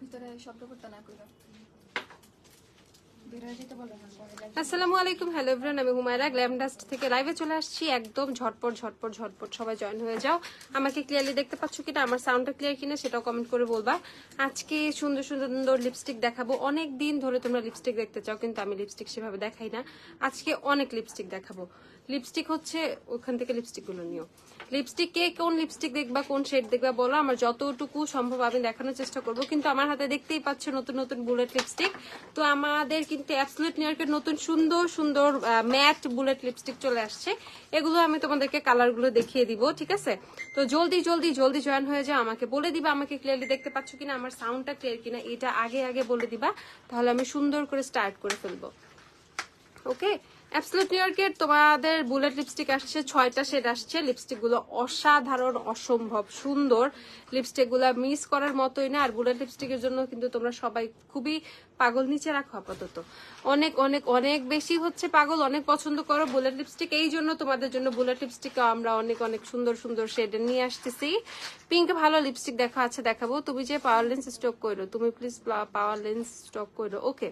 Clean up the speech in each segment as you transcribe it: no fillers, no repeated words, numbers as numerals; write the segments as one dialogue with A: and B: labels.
A: ভিতরে শব্দ করতে না কইরা
B: আসসালামু আলাইকুম, হ্যালো এভরিওয়ান, আমি হুমায়রা গ্ল্যাম ডাস্ট থেকে লাইভে চলে আসছি। একদম ঝটপট ঝটপট ঝটপট সবাই জয়েন হয়ে যাও। আমাকে ক্লিয়ারলি দেখতে পাচ্ছ কিনা, আমার সাউন্ডটা ক্লিয়ার কিনা সেটাও কমেন্ট করে বলবা। আজকে সুন্দর সুন্দর লিপস্টিক দেখাবো। অনেক দিন ধরে তোমরা লিপস্টিক দেখতে চাও, কিন্তু আমি লিপস্টিক সেভাবে দেখাই না। আজকে অনেক লিপস্টিক দেখাবো। লিপস্টিক হচ্ছে ওখান থেকে লিপস্টিক গুলো নিও। লিপস্টিক কে কোন লিপস্টিক দেখবা, কোন শেড দেখবা বলো, আমার যতটুকু সম্ভব আমি দেখানোর চেষ্টা করব। কিন্তু আমার হাতে দেখতেই পাচ্ছ নতুন নতুন বুলেট লিপস্টিক। তো আমাদের কিন্তু অ্যাবসলিউট নিউ ইয়র্কের নতুন সুন্দর সুন্দর ম্যাট বুলেট লিপস্টিক চলে আসছে। এগুলো আমি তোমাদেরকে কালার গুলো দেখিয়ে দিব, ঠিক আছে? তো জলদি জলদি জলদি জয়েন হয়ে যাও। আমাকে বলে দিবা আমাকে ক্লিয়ারলি দেখতে পাচ্ছ কিনা, আমার সাউন্ডটা ক্লিয়ার কিনা, এটা আগে আগে বলে দিবা, তাহলে আমি সুন্দর করে স্টার্ট করে ফেলবো। ওকে, অ্যাবসলিউট নিউ ইয়র্কের তোমাদের বুলেট লিপস্টিক আসছে, 6টা শেড আসছে। লিপস্টিক গুলো অসাধারণ, অসম্ভব সুন্দর। লিপস্টিক গুলো মিস করার মতোই না। আর বুলেট লিপস্টিকের জন্য কিন্তু তোমরা সবাই খুবই পাগল, নিচে রাখো আপাতত, অনেক অনেক অনেক বেশি হচ্ছে পাগল, অনেক পছন্দ করো বুলেট লিপস্টিক। এই জন্য তোমাদের জন্য বুলেট লিপস্টিক আমরা অনেক অনেক সুন্দর সুন্দর শেড নিয়ে আসতেছি। পিঙ্ক ভালো লিপস্টিক দেখা আছে, দেখাবো। তুমি যে পাওয়ার লেন্স স্টক করো, তুমি প্লিজ পাওয়ার লেন্স স্টক করো। ওকে,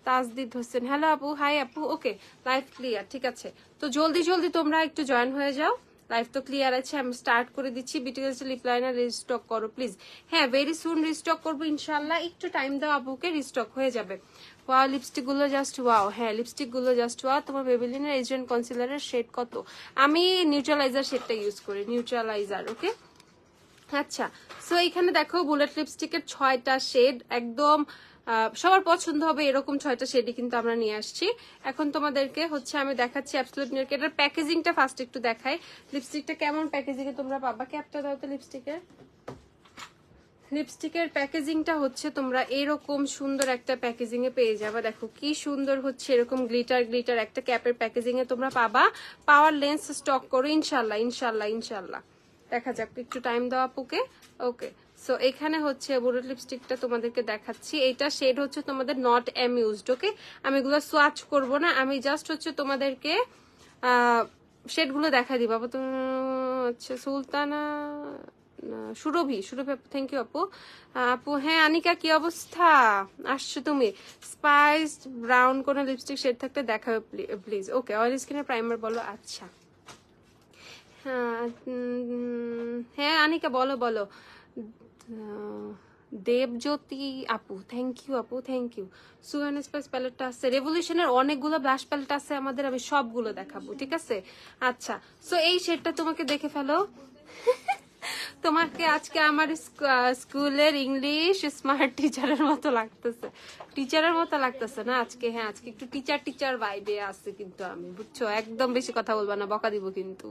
B: তাজদিদ হোসেন, হ্যালো আপু, হাই আপু। ওকে, লাইভ ক্লিয়ার, ঠিক আছে। তো জলদি জলদি তোমরা একটু জয়েন হয়ে যাও। লাইভ তো ক্লিয়ার আছে, আমি স্টার্ট করে দিচ্ছি। বিটিএস লিপ লাইনার রিস্টক করো প্লিজ। হ্যাঁ, ভেরি সুন রিস্টক করবো ইনশাল্লাহ। একটু টাইম দাও আপুকে, রিস্টক হয়ে যাবে। ওয়াও, লিপস্টিক গুলো জাস্ট ওয়াও। হ্যাঁ, লিপস্টিক গুলো জাস্ট ওয়াও। তোমার বেবিলিনের এজেন্ট কনসিলারের শেড কত? আমি নিউট্রালাইজার শেডটা ইউজ করি, নিউট্রালাইজার। ওকে, আচ্ছা। সো এখানে দেখো বুলেট লিপস্টিকের 6টা শেড, একদম সবার পছন্দ হবে এরকম 6টা শেডই কিন্তু আমরা নিয়ে আসছি। এখন তোমাদেরকে হচ্ছে আমি দেখাচ্ছি অ্যাবসলিউট নিউ ইয়র্ক। এটার প্যাকেজিংটা ফার্স্ট একটু দেখাই, লিপস্টিকটা কেমন প্যাকেজিং এ তোমরা পাবা। ক্যাপটা দাও তো লিপস্টিকের। লিপস্টিকের প্যাকেজিংটা হচ্ছে তোমরা এরকম সুন্দর একটা প্যাকেজিং এ পেয়ে যাবে। দেখো কি সুন্দর হচ্ছে, এরকম গ্লিটার গ্লিটার একটা ক্যাপের প্যাকেজিং এ তোমরা পাবা। পাওয়ার লেন্স স্টক করো ইনশাল্লাহ ইনশাল্লাহ ইনশাল্লাহ। দেখা যাক, একটু টাইম দাও আপুকে। ওকে, সো এখানে হচ্ছে বুলেট লিপস্টিকটা তোমাদেরকে দেখাচ্ছি। এইটা শেড হচ্ছে তোমাদের নট অ্যামিউজড। ওকে, আমি এগুলো সোয়াচ করবো না, আমি জাস্ট হচ্ছে তোমাদেরকে শেড গুলো দেখা দিবা। আচ্ছা, সুলতানা সুরভি, সুরভি আপু, থ্যাংক ইউ আপু। আপু হ্যাঁ, আনিকা কি অবস্থা, আসছো তুমি? স্পাইস ব্রাউন কোন লিপস্টিক শেড থাকতে দেখাবে প্লিজ। ওকে, অয়েল স্কিনের প্রাইমার বলো। আচ্ছা, হ্যাঁ আনিকা বলো বলো। দেবজ্যোতি আপু, থ্যাংক ইউ আপু, থ্যাংক ইউ। সুগান স্পাইস প্যালেটটা আছে, রেভলিউশনের অনেকগুলো ব্লাশ প্যালেট আছে আমাদের, আমি সবগুলো দেখাবো, ঠিক আছে? আচ্ছা, সো এই শেডটা তোমাকে দেখে ফেলো। তোমাকে আজকে আমার স্কুলের ইংলিশ স্মার্ট টিচারের মতো লাগতেছে। টিচারের মতো লাগতেছে না আজকে? হ্যাঁ, আজকে একটু টিচার টিচার ভাইবে আছে কিন্তু আমি, বুঝছো? একদম বেশি কথা বলবা না, বকা দিব কিন্তু।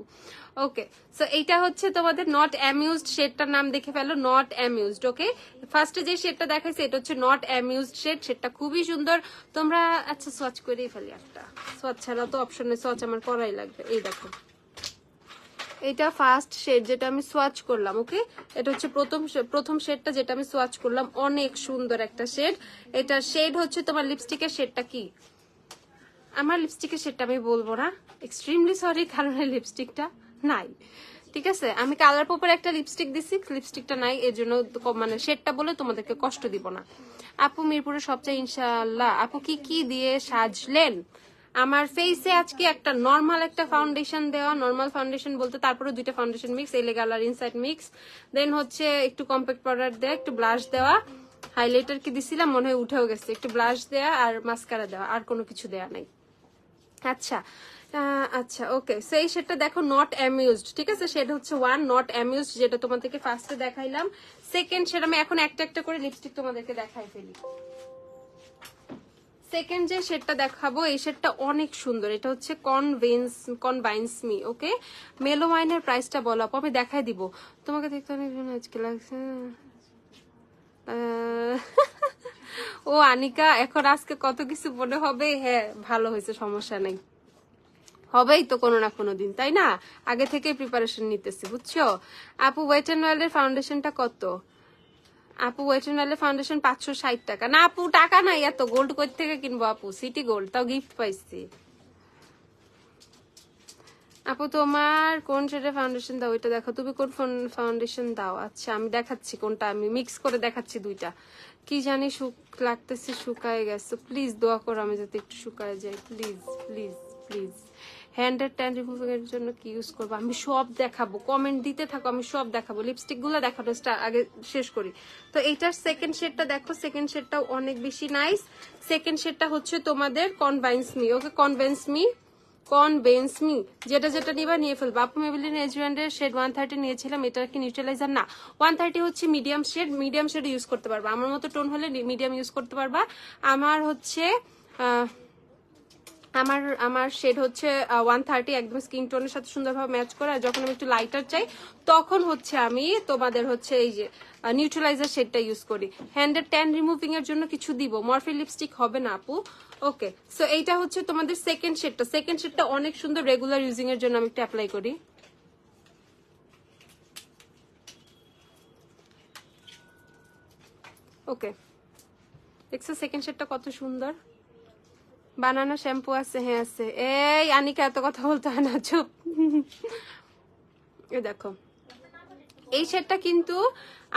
B: ওকে, সো এইটা হচ্ছে তোমাদের নট অ্যামিউজড শেডটার নাম দেখে ফেলো, নট অ্যামিউজড। ওকে, ফার্স্টে যে শেডটা দেখাইছে এটা হচ্ছে নট অ্যামিউজড শেড। শেডটা খুবই সুন্দর তোমরা। আচ্ছা, সোয়াচ করেই ফেলি একটা। সোয়াচ ছাড়া তো অপশনে সোয়াচ আমার করাই লাগবে। এই দেখো, এটা ফার্স্ট শেড যেটা আমি সোয়াচ করলাম। ওকে, এটা হচ্ছে প্রথম শেডটা যেটা আমি সোয়াচ করলাম, অনেক সুন্দর একটা শেড। এটা শেড হচ্ছে তোমার লিপস্টিকের শেডটা কি, আমার লিপস্টিকের শেডটা আমি বলবো না, এক্সট্রিমলি সরি, কারণ এই লিপস্টিকটা নাই, ঠিক আছে? আমি কালার পপের একটা লিপস্টিক দিছি, লিপস্টিকটা নাই, এর জন্য মানে শেডটা বলে তোমাদেরকে কষ্ট দিব না। আপু মিরপুরের সবচেয়ে ইনশাআল্লাহ। আপু কি কি দিয়ে সাজলেন? আমার ফেসে আজকে একটা নর্মাল একটা ফাউন্ডেশন দেওয়া, নর্মাল ফাউন্ডেশন বলতে তারপরে 2টা ফাউন্ডেশন মিক্স, এলেগাল আর ইনসাইড মিক্স, দেন হচ্ছে একটু কম্প্যাক্ট পাউডার দেওয়া, একটু ব্লাশ দেওয়া, হাইলাইটার কি দিছিলাম মনে হয় উঠেও গেছে, একটু ব্লাশ দেওয়া আর মাস্কারা দেওয়া, আর কোনো কিছু দেওয়া নাই। আচ্ছা আচ্ছা, ওকে, সো এই শেডটা দেখো নট অ্যামিউজড, ঠিক আছে? শেড হচ্ছে 1 নট অ্যামিউজড, যেটা তোমাদেরকে ফার্স্টে দেখাইলাম। সেকেন্ড শেড আমি এখন একটা একটা করে লিপস্টিক তোমাদেরকে দেখাই ফেলি। সেকেন্ড যে শেডটা দেখাবো, এই শেডটা অনেক সুন্দর। এটা হচ্ছে কনভাইন্স মি। ওকে, মেলোমাইনের প্রাইসটা বলো আপু, আমি দেখাই দিব। তোমাকে দেখতে অনেক আজকে লাগছে। ও আনিকা, এখন আজকে কত কিছু মনে হবে। হ্যাঁ, ভালো হয়েছে, সমস্যা নেই, হবেই তো কোনো না কোনো দিন, তাই না? আগে থেকে প্রিপারেশন নিতেছি, বুঝছো? আপু ওয়েট এন্ড ওয়েলের ফাউন্ডেশনটা কত? আপু ওয়েট এন্ড ওয়েলের ফাউন্ডেশন 560 টাকা। না আপু, টাকা নাই এত, গোল্ড কই থেকে কিনবো আপু? সিটি গোল্ড, তাও গিফট পাইছি। আপু তোমার কোন শেডের ফাউন্ডেশন দাও ওইটা দেখো। তুমি কোন ফাউন্ডেশন দাও? আচ্ছা আমি দেখাচ্ছি কোনটা, আমি মিক্স করে দেখাচ্ছি দুইটা। কি জানি লাগতেছে, শুকায় গেছে। প্লিজ দোয়া করো আমি যাতে একটু শুকায় যাই, প্লিজ প্লিজ প্লিজ। হ্যান্ডের ট্যান রিমুভিং এর জন্য কি ইউজ করবো? আমি সব দেখাবো, কমেন্ট দিতে থাকো, আমি সব দেখাবো। লিপস্টিক গুলো দেখানো আগে শেষ করি। তো এইটার সেকেন্ড শেডটা দেখো, সেকেন্ড শেডটাও অনেক বেশি নাইস। সেকেন্ড শেডটা হচ্ছে তোমাদের কনভিন্স মি। ওকে, কনভিন্স মি, যেটা যেটা নিবা নিয়ে ফেলবা। আপু মেবেলিন এজ ব্র্যান্ডের শেড 130 নিয়েছিলাম, এটা কি নিউট্রালাইজার? না, 130 হচ্ছে medium shade, medium shade use করতে পারবা। আমার মতো টোন হলে মিডিয়াম ইউজ করতে পারবা। আমার হচ্ছে আমার শেড হচ্ছে 130, একদম স্কিন টোনের সাথে সুন্দরভাবে ম্যাচ করে। আর যখন আমি একটু লাইটার চাই তখন হচ্ছে আমি তোমাদের হচ্ছে এই যে নিউট্রালাইজার শেডটা ইউজ করি। হ্যান্ডের ট্যান রিমুভিং এর জন্য কিছু দিব, মরফি লিপস্টিক হবে না আপু। ওকে, সো এইটা হচ্ছে তোমাদের সেকেন্ড শেডটা। সেকেন্ড শেডটা অনেক সুন্দর, রেগুলার ইউজিং এর জন্য আমি একটু অ্যাপ্লাই করি। ওকে, দেখছো সেকেন্ড শেডটা কত সুন্দর। বানানা শ্যাম্পু আছে? হ্যাঁ আছে। এই আনিকা এত কথা বলতে হয় না, চুপ। এ দেখো এই শেডটা কিন্তু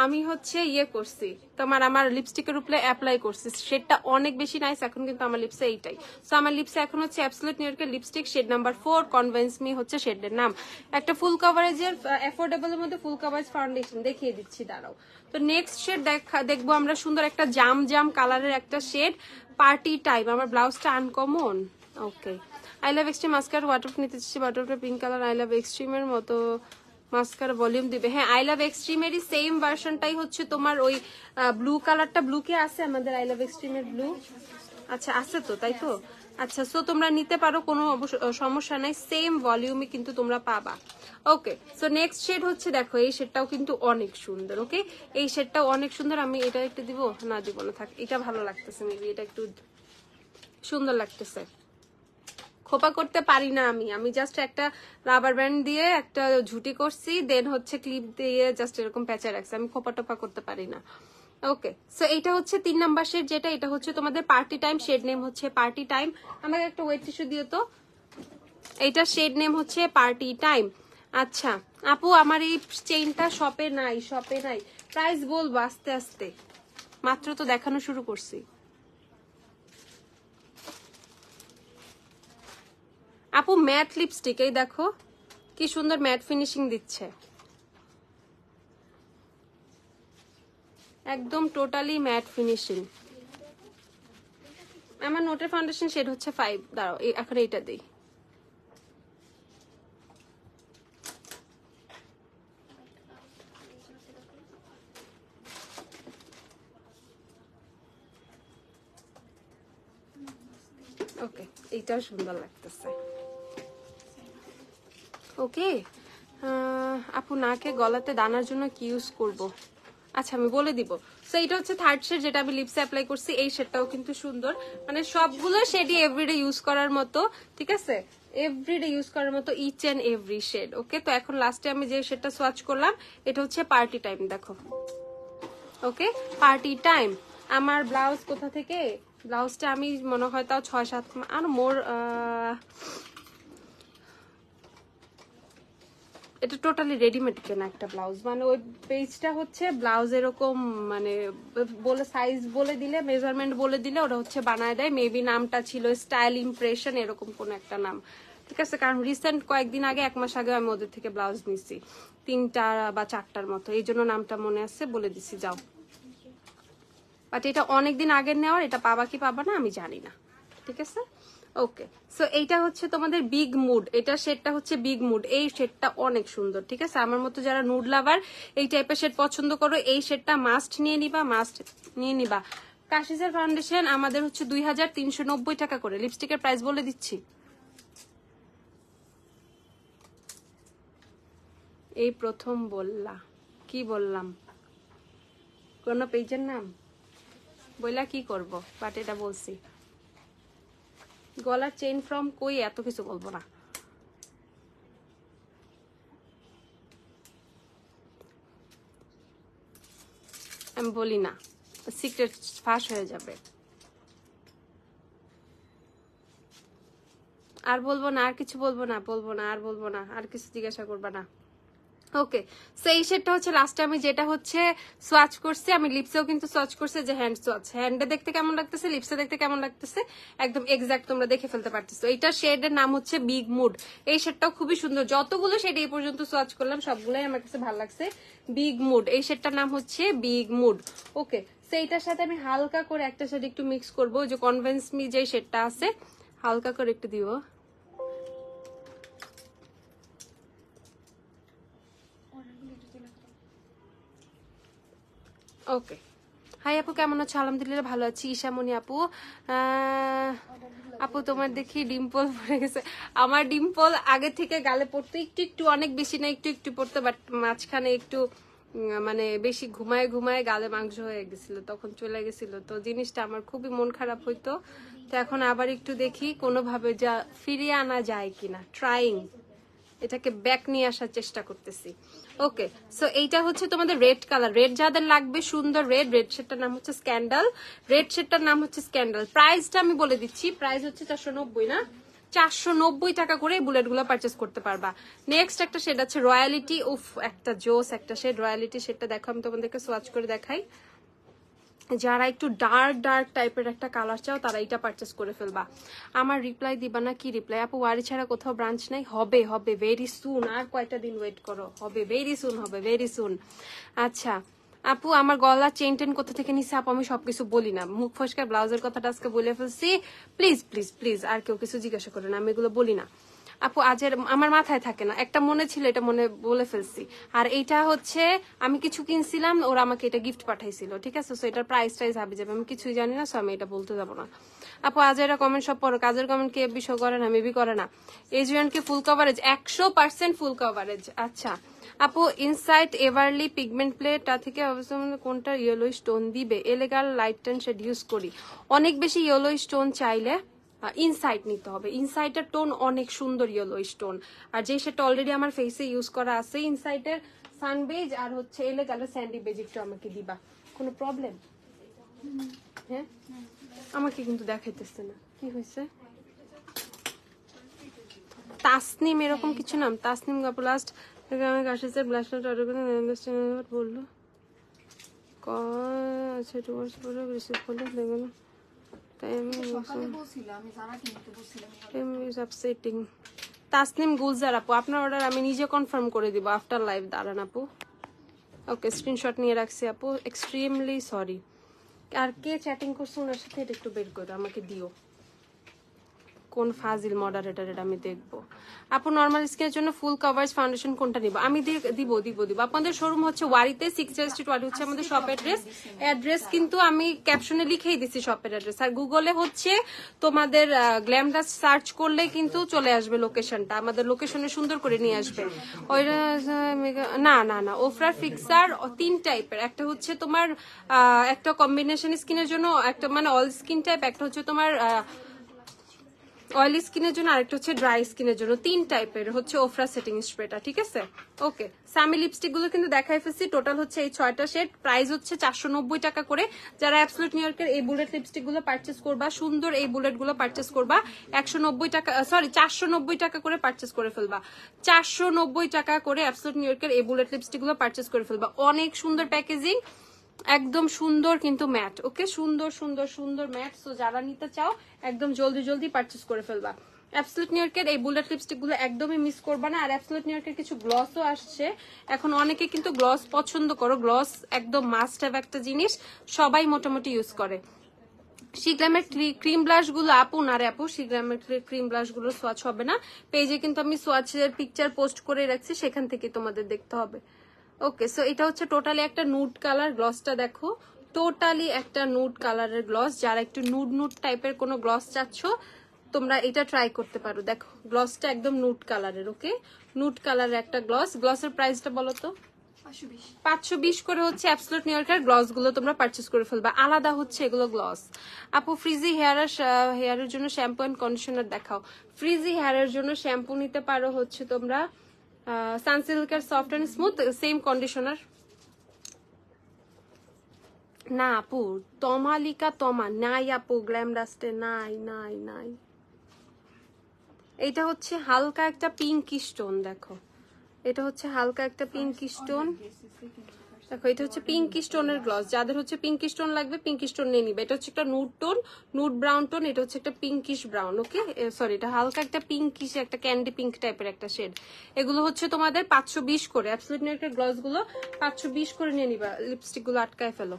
B: আমি হচ্ছে ইয়ে করছি তোমার, আমার লিপস্টিকের উপরে অ্যাপ্লাই করছি। শেডটা অনেক বেশি নাইস। এখন কিন্তু আমার লিপসে এইটাই। সো আমার লিপসে এখন হচ্ছে অ্যাবসলিউট নিউ ইয়র্কের lipstick shade number 4, convince me হচ্ছে শেডের নাম। একটা ফুল কভারেজের অ্যাফোর্ডেবলের মধ্যে ফুল কভারেজ ফাউন্ডেশন দেখিয়ে দিচ্ছি, দাঁড়াও। তো নেক্সট শেড দেখবো আমরা, সুন্দর একটা জাম কালারের একটা শেড, পার্টি টাইপ। আমার ব্লাউজটা uncommon. Okay, I love extreme mascara waterproof নিতে চাচ্ছি, waterproof pink colour. I love এক্সট্রিমের মতো মাস্কারা ভলিউম দিবে। হ্যাঁ, আই লাভ এক্সট্রিমেরই সেম ভার্সনটাই হচ্ছে তোমার ওই ব্লু কালারটা। ব্লু কে আছে আমাদের আই লাভ এক্সট্রিমের ব্লু? আচ্ছা আছে তো, তাই তো। আচ্ছা, সো তোমরা নিতে পারো, কোনো সমস্যা নাই, সেম ভলিউমে কিন্তু তোমরা পাবা। ওকে, সো নেক্সট শেড হচ্ছে দেখো, এই শেডটাও কিন্তু অনেক সুন্দর। ওকে, এই শেডটাও অনেক সুন্দর। আমি এটা একটু দিব না, দিব না, থাক, এটা ভালো লাগতেছে, মেবি এটা একটু সুন্দর লাগতেছে। খোপা করতে পারি না আমি জাস্ট একটা রাবার ব্যান্ড দিয়ে একটা ঝুটি করছি, দেন হচ্ছে ক্লিপ দিয়ে জাস্ট এরকম প্যাঁচা রাখছি। আমি খোপা টোপা করতে পারি না। ওকে, সো এইটা হচ্ছে 3 নাম্বার শেড, যেটা এটা হচ্ছে তোমাদের পার্টি টাইম। শেড নেম হচ্ছে পার্টি টাইম। আমাকে একটা ওয়েট টিস্যু দিও তো। এইটা শেড নেম হচ্ছে পার্টি টাইম। আচ্ছা আপু, আমার এই চেইনটা শপে নাই, প্রাইস বলবো আস্তে আস্তে, মাত্র তো দেখানো শুরু করছি। আপু ম্যাট লিপস্টিক, এই দেখো কি সুন্দর ম্যাট ফিনিশিং দিচ্ছে, একদম টোটালি ম্যাট ফিনিশিং। আমার নোটের ফাউন্ডেশন শেড হচ্ছে 5। দাঁড়াও, এখন এইটা দিই। ওকে, এইটাও সুন্দর লাগতেছে। ওকে, আপু নাকে গলাতে দানার জন্য কি ইউজ করব? আচ্ছা আমি বলে দিব। সো এটা হচ্ছে থার্ড শেড, যেটা আমি লিপসে অ্যাপ্লাই করছি। এই শেডটাও কিন্তু সুন্দর, মানে সবগুলো শেডই এভরিডে ইউজ করার মতো, ঠিক আছে, এভরিডে ইউজ করার মতো ইচ এন্ড এভরি শেড। ওকে, তো এখন লাস্টে আমি যে শেডটা সোয়াচ করলাম, এটা হচ্ছে পার্টি টাইম। দেখো, ওকে, পার্টি টাইম। আমার ব্লাউজ কোথা থেকে? ব্লাউজটা আমি মনে হয় তাও 6-7 আর মোর, এটা টোটালি রেডিমেড কেনা একটা ব্লাউজ, মানে ওই পেজটা হচ্ছে ব্লাউজ এরকম, মানে বলে সাইজ বলে দিলে, মেজারমেন্ট বলে দিলে ওরা হচ্ছে বানায় দেয়। মেবি নামটা ছিল স্টাইল ইমপ্রেশন, এরকম কোন একটা নাম, ঠিক আছে। কারণ রিসেন্ট কয়েকদিন আগে, 1 মাস আগে আমি ওদের থেকে ব্লাউজ নিছি 3টা বা 4টার মতো, এই জন্য নামটা মনে আছে, বলে দিছি যাও। বাট এটা অনেকদিন আগের নেওয়ার, এটা পাবা কি পাবা না আমি জানি না, ঠিক আছে। ওকে, সো এইটা হচ্ছে তোমাদের বিগ মুড, এটা শেডটা হচ্ছে বিগ মুড। এই শেডটা অনেক সুন্দর, ঠিক আছে। আমার মতো যারা নুড লাভার, এই টাইপের শেড পছন্দ করো, এই শেডটা মাস্ট নিয়ে নিবা। কাশিসের ফাউন্ডেশন আমাদের হচ্ছে 2390 টাকা করে। লিপস্টিকের প্রাইস বলে দিচ্ছি, এই প্রথম বললা, কি বললাম, কোন পেজের নাম বইলা কি করব, বাট এটা বলছি। গলার চেইন ফ্রম কই, এত কিছু বলবো না। আমি বলি না, সিক্রেট ফাঁস হয়ে যাবে। আর বলবো না, আর কিছু বলবো না, আর কিছু জিজ্ঞাসা করবা না। ওকে, সো এই শেডটা হচ্ছে লাস্টে আমি যেটা হচ্ছে সোয়াচ করছি, আমি লিপসেও কিন্তু সোয়াচ করছি, যে হ্যান্ড সোয়াচ, হ্যান্ডে দেখতে কেমন লাগতেছে, লিপসে দেখতে কেমন লাগতেছে, একদম এক্সাক্ট তোমরা দেখে ফেলতে পারতেছো। এইটা শেডের নাম হচ্ছে বিগ মুড। এই শেডটাও খুবই সুন্দর, যতগুলো শেড এই পর্যন্ত সোয়াচ করলাম সবগুলোই আমার কাছে ভালো লাগছে। বিগ মুড, এই শেডটার নাম হচ্ছে বিগ মুড। ওকে, সো এইটার সাথে আমি হালকা করে একটা শেড একটু মিক্স করবো, যে কনভিন্স মি যে শেডটা আছে হালকা করে একটু দিব। ওকে, হাই আপু, কেমন আছো? আলহামদুলিল্লাহ ভালো আছি। ঈশামণি আপু, আপু তোমার দেখি ডিম্পল পড়ে গেছে। আমার ডিম্পল আগে থেকে গালে পড়তো, একটু একটু, অনেক বেশি না, একটু একটু পড়তো, বাট মাঝখানে একটু মানে বেশি ঘুমায় ঘুমায় গালে মাংস হয়ে গেছিল, তখন চলে গেছিল, তো জিনিসটা আমার খুবই মন খারাপ হইতো। তো এখন আবার একটু দেখি কোনোভাবে যা ফিরিয়ে আনা যায় কিনা, ট্রাইং, এটাকে ব্যাক নিয়ে আসার চেষ্টা করতেছি। ওকে, সো এইটা হচ্ছে তোমাদের রেড কালার, রেড যাদের লাগবে সুন্দর রেড, রেড শেডটার নাম হচ্ছে স্ক্যান্ডাল, রেড শেডটার নাম হচ্ছে স্ক্যান্ডাল। প্রাইসটা আমি বলে দিচ্ছি, প্রাইস হচ্ছে 490 না, 490 টাকা করে এই বুলেট গুলো পারচেস করতে পারবা। নেক্সট একটা শেড আছে রয়্যালিটি, উফ একটা জোস একটা শেড, রয়্যালিটি শেডটা দেখো, আমি তোমাদেরকে সোয়াচ করে দেখাই। যারা একটু ডার্ক ডার্ক টাইপের একটা কালার চাও তারা এটা পারচেস করে ফেলবা। আমার রিপ্লাই দিবা না? কি রিপ্লাই আপু? ওয়ারি ছাড়া কোথাও ব্রাঞ্চ নাই? হবে হবে ভেরি সুন, আর কয়টা দিন ওয়েট করো, হবে ভেরি সুন, হবে ভেরি সুন। আচ্ছা আপু, আমার গলা চেন টেন কোথা থেকে নিচ্ছে আপু? আমি সবকিছু বলি না, মুখ ফসকার ব্লাউজের কথাটা আজকে বলে ফেলছি, প্লিজ প্লিজ প্লিজ আর কেউ কিছু জিজ্ঞাসা করে না, আমি এগুলো বলি না আপু। আজের আমার মাথায় থাকে না, একটা মনে ছিল, এটা মনে বলে ফেলছি। আর এইটা হচ্ছে আমি কিছু কিনছিলাম, ওরা আমাকে এটা গিফট পাঠাইছিল, ঠিক আছে? সো এটার প্রাইস টাইস হাবি যাবে, আমি কিছুই জানি না, সো আমি এটা বলতে যাবো না। আপু আজেরা কমেন্ট সব পড়ো, কাজের কমেন্ট কে বিষয় করে না, মেবি করে না। এজুয়ান কে ফুল কভারেজ? 100% ফুল কভারেজ। আচ্ছা আপু, ইনসাইট এভারলি পিগমেন্ট প্লেটা থেকে অবশ্যই কোনটা ইয়েলো স্টোন দিবে? এলেগাল লাইট টেন শেড ইউজ করি। অনেক বেশি ইয়েলো স্টোন চাইলে ইনসাইট নিতে হবে, ইনসাইটের টোন অনেক সুন্দর ইয়েলো স্টোন, আর যে সেটা অলরেডি আমার ফেসে ইউজ করা আছে, ইনসাইটের সানবেজ আর হচ্ছে এলেগালের স্যান্ডি বেজ একটু আমাকে দিবা, কোনো প্রবলেম? হ্যাঁ, আমাকে কিন্তু দেখাইতেছে না, কি হয়েছে? তাসনিম এরকম কিছু নাম, তাসনিম কাপড় লাস্ট আমি কাশিসের ব্লাশটা অর্ডার করে বললো আচ্ছা একটু বসে পড়ে রিসিভ করলে দেখুন, তাই আমি আপসেটিং। তাসনিম গুলজার আপু, আপনার অর্ডার আমি নিজে কনফার্ম করে দিব আফটার লাইভ, দাঁড়ান আপু। ওকে, স্ক্রিনশট নিয়ে রাখছি আপু, এক্সট্রিমলি সরি। আর কে চ্যাটিং করছে ওনার সাথে এটা একটু বের করো, আমাকে দিও কোন ফাজিল মডারেটর, এটা আমি দেখবো। আপু নর্মাল স্কিনের জন্য ফুল কভারেজ ফাউন্ডেশন কোনটা নিব? আমি দিব দিব দিব। আপনাদের শোরুম হচ্ছে ওয়ারিতে, 6 স্ট্রিট ওয়ারি হচ্ছে আমাদের শপ অ্যাড্রেস। অ্যাড্রেস কিন্তু আমি ক্যাপশনে লিখেই দিচ্ছি শপের অ্যাড্রেস, আর গুগলে হচ্ছে তোমাদের গ্ল্যামডাস্ট সার্চ করলে কিন্তু চলে আসবে লোকেশনটা, আমাদের লোকেশনে সুন্দর করে নিয়ে আসবে। ওই না না না, ওফরা ফিক্সার 3 টাইপের, একটা হচ্ছে তোমার একটা কম্বিনেশন স্কিনের জন্য, একটা মানে অল স্কিন টাইপ, একটা হচ্ছে তোমার অয়েলি স্কিনের জন্য, আরেকটা হচ্ছে ড্রাই স্কিনের জন্য, 3 টাইপের হচ্ছে ওফরা সেটিং স্প্রেটা, ঠিক আছে? ওকে, সামি লিপস্টিক গুলো কিন্তু দেখাই ফেলছি, টোটাল হচ্ছে এই 6টা শেড, প্রাইস হচ্ছে 490 টাকা করে। যারা অ্যাবসলিউট নিউ ইয়র্কের এই বুলেট লিপস্টিক গুলো পারচেস করবা, সুন্দর এই বুলেট গুলো পারচেস করবা, 190 টাকা, সরি 490 টাকা করে পারচেস করে ফেলবা, 490 টাকা করে অ্যাবসলিউট নিউ ইয়র্কের এই বুলেট লিপস্টিক গুলো পারচেস করে ফেলবা। অনেক সুন্দর প্যাকেজিং, একদম সুন্দর কিন্তু ম্যাট, ওকে, সুন্দর সুন্দর সুন্দর ম্যাট। সো যারা নিতে চাও একদম জলদি জলদি পারচেস করে ফেলবা। অ্যাবসলিউট নিউ ইয়র্কের এই বুলেট লিপস্টিক গুলো একদমই মিস করবা না। আর অ্যাবসলিউট নিউ ইয়র্কের কিছু গ্লসও আসছে, এখন অনেকে কিন্তু গ্লস পছন্দ করো, গ্লস একদম মাস্ট হ্যাভ একটা জিনিস, সবাই মোটামুটি ইউজ করে। শিগ্রামের ক্রিম ব্লাশ গুলো আপু না রে আপু, শিগ্রামের ক্রিম ব্লাশ গুলো সোয়াচ হবে না, পেজে কিন্তু আমি সোয়াচের পিকচার পোস্ট করে রাখছি, সেখান থেকে তোমাদের দেখতে হবে। ওকে, সো এটা হচ্ছে টোটালি একটা নুড কালার, গ্লসটা দেখো, টোটালি একটা নুড কালারের গ্লস। যারা একটু নুড নুড টাইপের কোনো গ্লস চাচ্ছ তোমরা এটা ট্রাই করতে পারো। দেখো গ্লসটা একদম নুড কালারের, ওকে, নুড কালারের একটা গ্লস। গ্লসের প্রাইসটা বলো তো? 520 করে হচ্ছে অ্যাবসলিউট নিউ ইয়র্কের গ্লস গুলো তোমরা পারচেস করে ফেলবা, আলাদা হচ্ছে এগুলো গ্লস। আপু ফ্রিজি হেয়ারের জন্য শ্যাম্পু এন্ড কন্ডিশনার দেখাও। ফ্রিজি হেয়ারের জন্য শ্যাম্পু নিতে পারো হচ্ছে তোমরা সানসিল্কের soft and smooth, same conditioner. না আপু, তমালিকা তমা নাই আপু, গ্ল্যামডাস্টে নাই নাই নাই। এইটা হচ্ছে হালকা একটা পিঙ্কি স্টোন, দেখো এটা হচ্ছে হালকা একটা পিঙ্কি স্টোন। দেখো এটা হচ্ছে পিঙ্কি স্টোনের গ্লস, যাদের হচ্ছে পিঙ্কি স্টোন লাগবে পিঙ্কি স্টোন নিয়ে নিবে। এটা হচ্ছে একটা nude tone, nude brown tone, এটা হচ্ছে একটা পিঙ্কিশ ব্রাউন। ওকে সরি, এটা হালকা একটা পিঙ্কিশ, একটা ক্যান্ডি পিঙ্ক টাইপের একটা শেড। এগুলো হচ্ছে তোমাদের 520 করে, অ্যাবসলিউট নিউইয়র্কের গ্লস গুলো 520 করে নিয়ে নিবা। লিপস্টিক গুলো আটকায় ফেলো।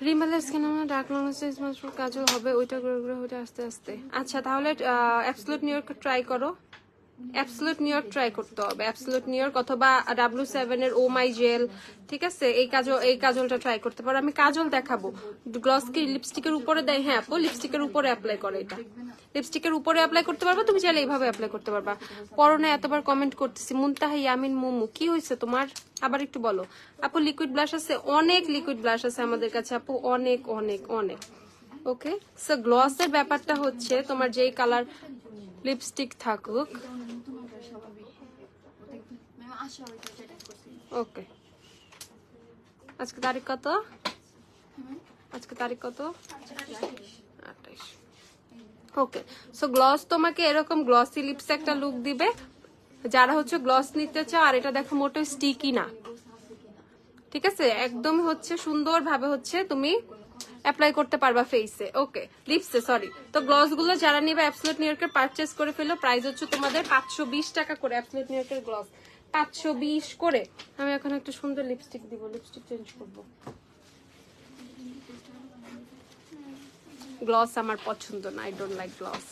B: রিমেলের স্কিন আমার ডার্ক লং সাইজ মাত্র কাজল হবে, ওইটা করে ওইটা আস্তে আস্তে। আচ্ছা তাহলে অ্যাবসলিউট নিউইয়র্ক ট্রাই করো, অ্যাবসলিউট নিউইয়র্ক ট্রাই করতে হবে, অ্যাবসলিউট নিউইয়র্ক অথবা W7 এর ও মাই জেল, ঠিক আছে? এই কাজলটা ট্রাই করতে পারো। আমি কাজল দেখাবো, গ্লস কি লিপস্টিকের উপরে দেয়? হ্যাঁ আপু, লিপস্টিকের উপরে অ্যাপ্লাই করে, এটা লিপস্টিকের উপরে অ্যাপ্লাই করতে পারবা, তুমি চাইলে এইভাবে অ্যাপ্লাই করতে পারবা। পরনে এতবার কমেন্ট করতেছি। মুনতাহা ইয়ামিন মুমু, কি হয়েছে তোমার? আবার একটু বলো আপু। লিকুইড ব্লাশ আছে, অনেক লিকুইড ব্লাশ আছে আমাদের কাছে আপু, অনেক অনেক অনেক। ওকে সো গ্লসের ব্যাপারটা হচ্ছে তোমার যেই কালার লিপস্টিক থাকুক। ওকে আজকে তারিখ কত? আজকে তারিখ কত? 28। ওকে সো গ্লস তোমাকে এরকম গ্লসি লিপস একটা লুক দিবে যারা হচ্ছে গ্লস নিতে চাও। আর এটা দেখো মোটো স্টিকি না, ঠিক আছে? একদম হচ্ছে সুন্দর ভাবে হচ্ছে তুমি অ্যাপ্লাই করতে পারবা ফেসে, ওকে লিপসে সরি। তো গ্লস গুলো যারা নিবে অ্যাবসলিউট নিউইয়র্কের পারচেজ করে ফেলো। প্রাইস হচ্ছে তোমাদের 520 টাকা করে, অ্যাবসলিউট নিউইয়র্কের গ্লস 520 করে। আমি এখন একটা সুন্দর লিপস্টিক দিব, লিপস্টিক চেঞ্জ করব। গ্লস আমার পছন্দ না, I don't like gloss.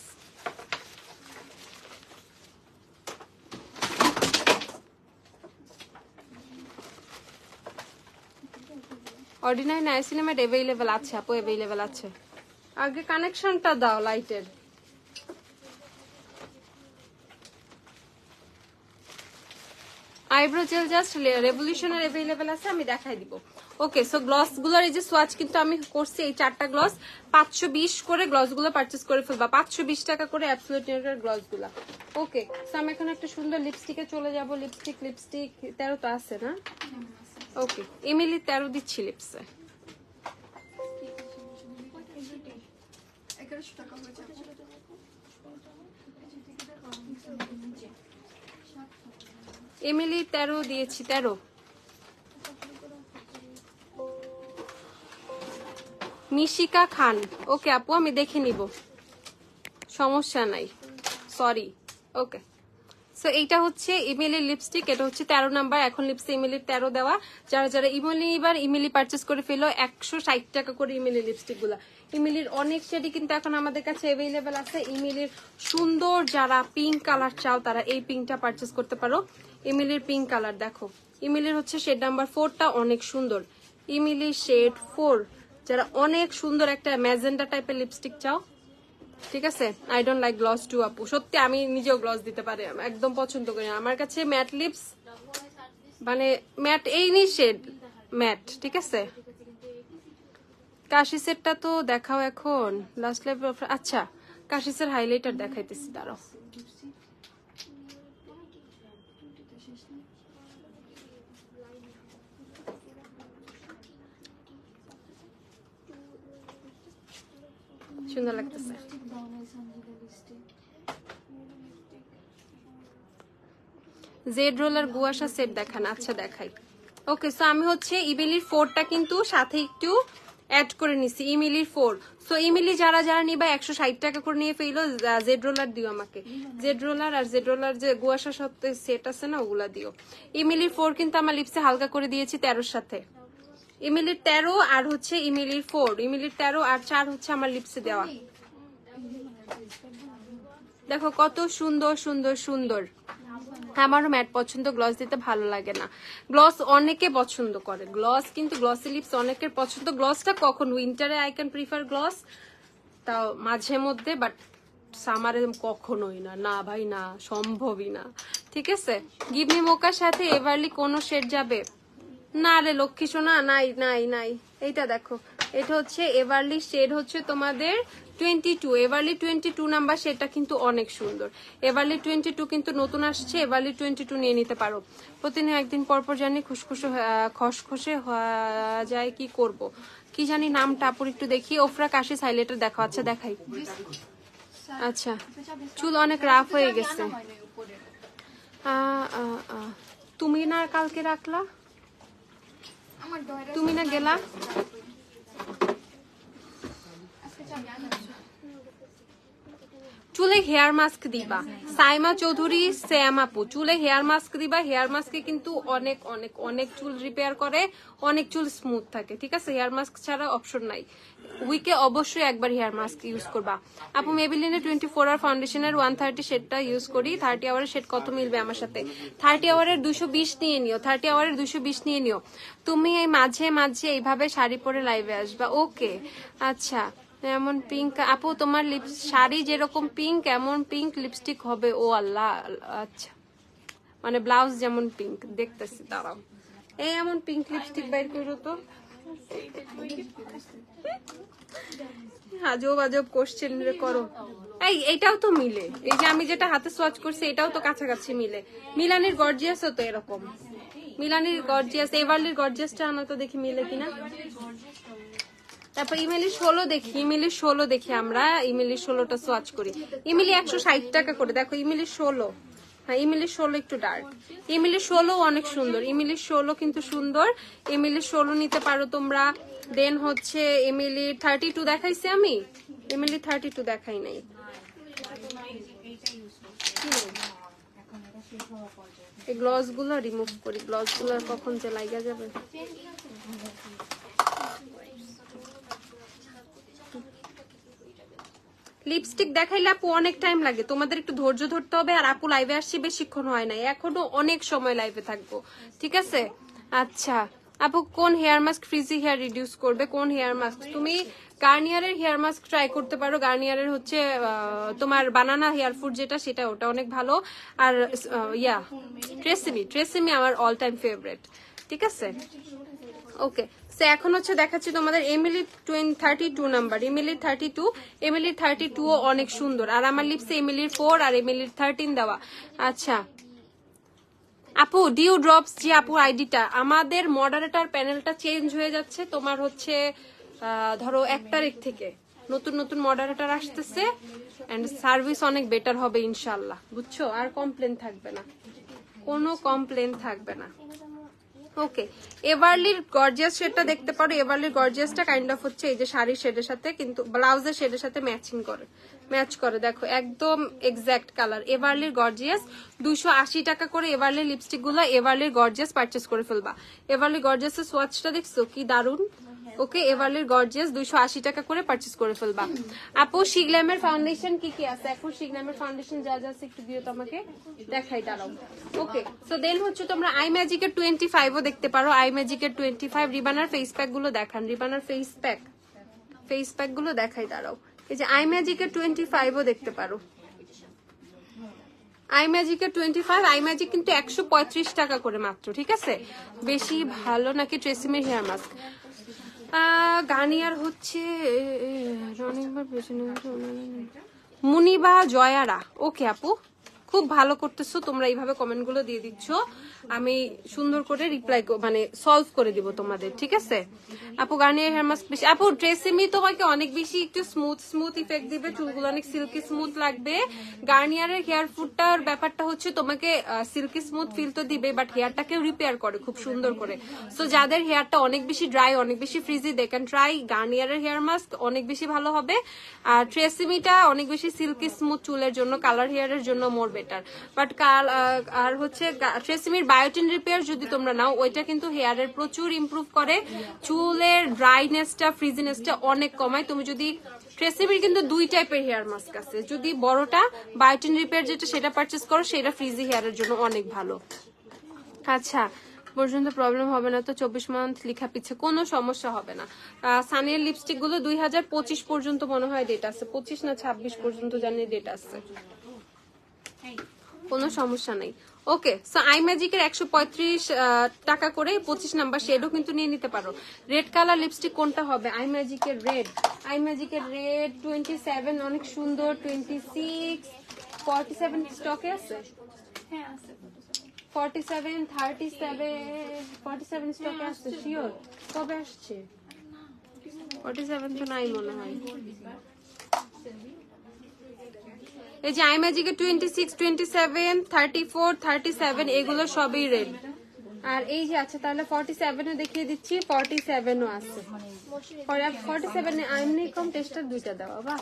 B: Ordinary niacinamide available আছে আপু, অ্যাভেলেবেল আছে। আগে কানেকশনটা দাও লাইটের। আইব্রো জেল জাস্ট রেভলিউশনের অ্যাভেলেবেল আছে, আমি দেখাই দিব। ওকে সো গ্লস গুলোর এই যে সোয়াচ কিন্তু আমি করছি, এই 4টা গ্লস 520 করে গ্লস গুলো পারচেজ করে ফেলবা, 520 টাকা করে অ্যাবসলিউট নিউইয়র্কের গ্লস গুলা। ওকে সো আমি এখন একটা সুন্দর লিপস্টিকে চলে যাব। লিপস্টিক 13 তো আছে না? ওকে এমিলি 13 দিচ্ছি লিপসে।
A: 1100 টাকা হয়ে যাবে।
B: এমিলি 13 দিয়েছি, 13। মিশিকা খান, ওকে আপু আমি দেখে নিব, সমস্যা নাই, সরি। ওকে সো এইটা হচ্ছে ইমেলির লিপস্টিক, এটা হচ্ছে 13 নাম্বার। এখন লিপসে ইমেলির 13 দেওয়া। যারা যারা ইমেলি পারচেস করে ফেলো 160 টাকা করে ইমেলির লিপস্টিক গুলা। ইমেলির অনেক শেডই কিন্তু এখন আমাদের কাছে অ্যাভেলেবেল আছে। ইমেলির সুন্দর যারা পিঙ্ক কালার চাও তারা এই পিঙ্কটা পারচেস করতে পারো। ইমেলির পিঙ্ক কালার দেখো, ইমেলির হচ্ছে শেড নাম্বার 4টা অনেক সুন্দর। ইমেলির শেড 4 যারা অনেক সুন্দর একটা ম্যাজেন্ডা টাইপের লিপস্টিক চাও, ঠিক আছে? I don't like gloss too আপু, সত্যি আমি নিজেও গ্লস দিতে পারি, একদম পছন্দ করি না। আমার কাছে ম্যাট লিপস মানে ম্যাট এই নি শেড ম্যাট, ঠিক আছে? কাশি সেটটা তো দেখাও এখন লাস্ট লাইভ। আচ্ছা কাশিসের হাইলাইটার দেখাইতেছি, দাঁড়াও। সুন্দর লাগতেছে। জেড রোলার গুয়াশা সেট দেখান, আচ্ছা দেখাই। ওকে সো আমি হচ্ছে ইমেলির 4টা কিন্তু সাথে একটু অ্যাড করে নিছি, ইমেলির 4। সো ইমেলি যারা যারা নিবা 160 টাকা করে নিয়ে ফেলো। জেড রোলার দিও আমাকে, জেড রোলার আর জেড রোলার যে গুয়াশা সত্ত্বে সেট আছে না ওগুলা দিও। ইমেলির 4 কিন্তু আমার লিপসে হালকা করে দিয়েছি 13-র সাথে। ইমেলির 13 আর হচ্ছে ইমেলির 4, ইমেলির 13 আর 4 হচ্ছে আমার লিপসে দেওয়া। দেখো কত সুন্দর সুন্দর সুন্দর। আমারও ম্যাট পছন্দ, গ্লস দিতে ভালো লাগে না। গ্লস অনেকে পছন্দ করে, গ্লস কিন্তু গ্লসি লিপস অনেকের পছন্দ। গ্লসটা কখন উইন্টারে আই ক্যান প্রিফার গ্লস, তাও মাঝে মধ্যে, বাট সামারে কখনোই না, না ভাই না, সম্ভবই না, ঠিক আছে? গিভমি মোকার সাথে এভারলি কোন শেড যাবে না রে লক্ষ্মী সোনা? নাই নাই নাই। এইটা দেখো, এটা হচ্ছে এভারলি শেড হচ্ছে তোমাদের 22, এভারলি 22 নাম্বার শেডটা কিন্তু অনেক সুন্দর। এভারলি 22 কিন্তু নতুন আসছে, এভারলি 22 নিয়ে নিতে পারো। প্রতিদিন একদিন পরপর জানি খসখসে যায়, কি করব কি জানি নামটা আপুর একটু দেখি। ওফরা কাশিস হাইলাইটার দেখো, আচ্ছা দেখাই। আচ্ছা, চুল অনেক রাফ হয়ে গেছে। তুমি না কালকে রাখলা, তুমি না গেলা? চুলে হেয়ার মাস্ক দিবা, সাইমা চৌধুরী, শ্যাম আপু, চুলে হেয়ার মাস্ক দিবা। হেয়ার মাস্কে কিন্তু অনেক অনেক অনেক চুল রিপেয়ার করে, অনেক চুল স্মুথ থাকে, ঠিক আছে? হেয়ার মাস্ক ছাড়া অপশন নাই। উইকে অবশ্যই একবার হেয়ার মাস্ক ইউজ করবা। আপু মেবিলিনের 24 আওয়ার ফাউন্ডেশনের 130 শেডটা ইউজ করি, 30 আওয়ারের শেড কত মিলবে আমার সাথে? 30 আওয়ারের 220 নিয়ে নিও, 30 আওয়ারের 220 নিয়ে নিও। তুমি এই মাঝে মাঝে এইভাবে শাড়ি পরে লাইভে আসবা, ওকে? আচ্ছা, এমন পিঙ্ক আপু তোমার শাড়ি যেরকম পিঙ্ক এমন পিঙ্ক লিপস্টিক হবে। ও আল্লাহ, আচ্ছা, মানে ব্লাউজ যেমন পিঙ্ক দেখতেছি, দাঁড়াও এই এমন পিঙ্ক লিপস্টিক বাইর করো তো। আজব আজব কোশ্চেন রে করো। এইটাও তো মিলে, এই যে আমি যেটা হাতে সোয়াচ করছি এটাও তো কাছাকাছি মিলে। মিলানির গর্জিয়াসও তো এরকম, মিলানির গর্জিয়াস, এভারলির গর্জিয়াসটা আনো তো দেখি মিলে কিনা। তারপর ইমেলি 16 দেখি, ইমেলি 16 দেখি আমরা, ইমেলি 16টা সোয়াচ করি। ইমেলি 160 টাকা করে, দেখো ইমেলি 16। হ্যাঁ, ইমেলি 16 একটু ডার্ক, ইমেলি 16 অনেক সুন্দর, ইমেলি 16 কিন্তু সুন্দর, ইমেলি 16 নিতে পারো তোমরা। দেন হচ্ছে ইমেলি 32 দেখাইছি আমি, ইমেলি 32 দেখাই নাই। এই গ্লস গুলো রিমুভ করি, গ্লস গুলো কখন যে লাগা যাবে। লিপস্টিক দেখাইলে আপু অনেক টাইম লাগে, তোমাদের একটু ধৈর্য ধরতে হবে। আর আপু লাইভে আসছি বেশিক্ষণ হয় নাই, এখনো অনেক সময় লাইভে থাকবো, ঠিক আছে? আচ্ছা আপু, কোন hair mask frizzy hair reduce করবে? কোন হেয়ার মাস্ক? তুমি গার্নিয়ারের হেয়ার মাস্ক ট্রাই করতে পারো। গার্নিয়ারের হচ্ছে তোমার বানানা হেয়ার ফুড যেটা, সেটা ওটা অনেক ভালো। আর ট্রেসিমি আমার অল টাইম ফেভারিট, ঠিক আছে? ওকে, এখন হচ্ছে দেখাচ্ছি তোমাদের এমিলি 32 নাম্বার, এমিলি 32, এমিলি 32 ও অনেক সুন্দর। আর আমার লিপসে এমিলির 4 আর এমিলির 13 দেওয়া। আচ্ছা আপু, ডিউ ড্রপস, জি আপু আইডিটা আমাদের মডারেটর প্যানেলটা চেঞ্জ হয়ে যাচ্ছে। তোমার হচ্ছে ধরো 1 তারিখ থেকে নতুন নতুন মডারেটর আসতেছে, এন্ড সার্ভিস অনেক বেটার হবে ইনশাল্লাহ, বুঝছো? আর কমপ্লেন থাকবে না, কোনো কমপ্লেন থাকবে না। ওকে, এভারলির গর্জিয়াস শেডটা দেখতে পারো। এভারলির গর্জিয়াসটা কাইন্ড অফ হচ্ছে এই যে শাড়ির শেডের সাথে, কিন্তু ব্লাউজের শেডের সাথে ম্যাচ করে, দেখো একদম এক্সাক্ট কালার। এভারলির গর্জিয়াস 280 টাকা করে এভারলির লিপস্টিক গুলো, এভারলির গর্জিয়াস পারচেস করে ফেলবা। এভারলির গর্জিয়াসের সোয়াচটা দেখছো কি দারুন। ওকে, এভারলির গর্জিয়াস 280 টাকা করে পারচেস করে ফেলবা। আপু শিগ্ল্যামের ফাউন্ডেশন কি কি আছে এখন? শিগ্ল্যামের ফাউন্ডেশন যা যা আছে একটু দিও তো আমাকে, দেখাই দাঁড়াও। ওকে, সো দেন হচ্ছে তোমরা আই ম্যাজিকের 25 ও দেখতে পারো। আই ম্যাজিকের 25 রিবানার ফেস প্যাক গুলো দেখান, রিবানার ফেস প্যাক গুলো দেখাই দাঁড়াও। এই যে আই ম্যাজিকের 25 ও দেখতে পারো। আই ম্যাজিকের 25, আই ম্যাজিক কিন্তু 135 টাকা করে মাত্র, ঠিক আছে? বেশি ভালো নাকি ট্রেসিমির হেয়ার মাস্ক? গার্নিয়ার হচ্ছে মুনিবা জয়ারা। ওকে আপু, খুব ভালো করতেছো তোমরা, এইভাবে কমেন্ট গুলো দিয়ে দিচ্ছ, আমি সুন্দর করে রিপ্লাই মানে সলভ করে দিব তোমাদের, ঠিক আছে? আপু গার্নিয়ার হেয়ার মাস্ক বেশি, আপু ট্রেসিমি তোমাকে অনেক বেশি একটু স্মুথ ইফেক্ট দিবে, চুলগুলো অনেক সিল্কি স্মুথ লাগবে। গার্নিয়ারের হেয়ার ফুডটার ব্যাপারটা হচ্ছে তোমাকে সিল্কি স্মুথ ফিল তো দিবে, বাট হেয়ারটাকে রিপেয়ার করে খুব সুন্দর করে। সো যাদের হেয়ারটা অনেক বেশি ড্রাই, অনেক বেশি ফ্রিজি, দে ক্যান ট্রাই গার্নিয়ারের হেয়ার মাস্ক, অনেক বেশি ভালো হবে। আর ট্রেসিমিটা অনেক বেশি সিল্কি স্মুথ চুলের জন্য, কালার হেয়ারের জন্য মোর বেটার। বাট আর হচ্ছে ট্রেসিমির বায়োটিন রিপেয়ার যদি তোমরা নাও, ওইটা কিন্তু হেয়ারের প্রচুর ইমপ্রুভ করে, চুলের ড্রাইনেসটা ফ্রিজিনেসটা অনেক কমায়। তুমি যদি ট্রেসিমির কিন্তু 2 টাইপের হেয়ার মাস্ক আছে, যদি বড়টা বায়োটিন রিপেয়ার যেটা সেটা পারচেস করো, সেটা ফ্রিজি হেয়ারের জন্য অনেক ভালো। আচ্ছা, পর্যন্ত প্রবলেম হবে না তো? 24 মান্থ লিখা পিছে কোনো সমস্যা হবে না। সানিয়ার লিপস্টিক গুলো 2025 পর্যন্ত মনে হয় ডেট আছে, 25 না 26 পর্যন্ত জানি ডেট আছে, কোনো সমস্যা নেই। ওকে, সো আই ম্যাজিকের 135 টাকা করে 25 নাম্বার শেডও কিন্তু নিয়ে নিতে পারো। রেড কালার লিপস্টিক কোনটা হবে? আই ম্যাজিকের রেড, 27 অনেক সুন্দর, 26, 47 স্টকে আছে।
A: হ্যাঁ আছে,
B: 47, 37 স্টকে আসছে, শিওর? কবে আসছে? 47 তো নাই মনে হয়। এই যে আইম্যাজিকের 26, 27, 34, 37 এগুলো সবই রেড। আর এই যে আচ্ছা তাহলে 47ও দেখিয়ে দিচ্ছি, 47ও আছে। 47 এমনি কম টেস্টার দুইটা দেওয়া বা।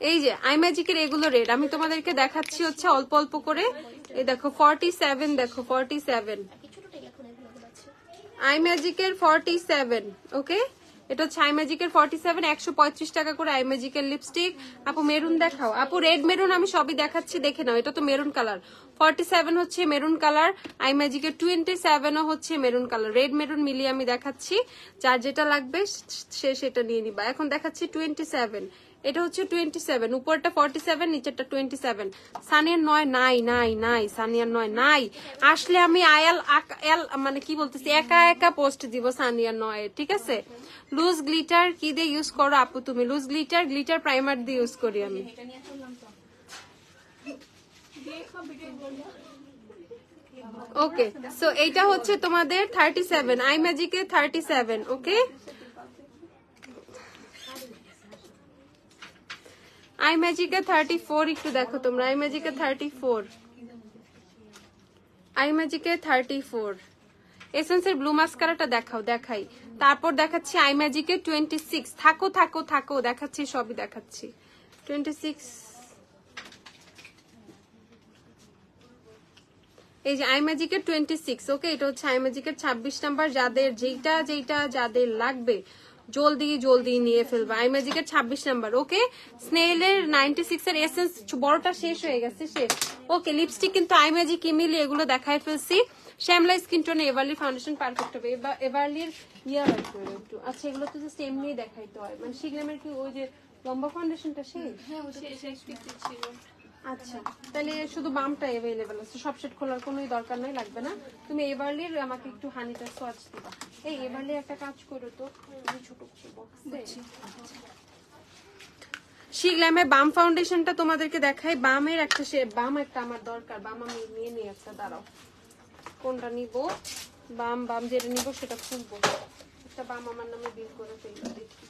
B: এই যে আইম্যাজিকের এগুলো রেড, আমি তোমাদেরকে দেখাচ্ছি হচ্ছে অল্প অল্প করে। এই দেখো 47, দেখো 47 আইম্যাজিকের 47। ওকে, এটা হচ্ছে আইম্যাজিকের 47, 135 টাকা করে আইম্যাজিকের লিপস্টিক। আপু মেরুন দেখাও, আপু রেড মেরুন আমি সবই দেখাচ্ছি, দেখে নাও। এটা তো মেরুন কালার, 47 হচ্ছে মেরুন কালার, আইম্যাজিকের 27ও হচ্ছে মেরুন কালার। রেড মেরুন মিলিয়ে আমি দেখাচ্ছি, যার যেটা লাগবে সে সেটা নিয়ে নিবা। এখন দেখাচ্ছি 27, এটা হচ্ছে 27, উপরটা 47, নিচেরটা 27। সানিয়ার 9 নাই নাই নাই, সানিয়ার 9 নাই। আসলে আমি আয়াল মানে কি বলতেছি, একা একা পোস্ট দিব সানিয়ার 9। ঠিক আছে, লুজ গ্লিটার কি দিয়ে ইউজ করো আপু তুমি? লুজ গ্লিটার, গ্লিটার প্রাইমার দিয়ে ইউজ করি আমি। ওকে, সো এইটা হচ্ছে তোমাদের 37, আইম্যাজিকে 37। ওকে, আইম্যাজিকে 34 একটু দেখো তোমরা, আইম্যাজিকে 34, আইম্যাজিকে 34। এসেন্সের ব্লু মাস্কারাটা দেখাও, দেখাই। তারপর দেখাচ্ছি আইম্যাজিকে 26। থাকো থাকো থাকো, দেখাচ্ছি সবই দেখাচ্ছি। 26, এই যে আইম্যাজিকের 26। ওকে, এটা হচ্ছে আইম্যাজিকের 26 নাম্বার। যাদের যেটা যেটা যাদের লাগবে জলদি জলদি নিয়ে ফেলবা, আইম্যাজিকের 26 নাম্বার। ওকে, স্নেলের 96 এর এসেন্স বড়টা শেষ হয়ে গেছে, শেষ। ওকে, লিপস্টিক কিন্তু আইম্যাজিক ইমিলি এগুলো দেখাই ফেলছি। শ্যামলা স্কিন টোনে এভারলি ফাউন্ডেশন পারফেক্ট হবে। এভারলির ইয়া একটু আচ্ছা, এগুলো তো জাস্ট এমনি দেখাইতে হয়, মানে শিগলামের কি ওই যে লম্বা ফাউন্ডেশনটা শেষ?
A: হ্যাঁ ওই শেষ ছিল।
B: আচ্ছা, তাহলে শুধু বামটা अवेलेबल আছে, সব সেট খোলার কোনোই দরকার নাই, লাগবে না। তুমি এভারলির আমাকে একটু হানিটা সোয়াচ দিবা। এই এভারলি একটা কাজ করো তো, তুমি ছোট বক্সে শিগলামে বাম ফাউন্ডেশনটা তোমাদেরকে দেখাই। বামের একটা বাম একটা আমার দরকার, বাম আমি নিয়ে নিই একটা, দাঁড়াও কোনটা নিব। বাম বাম যেটা নিব সেটা খুলবো। একটা বাম আমার নামে বিল করে ফেলবো, দেখি।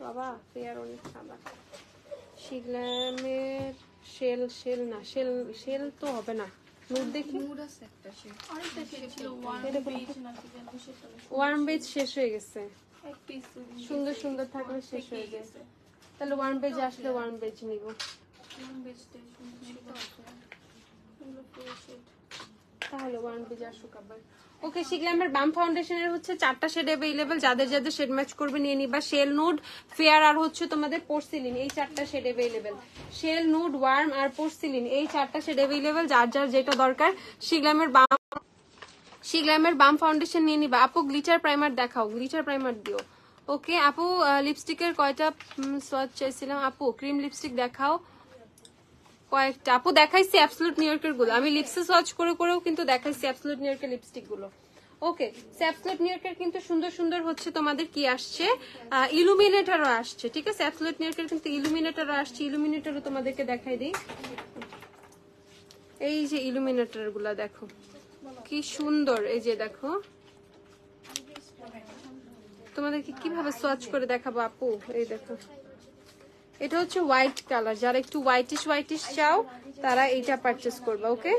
B: বাবা ফেয়ার অনেক সাদা। শিগলামের শেল শেল না, শেল শেল তো হবে না। নুড দেখি,
A: নুড আছে একটা শেড, আরেকটা শেড ছিল
B: ওয়ার্ম বেজ শেষ হয়ে গেছে।
A: এক পিস
B: সুন্দর সুন্দর থাকলে শেষ হয়ে গেছে, তাহলে ওয়ার্ম বেজ আসলে ওয়ার্ম বেজ নিব। তাহলে ওয়ার্ম বেজ আসুক আবার। ওকে, শিগলামের বাম ফাউন্ডেশনের হচ্ছে 4টা শেড अवेलेबल, যাদের যাদের শেড ম্যাচ করবে নিয়ে নিবা। শেল, নুড, ফেয়ার আর হচ্ছে তোমাদের পোর্সিলিন, এই 4টা shade available. Shell, nude, warm আর পোর্সিলিন, এই 4টা শেড अवेलेबल, যার যার যেটা দরকার। শিগলামের বাম ফাউন্ডেশন নিয়ে নিবা। আপু গ্লিটার প্রাইমার দেখাও, গ্লিটার প্রাইমার দিও। ওকে আপু, লিপস্টিকের কয়টা সোয়াচ চাইছিলাম? আপু ক্রিম লিপস্টিক দেখাও কয়েকটা। আপু দেখাইছি অ্যাবসলিউট নিউ ইয়র্কের গুলো, আমি লিপসে সোয়াচ করে করেও কিন্তু দেখাইছি অ্যাবসলিউট নিউ ইয়র্কের লিপস্টিক গুলো। ওকে, অ্যাবসলিউট নিউ ইয়র্কের কিন্তু সুন্দর সুন্দর হচ্ছে তোমাদের কি আসছে, ইলুমিনেটরও আসছে। ঠিক আছে, অ্যাবসলিউট নিউ ইয়র্কের কিন্তু ইলুমিনেটরও আসছে, ইলুমিনেটরও তোমাদেরকে দেখাই দিই। এই যে ইলুমিনেটর গুলা দেখো কি সুন্দর, এই যে দেখো, তোমাদেরকে কিভাবে সোয়াচ করে দেখাবো আপু। এই দেখো, এটা হচ্ছে হোয়াইট কালার, যারা একটু হোয়াইটিশ হোয়াইটিশ চাও তারা এইটা পারচেস করবে। ওকে,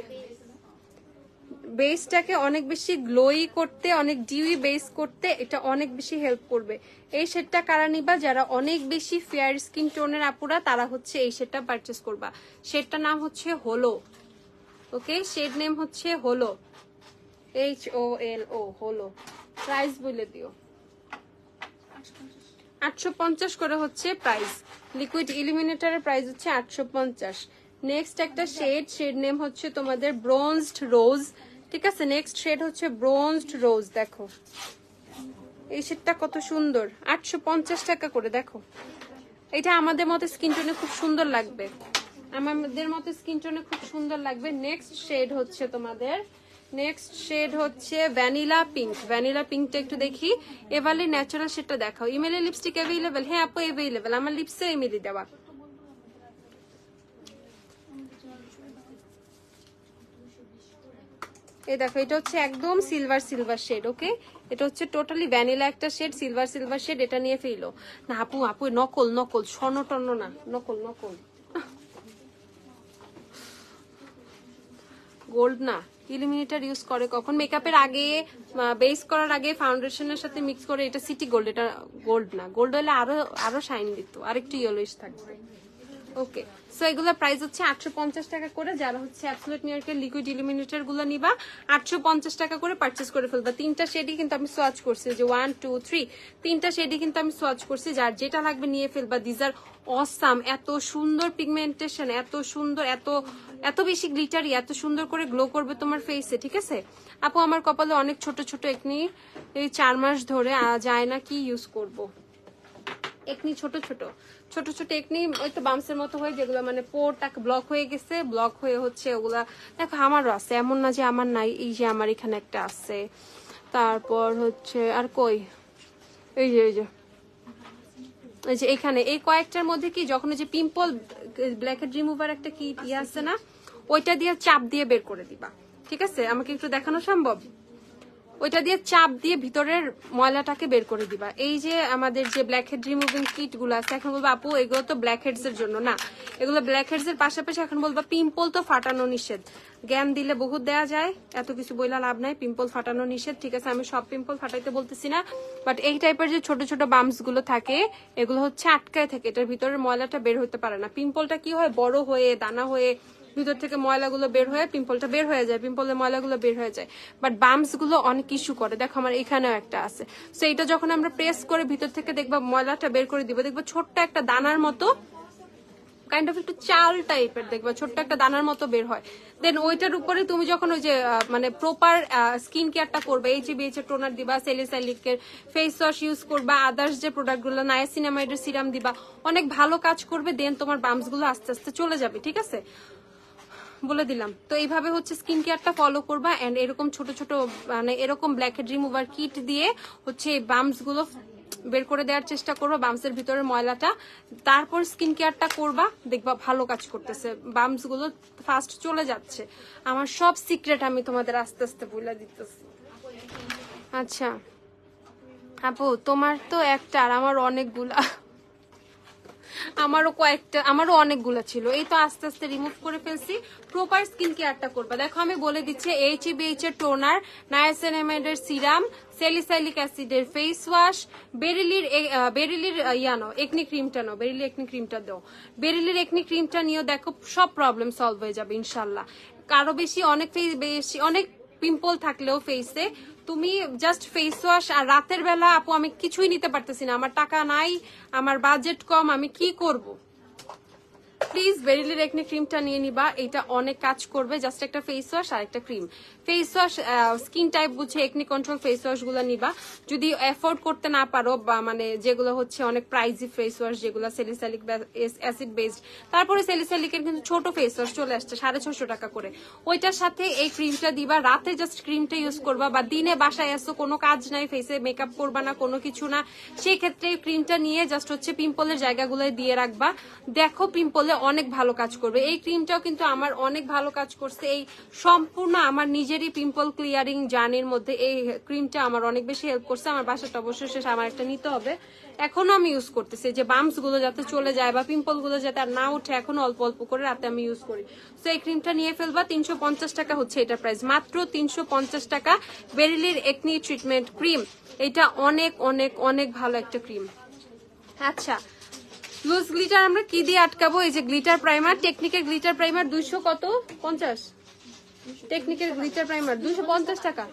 B: বেসটাকে অনেক বেশি গ্লোই করতে, অনেক ডিউই বেস করতে এটা অনেক বেশি হেল্প করবে। এই শেডটা কারা নিবা? যারা অনেক বেশি ফেয়ার স্কিন টোনের আপুরা, তারা হচ্ছে এই শেডটা পারচেস করবা। শেডটার নাম হচ্ছে হলো। ওকে, শেড নেম হচ্ছে হলো, HOLO, হলো। প্রাইস বলে দিও, 850 করে হচ্ছে প্রাইস। লিকুইড ইলুমিনেটরের প্রাইস হচ্ছে 850। নেক্সট একটা শেড নেম হচ্ছে তোমাদের ব্রোঞ্জড রোজ। ঠিক আছে, নেক্সট শেড হচ্ছে ব্রোঞ্জড রোজ। দেখো এই শেডটা কত সুন্দর, 850 টাকা করে। দেখো এটা আমাদের মতো স্কিন টোনে খুব সুন্দর লাগবে, আমাদের মতো স্কিন টোনে খুব সুন্দর লাগবে। নেক্সট শেড হচ্ছে তোমাদের, নেক্সট শেড হচ্ছে ভ্যানিলা পিঙ্ক। ভ্যানিলা পিঙ্কটা একটু দেখি। এভারলি ন্যাচারাল শেডটা দেখাও। ইমেলে লিপস্টিক অ্যাভেলেবেল? হ্যাঁ আপু অ্যাভেলেবেল, আমার লিপসে ইমেলি দেওয়া। এই দেখো, এটা হচ্ছে একদম সিলভার সিলভার শেড। ওকে, এটা হচ্ছে টোটালি ভ্যানিলা একটা শেড, সিলভার সিলভার শেড। এটা নিয়ে ফেলো না আপু, আপু নকল নকল, স্বর্ণ টর্ণ না, নকল নকল, গোল্ড না। ইলুমিনেটর ইউজ করে কখন? মেকআপের আগে, বেস করার আগে ফাউন্ডেশনের সাথে মিক্স করে। এটা সিটি গোল্ড, এটা গোল্ড না। গোল্ড হলে আরো আরো শাইন দিত, আরেকটু ইয়েলোইশ থাকবে। ওকে, সো এগুলোর প্রাইস হচ্ছে 850 টাকা করে। যারা হচ্ছে অ্যাবসলিউট নিউ ইয়র্কের লিকুইড ইলুমিনেটর গুলো নিবা 850 টাকা করে পারচেস করে ফেলবা। তিনটা শেডই কিন্তু আমি সোয়াচ করছি, যে 1 2 3 তিনটা শেডই কিন্তু আমি সোয়াচ করছি। যার যেটা লাগবে নিয়ে ফেলবা। দিস আর অসাম, এত সুন্দর পিগমেন্টেশন, এত সুন্দর, এত এত বেশি গ্লিটারি, এত সুন্দর করে গ্লো করবে তোমার ফেসে। ঠিক আছে আপু, আমার কপালে অনেক ছোট ছোট একনি, এই 4 মাস ধরে যায় না, কি ইউজ করব? একনি ছোট ছোট ছোট ছোট একনি, ওই তো বামসের মতো হয়ে, যেগুলো মানে পোরটাকে ব্লক হয়ে গেছে, ব্লক হয়ে হচ্ছে ওগুলা। দেখো আমারও আছে, এমন না যে আমার নাই, এই যে আমার এখানে একটা আছে। তারপর হচ্ছে আর কই, এই যে এই যে এই যে এখানে এই কয়েকটার মধ্যে কি, যখন যে পিম্পল ব্ল্যাকহেড রিমুভার একটা কি ইয়ে আছে না, ওইটা দিয়ে চাপ দিয়ে বের করে দিবা। ঠিক আছে, আমাকে একটু দেখানো সম্ভব? ওইটা দিয়ে চাপ দিয়ে ভিতরের ময়লাটাকে বের করে দিবা। এই যে আমাদের যে ব্ল্যাকহেড রিমুভিং কিট গুলো আছে, এখন বলবো আপু এগুলো তো ব্ল্যাকহেডস এর জন্য না, এগুলো ব্ল্যাকহেডস এর পাশাপাশি এখন বলবা পিম্পল তো ফাটানো নিষেধ। জ্ঞান দিলে বহুত দেয়া যায়, এত কিছু বইলা লাভ নাই। পিম্পল ফাটানো নিষেধ, ঠিক আছে, আমি সব পিম্পল ফাটাইতে বলতেছি না, বাট এই টাইপের যে ছোট ছোট বাম্পস গুলো থাকে, এগুলো হচ্ছে আটকায় থাকে, এটার ভিতরের ময়লাটা বের হতে পারে না। পিম্পলটা কি হয়, বড় হয়ে দানা হয়ে ভিতর থেকে ময়লাগুলো বের হয়ে পিম্পলটা বের হয়ে যায়, পিম্পলের ময়লাগুলো বের হয়ে যায়। বাট বাম্পস গুলো অনেক ইস্যু করে। দেখো আমার এখানেও একটা আছে। সো এটা যখন আমরা প্রেস করে ভিতর থেকে দেখবা ময়লাটা বের করে দিব, দেখবা ছোট্ট একটা দানার মতো, কাইন্ড অফ একটু চাল টাইপের, দেখবা ছোট্ট একটা দানার মতো বের হয়। দেন ওইটার উপরে তুমি যখন ওই যে মানে প্রপার স্কিন কেয়ারটা করবে, HBH এর টোনার দিবা, স্যালিসাইলিকের ফেস ওয়াশ ইউজ করবা, আদার্স যে প্রোডাক্ট গুলো, নায়াসিনামাইডের সিরাম দিবা, অনেক ভালো কাজ করবে। দেন তোমার বাম্পস গুলো আস্তে আস্তে চলে যাবে। ঠিক আছে, বলে দিলাম। তো এইভাবে হচ্ছে স্কিন কেয়ারটা ফলো করবা। এন্ড এরকম ছোট ছোট মানে এরকম ব্ল্যাকহেড রিমুভার কিট দিয়ে হচ্ছে এই বাম্পস গুলো বের করে দেওয়ার চেষ্টা করবা, বাম্পসের ভিতরের ময়লাটা। তারপর স্কিন কেয়ারটা করবা, দেখবা ভালো কাজ করতেছে, বাম্পস গুলো ফাস্ট চলে যাচ্ছে। আমার সব সিক্রেট আমি তোমাদের আস্তে আস্তে বলে দিতেছি। আচ্ছা আপু, তোমার তো একটা আর আমার অনেকগুলা, আমারও অনেকগুলো ছিল, এই তো আস্তে আস্তে রিমুভ করে ফেলছি। প্রপার স্কিন কেয়ারটা করবা। দেখো আমি বলে দিচ্ছি, HBH এর টোনার, নায়াসিনামাইড এর সিরাম, স্যালিসাইলিক অ্যাসিডের ফেস ওয়াশ, বেরিলির ইয়ানো একনি ক্রিমটা নাও, বেরিলি একনি ক্রিমটা দাও, বেরিলির একনি ক্রিমটা নিয়ে দেখো সব প্রবলেম সলভ হয়ে যাবে ইনশাল্লাহ। কারো বেশি অনেক পিম্পল থাকলেও ফেসে, তুমি জাস্ট ফেস ওয়াশ। আর রাতের বেলা আপু আমি কিছুই নিতে পারতেছি না, আমার টাকা নাই, আমার বাজেট কম, আমি কি করব? প্লিজ বেরিলির একনি ক্রিমটা নিয়ে নিবা, এটা অনেক কাজ করবে। জাস্ট একটা ফেস ওয়াশ আর একটা cream. Face wash skin type বুঝে একনি কন্ট্রোল ফেস ওয়াশ গুলো নিবা। যদি এফোর্ড করতে না পারো, বা মানে যেগুলো হচ্ছে অনেক প্রাইজি ফেস ওয়াশ, যেগুলো স্যালিসাইলিক অ্যাসিড বেসড, তারপরে স্যালিসাইলিকের কিন্তু ছোট ফেস ওয়াশ চলে আসছে 650 টাকা করে, ওইটার সাথে এই ক্রিমটা দিবা। রাতে জাস্ট ক্রিমটা ইউজ করবা, বা দিনে বাসায় আসো কোনো কাজ নাই, ফেসে মেকআপ করবা না, কোনো কিছু না, সেই ক্ষেত্রে ক্রিমটা নিয়ে জাস্ট হচ্ছে পিম্পলের জায়গাগুলো দিয়ে রাখবা। দেখো পিম্পলে অনেক ভালো কাজ করবে। এই ক্রিমটাও কিন্তু আমার অনেক ভালো কাজ করছে। এই সম্পূর্ণ আমার নিজেরই পিম্পল ক্লিয়ারিং জার্নির মধ্যে এই ক্রিমটা আমার অনেক বেশি হেল্প করছে। আমার বাসাটা অবশ্যই শেষ, আমার একটা নিতে হবে। এখনো আমি ইউজ করতেছি, যে বাম্পস গুলো যাতে চলে যায় বা পিম্পল গুলো যাতে আর না উঠে, এখনো অল্প অল্প করে রাতে আমি ইউজ করি। তো এই ক্রিমটা নিয়ে ফেলবা। 350 টাকা হচ্ছে এটা প্রাইস, মাত্র 350 টাকা। বেরিলির একনি ট্রিটমেন্ট ক্রিম, এটা অনেক অনেক অনেক ভালো একটা ক্রিম। আচ্ছা, লুজ গ্লিটার আমরা কি দিয়ে আটকাবো? এই যে গ্লিটার প্রাইমার, টেকনিকের গ্লিটার প্রাইমার 200 কত 50, টেকনিকের গ্লিটার প্রাইমার 250 টাকা,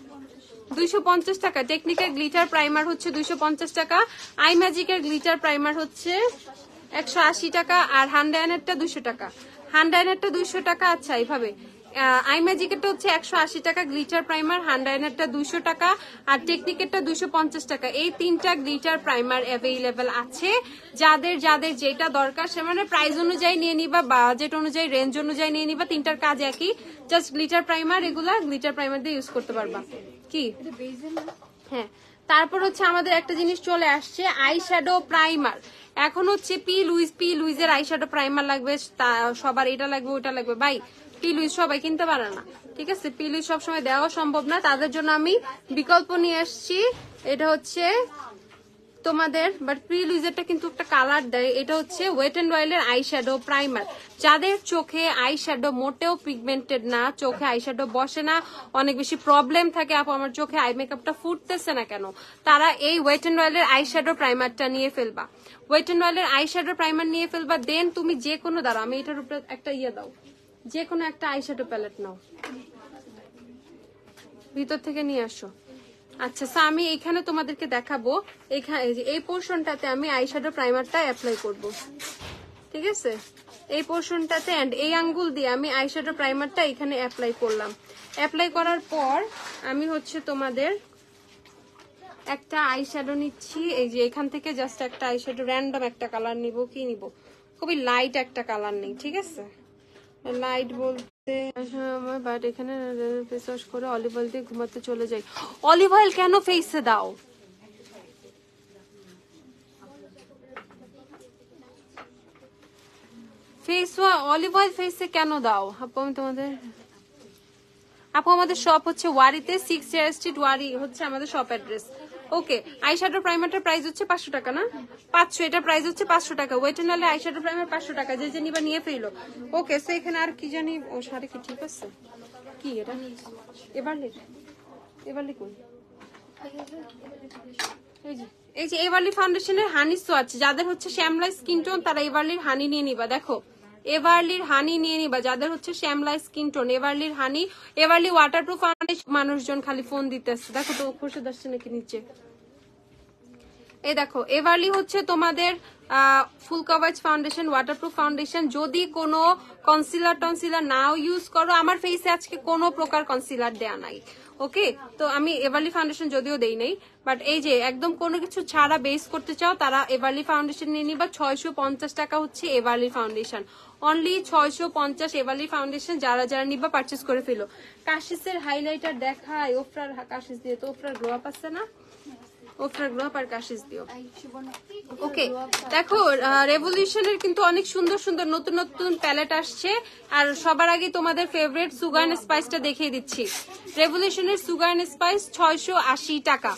B: 250 টাকা। টেকনিকের গ্লিটার প্রাইমার হচ্ছে 250 টাকা। আই ম্যাজিকের গ্লিটার প্রাইমার হচ্ছে 180 টাকা। আর হান্ডায়নেরটা 200 টাকা, হান্ডায়নেরটা 200 টাকা। আচ্ছা এইভাবে আই ম্যাজিকেরটা হচ্ছে 180 টাকা গ্লিটার প্রাইমার, হান্ডায়নেরটা 200 টাকা, আর টেকনিকেরটা 250 টাকা। এই তিনটা গ্লিটার প্রাইমার অ্যাভেইলেবল আছে। যাদের যাদের যেটা দরকার সে মানে প্রাইস অনুযায়ী নিয়ে নিবা, বাজেট অনুযায়ী, রেঞ্জ অনুযায়ী নিয়ে নিবা। তিনটার কাজ একই, জাস্ট গ্লিটার প্রাইমার, এগুলা গ্লিটার প্রাইমার দিয়ে ইউজ করতে পারবা। কি হ্যাঁ, তারপর হচ্ছে আমাদের একটা জিনিস চলে আসছে, আই শ্যাডো প্রাইমার। এখন হচ্ছে পি লুইজের আই শ্যাডো প্রাইমার লাগবে, সবার এটা লাগবে ওটা লাগবে। ভাই পিলুই সবাই কিনতে পারে না, ঠিক আছে? পিলুই সবসময় দেওয়া সম্ভব না, তাদের জন্য আমি বিকল্প নিয়ে আসছি। এটা হচ্ছে তোমাদের, বাট প্রিলুইজারটা কিন্তু একটা কালার দেয়। এটা হচ্ছে ওয়েট এন্ড ওয়াইল্ডের আই শ্যাডো প্রাইমার। যাদের চোখে আই শ্যাডো মোটেও পিগমেন্টেড না, চোখে আই শ্যাডো বসে না, অনেক বেশি প্রবলেম থাকে, আপু আমার চোখে আই মেকআপটা ফুটতেছে না কেন, তারা এই ওয়েট এন্ড ওয়াইল্ডের আই শ্যাডো প্রাইমারটা নিয়ে ফেলবা। ওয়েট এন্ড ওয়াইল্ডের আই শ্যাডো প্রাইমার নিয়ে ফেলবা। দেন তুমি যে কোনো, দাঁড়া আমি এটার উপরে একটা দাও, যে কোনো একটা আই শ্যাডো প্যালেট নাও, ভিতর থেকে নিয়ে আসো। আচ্ছা, আমি এখানে তোমাদেরকে দেখাবো, এখানে এই পোর্শনটাতে আমি আইশ্যাডো প্রাইমারটা অ্যাপ্লাই করব, ঠিক আছে? এই পোর্শনটাতে এন্ড এই আঙ্গুল দিয়ে আমি আইশ্যাডো প্রাইমারটা এখানে অ্যাপ্লাই করলাম। অ্যাপ্লাই করার পর আমি হচ্ছে তোমাদের একটা আইশ্যাডো নিচ্ছি, এই যে এখান থেকে জাস্ট একটা আইশ্যাডো র্যান্ডম একটা কালার নিব। কি নিব? খুবই লাইট একটা কালার নেই, ঠিক আছে? লাইট বলতে বাট এখানে ফেস ওয়াশ করে অলিভ অয়েল দিয়ে ঘুমাতে চলে যাই। অলিভ অয়েল কেন ফেসে দাও? ফেস অলিভ অয়েল ফেসে কেন দাও? আপু আমি তোমাদের, আপু আমাদের শপ হচ্ছে ওয়ারিতে, 6 চেয়ার স্ট্রিট, ওয়ারি হচ্ছে আমাদের শপ অ্যাড্রেস। ওকে, আইশ্যাডো প্রাইমারটার প্রাইস হচ্ছে 500 টাকা না? 500, এটা প্রাইস হচ্ছে 500 টাকা। Wet and wild eyeshadow primer 500 টাকা, যে যে নিবা নিয়ে ফেলো। ওকে, সো এখানে আর কি জানি, ও সাড়ে কি ঠিক আছে? কি এটা? এবারলি কই? এই যে এভারলি ফাউন্ডেশনের হানি সোয়াচ, যাদের হচ্ছে শ্যামলা স্কিন টোন তারা এভারলির হানি নিয়ে নিবা। দেখো এভারলির হানি নিয়ে নিবা, যাদের হচ্ছে শ্যামলা স্কিন টোন, এভারলির হানি, এভারলি ওয়াটারপ্রুফ ফাউন্ডেশন। মানুষজন খালি ফোন দিতেছে, দেখো তো খুশি আসছে নাকি নিচে। এই দেখো এভারলি হচ্ছে তোমাদের ফুল কভারেজ ফাউন্ডেশন, ওয়াটারপ্রুফ ফাউন্ডেশন। যদি কোনো কনসিলার টনসিলার নাও ইউজ করো, আমার ফেসে আজকে কোনো প্রকার কনসিলার দেয়া নাই, ওকে? তো আমি এভারলি ফাউন্ডেশন যদিও দেই নাই, বাট এই যে একদম কোনো কিছু ছাড়া বেস করতে চাও তারা এভারলি ফাউন্ডেশন নিয়ে নিবা। 650 টাকা হচ্ছে এভারলি ফাউন্ডেশন, অনলি 650 এভারলি ফাউন্ডেশন। যারা যারা নিবা পারচেস করে ফেলো। কাশিসের হাইলাইটার দেখায়, ওফরার কাশিস দিয়ে, তো ওফরার গ্লো আপ আছে না? ওফরার গ্লো আপ আর কাশিস দিও। ওকে, দেখো রেভলিউশনের কিন্তু অনেক সুন্দর সুন্দর নতুন নতুন প্যালেট আসছে। আর সবার আগে তোমাদের ফেভারিট সুগার এন্ড স্পাইসটা দেখিয়ে দিচ্ছি। রেভলিউশনের সুগার এন্ড স্পাইস 680 টাকা।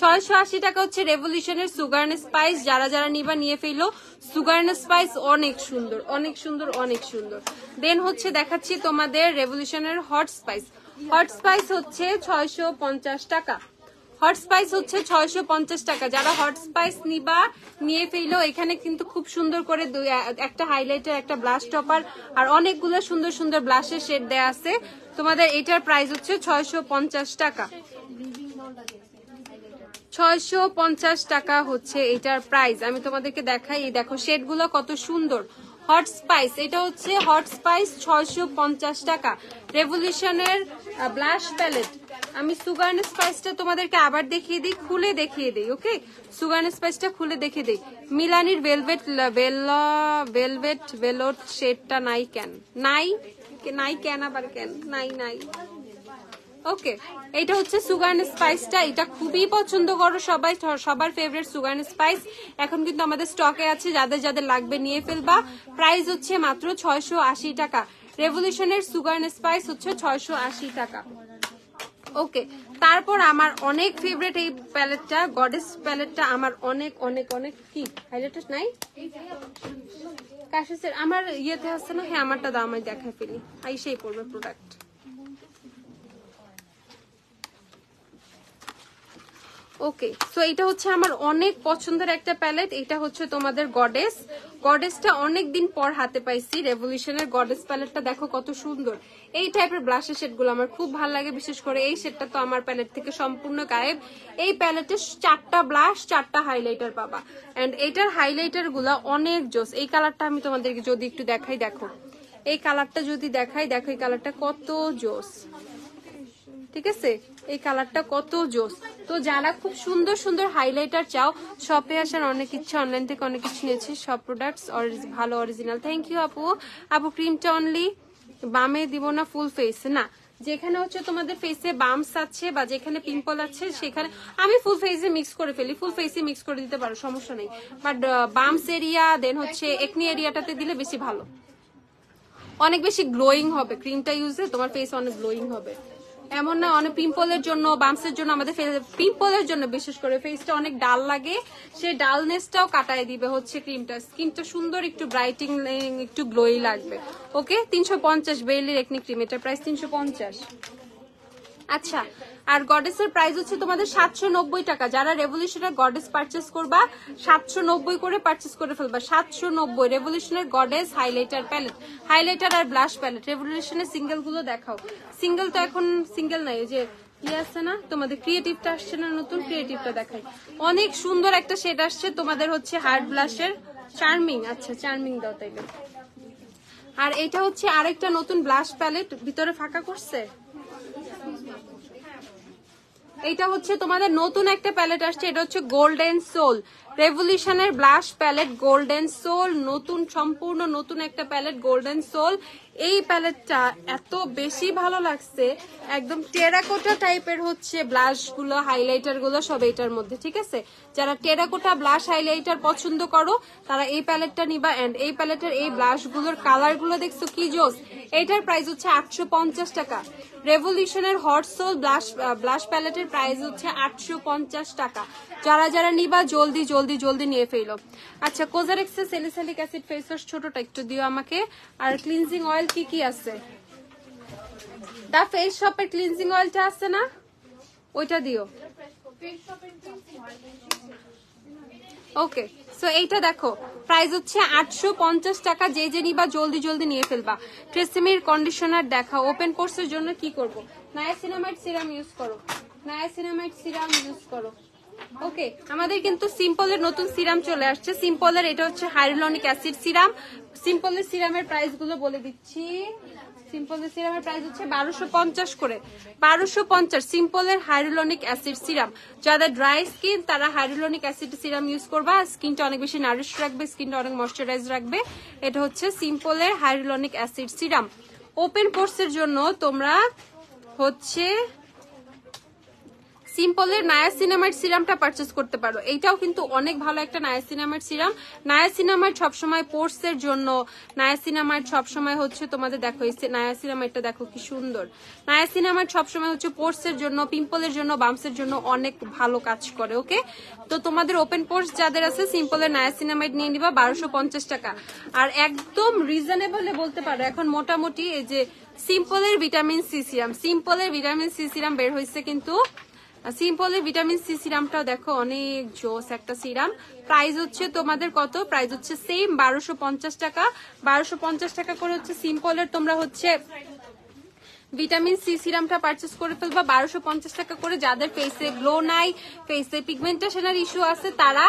B: 680 টাকা হচ্ছে রেভলিউশনের সুগার এন্ড স্পাইস। যারা যারা নিবা নিয়ে ফেলো। সুগার এন্ড স্পাইস অনেক সুন্দর, অনেক সুন্দর, অনেক সুন্দর। দেন হচ্ছে দেখাচ্ছি তোমাদের রেভলিউশনের হট স্পাইস। হট স্পাইস হচ্ছে 650 টাকা। হট স্পাইস হচ্ছে 650 টাকা। যারা হট স্পাইস নিবা নিয়ে ফেলো। এখানে কিন্তু খুব সুন্দর করে একটা হাইলাইটার, একটা ব্লাশ টপার আর অনেকগুলো সুন্দর সুন্দর ব্লাশের শেড দেয়া আছে। তোমাদের এটার প্রাইস হচ্ছে 650 টাকা। 650 টাকা হচ্ছে এটার প্রাইস। আমি তোমাদেরকে দেখাই, এই দেখো শেডগুলো কত সুন্দর। হট স্পাইস, এটা হচ্ছে হট স্পাইস 650 টাকা। রেভলিউশনের ব্লাশ প্যালেট। আমি সুগার এন্ড স্পাইসটা তোমাদেরকে আবার দেখিয়ে দিই, খুলে দেখিয়ে দিই। ওকে, সুগার এন্ড স্পাইসটা খুলে দেখিয়ে দিই। মিলানির ভেলভেট ভেলোট শেডটা নাই কেন? নাই কেন আবার কেন? নাই। ওকে, এটা হচ্ছে সুগার এন্ড স্পাইসটা। এটা খুবই পছন্দ করো সবাই, সবার ফেভারিট সুগার এন্ড স্পাইস। এখন কিন্তু আমাদের স্টকে আছে, যাদের যাদের লাগবে নিয়ে ফেলবা। প্রাইস হচ্ছে মাত্র 680 টাকা। রেভলিউশনের সুগার এন্ড স্পাইস হচ্ছে 680 টাকা। ওকে, তারপর আমার অনেক ফেভারিট এই প্যালেটটা, গডেস প্যালেটটা আমার অনেক অনেক অনেক। কি হাইলাইটার নাই? কাশিসের আমার ইয়েতে আসছে না? হ্যাঁ, আমারটা দাম আমি দেখাই ফেলি, আইসেই পড়বে প্রোডাক্ট। ওকে, সো এটা হচ্ছে আমার অনেক পছন্দের একটা প্যালেট। এটা হচ্ছে তোমাদের গডেস। গডেসটা অনেকদিন পর হাতে পাইছি। রেভলিউশনের গডেস প্যালেটটা দেখো কত সুন্দর। এই টাইপের ব্লাশের শেডগুলো আমার খুব ভালো লাগে, বিশেষ করে এই শেডটা তো আমার প্যালেট থেকে সম্পূর্ণ গায়েব। এই প্যালেটে 4টা ব্লাশ, 4টা হাইলাইটার পাবা। এন্ড এটার হাইলাইটার গুলা অনেক জোস। এই কালারটা আমি তোমাদেরকে যদি একটু দেখাই, দেখো এই কালারটা যদি দেখাই, দেখো এই কালারটা কত জোস, ঠিক আছে? এই কালারটা কত জোস। তো যারা খুব সুন্দর সুন্দর হাইলাইটার চাও, শপে আসার অনেক ইচ্ছা, অনলাইন থেকে অনেক কিছু নিয়েছি, সব প্রোডাক্টস ভালো অরিজিনাল। থ্যাংক ইউ আপু। আপু ক্রিমটা অনলি বামে দিব না ফুল ফেস? না, যেখানে হচ্ছে তোমাদের ফেসে বামস আছে বা যেখানে পিম্পল আছে সেখানে আমি ফুল ফেসে মিক্স করে ফেলি। ফুল ফেসে মিক্স করে দিতে পারো, সমস্যা নেই। বাট বামস এরিয়া দেন হচ্ছে একনি এরিয়াটাতে দিলে বেশি ভালো। অনেক বেশি গ্লোয়িং হবে ক্রিমটা ইউজে, তোমার ফেস অনেক গ্লোয়িং হবে। এমন না অনেক পিম্পলের জন্য বাম্পসের জন্য আমাদের পিম্পলের জন্য বিশেষ করে ফেসটা অনেক ডাল লাগে, সেই ডালনেসটাও কাটায় দিবে হচ্ছে ক্রিমটা। স্কিনটা সুন্দর একটু ব্রাইটিং একটু গ্লোই লাগবে। ওকে 350 বেইলির একনি ক্রিম, এটার প্রাইস 350। আচ্ছা, আর গডেসের প্রাইস হচ্ছে তোমাদের 790 টাকা। যারা রেভলিউশনের গডেস পারচেস করবা 790 করে পারচেস করে ফেলবা। 790 রেভলিউশনের গডেস হাইলাইটার প্যালেট, হাইলাইটার আর ব্লাশ প্যালেট। রেভলিউশনের সিঙ্গেল গুলো দেখাও। সিঙ্গেল তো এখন সিঙ্গেল নাই, যে ইয়ে আছে না তোমাদের ক্রিয়েটিভটা আসছে না, নতুন ক্রিয়েটিভটা দেখাই। অনেক সুন্দর একটা শেড আসছে তোমাদের হচ্ছে হার্ড ব্লাশের চার্মিং। আচ্ছা চার্মিং দাও তাইলে। আর এটা হচ্ছে আরেকটা নতুন ব্লাশ প্যালেট, ভিতরে ফাঁকা করছে। এটা হচ্ছে তোমাদের নতুন একটা প্যালেট আসছে, এটা হচ্ছে গোল্ডেন সোল রেভলিউশনের ব্লাশ প্যালেট। গোল্ডেন সোল নতুন, সম্পূর্ণ নতুন একটা প্যালেট গোল্ডেন সোল। এই প্যালেটটা এত বেশি ভালো লাগছে, একদম টেরাকোটা টাইপের হচ্ছে ব্লাশ গুলো, হাইলাইটার গুলো সব এটার মধ্যে। ঠিক আছে, যারা টেরাকোটা ব্লাশ হাইলাইটার পছন্দ করো তারা এই প্যালেটটা নিবা। এন্ড এই প্যালেটের এই ব্লাশ গুলোর কালার গুলো দেখছো কি জোস। এটার প্রাইস হচ্ছে 850 টাকা। রেভলিউশনের হট সোল ব্লাশ প্যালেটের প্রাইস হচ্ছে 850 টাকা। যারা যারা নিবা জলদি জলদি জলদি নিয়ে ফেলো। আচ্ছা, কোজারেক্সের স্যালিসাইলিক অ্যাসিড ফেস ওয়াশ ছোটটা একটু দিও আমাকে। আর ক্লিনজিং অয়েল কি কি আছে? দা ফেস শপের ক্লিনজিং অয়েলটা আছে না, ওইটা দিও। ওকে, সো এইটা দেখো প্রাইস হচ্ছে 850 টাকা। যে যে নিবা জলদি জলদি নিয়ে ফেলবা। ট্রেসেমির কন্ডিশনার দেখা। ওপেন কোর্সের জন্য কি করব? নায়াসিনামাইড সিরাম ইউজ করো, নায়াসিনামাইড সিরাম ইউজ করো। ওকে, আমাদের কিন্তু সিম্পলের নতুন সিরাম চলে আসছে। সিম্পলের এটা হচ্ছে হাইরুলনিক অ্যাসিড সিরাম। সিম্পলের সিরামের প্রাইস গুলো বলে দিচ্ছি। সিম্পলের সিরামের প্রাইস হচ্ছে 1250 করে, 1250 সিম্পলের হাইরুলনিক অ্যাসিড সিরাম। যাদের ড্রাই স্কিন তারা হাইরুলনিক অ্যাসিড সিরাম ইউজ করবা, স্কিনটা অনেক বেশি নারিশ রাখবে, স্কিনটা অনেক ময়শ্চারাইজ রাখবে। এটা হচ্ছে সিম্পলের হাইরুলনিক অ্যাসিড সিরাম। ওপেন পোর্সের জন্য তোমরা হচ্ছে সিম্পলের নায়াসিনামাইড সিরামটা পারচেস করতে পারো। এইটাও কিন্তু অনেক ভালো একটা নায়াসিনামাইড সিরাম। নায়াসিনামাইড সবসময় পোর্সের জন্য, নায়াসিনামাইড সবসময় হচ্ছে তোমাদের দেখো নায়াসিনামাইডটা দেখো কি সুন্দর। নায়াসিনামাইড সবসময় হচ্ছে পোর্সের জন্য, পিম্পলের জন্য, বাম্পসের জন্য অনেক ভালো কাজ করে। ওকে, তো তোমাদের ওপেন পোর্স যাদের আছে সিম্পলের নায়াসিনামাইড নিয়ে নিবা 1250 টাকা। আর একদম রিজনেবলে বলতে পারো এখন মোটামুটি এই যে সিম্পলের ভিটামিন সি সিরাম, সিম্পলের ভিটামিন সি সিরাম বের হয়েছে কিন্তু সিম্পলের ভিটামিন সি সিরামটাও দেখো অনেক জোস একটা সিরাম। প্রাইস হচ্ছে তোমাদের কত? প্রাইস হচ্ছে সেম 1250 টাকা। 1250 টাকা করে হচ্ছে সিম্পলের তোমরা হচ্ছে ভিটামিন সি সিরামটা পারচেস করে ফেলবা 1250 টাকা করে। যাদের ফেসে গ্লো নাই, ফেসে পিগমেন্টেশনের ইস্যু আছে তারা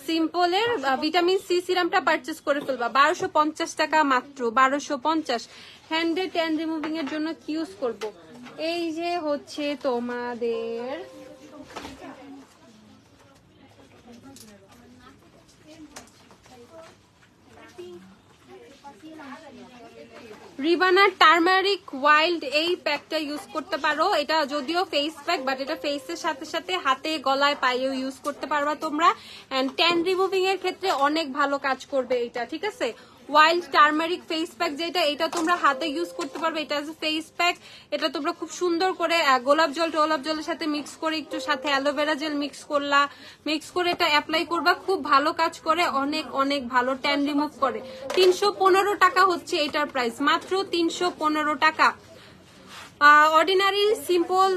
B: সিম্পলের ভিটামিন সি সিরামটা পারচেস করে ফেলবা 1250 টাকা মাত্র, 1250। হ্যান্ডে ট্যান রিমুভিং এর জন্য কি ইউজ করব? এই যে হচ্ছে তোমাদের রিবানার টার্মারিক ওয়াইল্ড এই প্যাকটা ইউজ করতে পারো। এটা যদিও ফেস প্যাক, বাট এটা ফেসের সাথে সাথে হাতে, গলায়, পায়েও ইউজ করতে পারবা তোমরা। এন্ড ট্যান রিমুভিং এর ক্ষেত্রে অনেক ভালো কাজ করবে এটা। ঠিক আছে, ওয়াইল্ড টার্মারিক ফেস প্যাক যেটা, এটা তোমরা হাতে ইউজ করতে পারবে। এটা ফেস প্যাক, এটা তোমরা খুব সুন্দর করে গোলাপ জলের সাথে মিক্স করে, একটু সাথে অ্যালোভেরা জেল মিক্স করলা, মিক্স করে এটা অ্যাপ্লাই করবা। খুব ভালো কাজ করে, অনেক অনেক ভালো ট্যান রিমুভ করে। 315 টাকা হচ্ছে এটার প্রাইস, মাত্র 315 টাকা। অর্ডিনারি সিম্পল,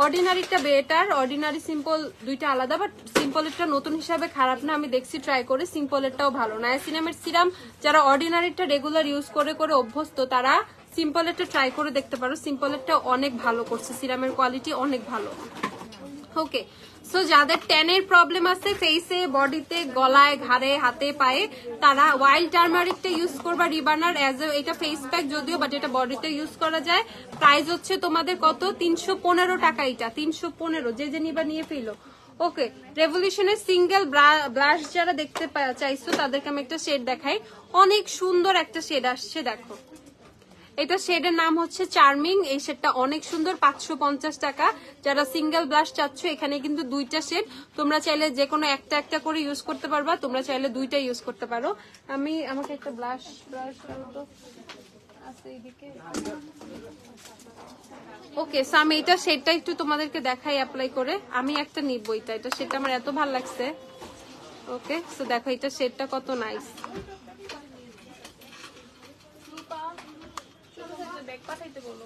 B: অর্ডিনারিটা বেটার, অর্ডিনারি সিম্পল দুইটা আলাদা, বাট সিম্পলেরটা নতুন হিসাবে খারাপ না, আমি দেখছি ট্রাই করে, সিম্পলেরটাও ভালো। নায়াসিনামাইড সিরাম যারা অর্ডিনারিটা রেগুলার ইউজ করে করে অভ্যস্ত তারা সিম্পলেরটা ট্রাই করে দেখতে পারো। সিম্পলেরটা অনেক ভালো করছে, সিরামের কোয়ালিটি অনেক ভালো। ওকে, সো যাদের ট্যানের প্রবলেম আছে ফেসে, বডিতে, গলায়, ঘাড়ে, হাতে, পায়ে, তারা ওয়াইল্ড টার্মারিকটা ইউজ করবা রিবানার অ্যাজ এ, এটা ফেস প্যাক যদিও, বাট এটা বডিতে ইউজ করা যায়। প্রাইস হচ্ছে তোমাদের কত? 315 টাকা। এটা 315, যে যে নিবা নিয়ে ফেলো। ওকে, রেভলিউশনের সিঙ্গেল ব্লাশ যারা দেখতে চাইছো তাদেরকে আমি একটা শেড দেখাই। অনেক সুন্দর একটা শেড আসছে দেখো, এটা শেডের নাম হচ্ছে চার্মিং। এই শেডটা অনেক সুন্দর, 550 টাকা। যারা সিঙ্গেল ব্লাশ চাচ্ছ, এখানে কিন্তু দুইটা শেড, তোমরা চাইলে যে কোনো একটা একটা করে ইউজ করতে পারবা, তোমরা চাইলে দুইটা ইউজ করতে পারো। আমাকে একটা ব্লাশ
A: আছে এইদিকে।
B: ওকে, সো আমি এটা শেডটা একটু তোমাদেরকে দেখাই অ্যাপ্লাই করে। আমি একটা নিব এটা শেডটা আমার এত ভালো লাগছে। ওকে, সো দেখো এটা শেডটা কত নাইস।
A: ব্যাগ পাঠাইতে বলো।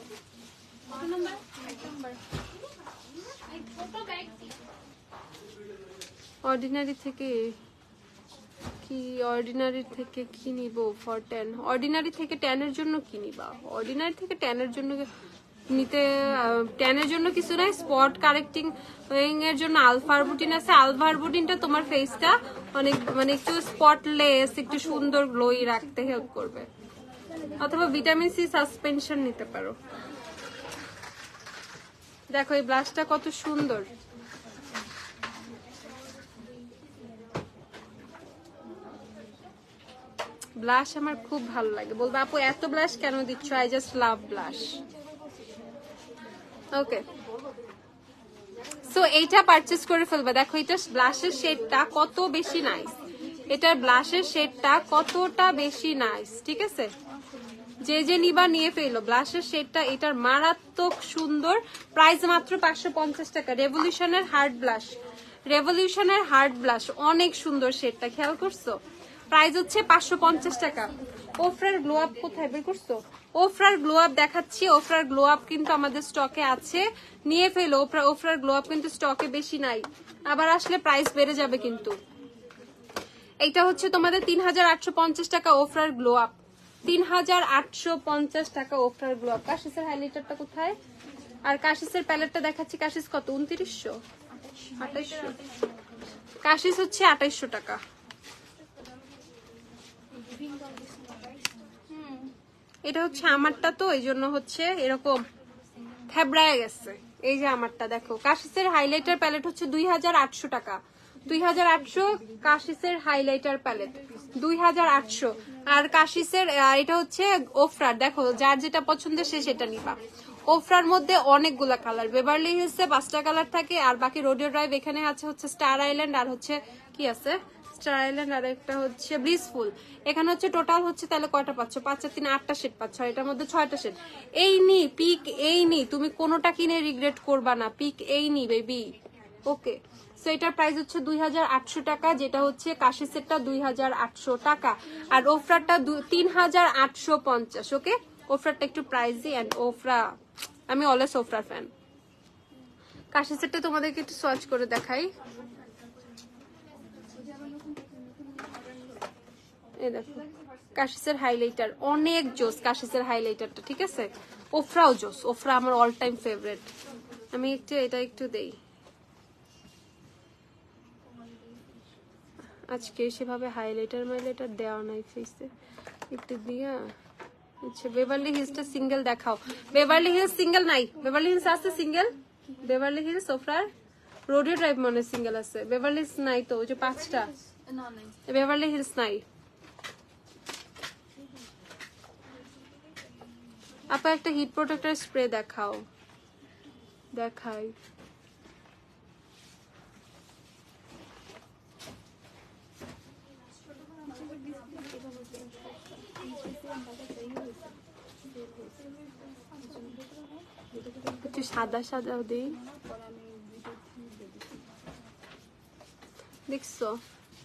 B: অর্ডিনারি থেকে কি নিব ফর 10? অর্ডিনারি থেকে 10 এর জন্য কি নিবা? অর্ডিনারি থেকে 10 এর জন্য নিতে 10 এর জন্য কিছু নাই। স্পট কারেক্টিং এর জন্য আলফারবুটিন আছে। আলফারবুটিনটা তোমার ফেসটা অনেক মানে একটু স্পটলেস, একটু সুন্দর গ্লোই রাখতে হেল্প করবে। অথবা ভিটামিন সি সাসপেনশন নিতে পারো। দেখো এই ব্লাশটা কত সুন্দর। ব্লাশ আমার খুব ভালো লাগে। বলবো আপু এত ব্লাশ কেন দিচ্ছ? I just love blush. Okay, so এইটা পারচেজ করে ফেলবে। দেখো এটা ব্লাশের শেডটা কত বেশি নাইস। এটার ব্লাশের শেডটা কতটা বেশি নাইস, ঠিক আছে? যে নিবা নিয়ে ফেলো। ব্লাশের শেডটা এটার মারাত্মক সুন্দর। প্রাইস মাত্র 550 টাকা। রেভলিউশনের হার্ড ব্লাশ, রেভলিউশনের হার্ড ব্লাশ, অনেক সুন্দর শেডটা, খেয়াল করছো? প্রাইস হচ্ছে 550 টাকা। ওফরার গ্লো আপ কোথায় বের করছো? ওফরার গ্লো আপ দেখাচ্ছি। ওফরার গ্লো আপ কিন্তু আমাদের স্টকে আছে, নিয়ে ফেলো। ওফরার গ্লো আপ কিন্তু স্টকে বেশি নাই, আবার আসলে প্রাইস বেড়ে যাবে কিন্তু। এইটা হচ্ছে তোমাদের 3850 টাকা ওফরার গ্লো আপ। 3850 টাকা ওফরার গ্লো আপ। কাশিসের হাইলাইটারটা কোথায়? আর কাশিসের প্যালেটটা দেখাচ্ছি। কাশিস কত? 2900, 2800। কাশিস হচ্ছে 2800 টাকা। এটা হচ্ছে আমারটা, তো এই জন্য হচ্ছে এরকম থেবড়ায় গেছে। এই যে আমারটা দেখো। কাশিসের হাইলাইটার প্যালেট হচ্ছে 2800 টাকা। 2800 কাশিসের হাইলাইটার প্যালেট 2800। আর কাশিসের এটা হচ্ছে ওফরার। দেখো যার যেটা পছন্দের সে সেটা নিবা। ওফরার মধ্যে অনেকগুলা কালার। বেভারলি হিলসে 5টা কালার থাকে, আর বাকি রোডিও ড্রাইভ এখানে আছে হচ্ছে স্টার আইল্যান্ড, আর হচ্ছে কি আছে স্টার আইল্যান্ড, আর একটা হচ্ছে ব্লিসফুল। এখানে হচ্ছে টোটাল হচ্ছে তাহলে কয়টা পাচ্ছ? 5 আর 3 8টা শেড পাচ্ছ। এটার মধ্যে 6টা শেড। এই নি পিক, এই নি, তুমি কোনোটা কিনে রিগ্রেট করবা না। পিক এই নি বেবি। ওকে, সো এটার প্রাইস হচ্ছে 2800 টাকা, যেটা হচ্ছে কাশি সেটটা 2800 টাকা। আর ওফরারটা 3850। ওকে, ওফরারটা একটু প্রাইসি, এন্ড ওফরা আমি অলওয়েজ ওফরার ফ্যান। কাশি সেটটা তোমাদেরকে একটু সোয়াচ করে দেখাই। এই দেখো কাশিসের হাইলাইটার অনেক জোস। কাশিসের হাইলাইটারটা ঠিক আছে। ওফরাও জোস। ওফরা আমার অল টাইম ফেভারিট। আমি একটু এটা একটু দেই। আজকে সেভাবে হাইলাইটার দেওয়া নাই ফেসে, একটু দিয়া। আচ্ছা বেভারলি হিলসটা সিঙ্গেল দেখাও। বেভারলি হিলস সিঙ্গেল নাই। বেভারলি হিলস আছে single? Beverly hills ওফরার rodeo drive মনে সিঙ্গেল আছে। বেভারলি হিলস নাই তো, ওই যে 5টা বেভারলি হিলস নাই। আপা একটা হিট প্রোটেক্টর স্প্রে দেখাও। দেখাই। একটু সাদা সাদা দেই। দেখছো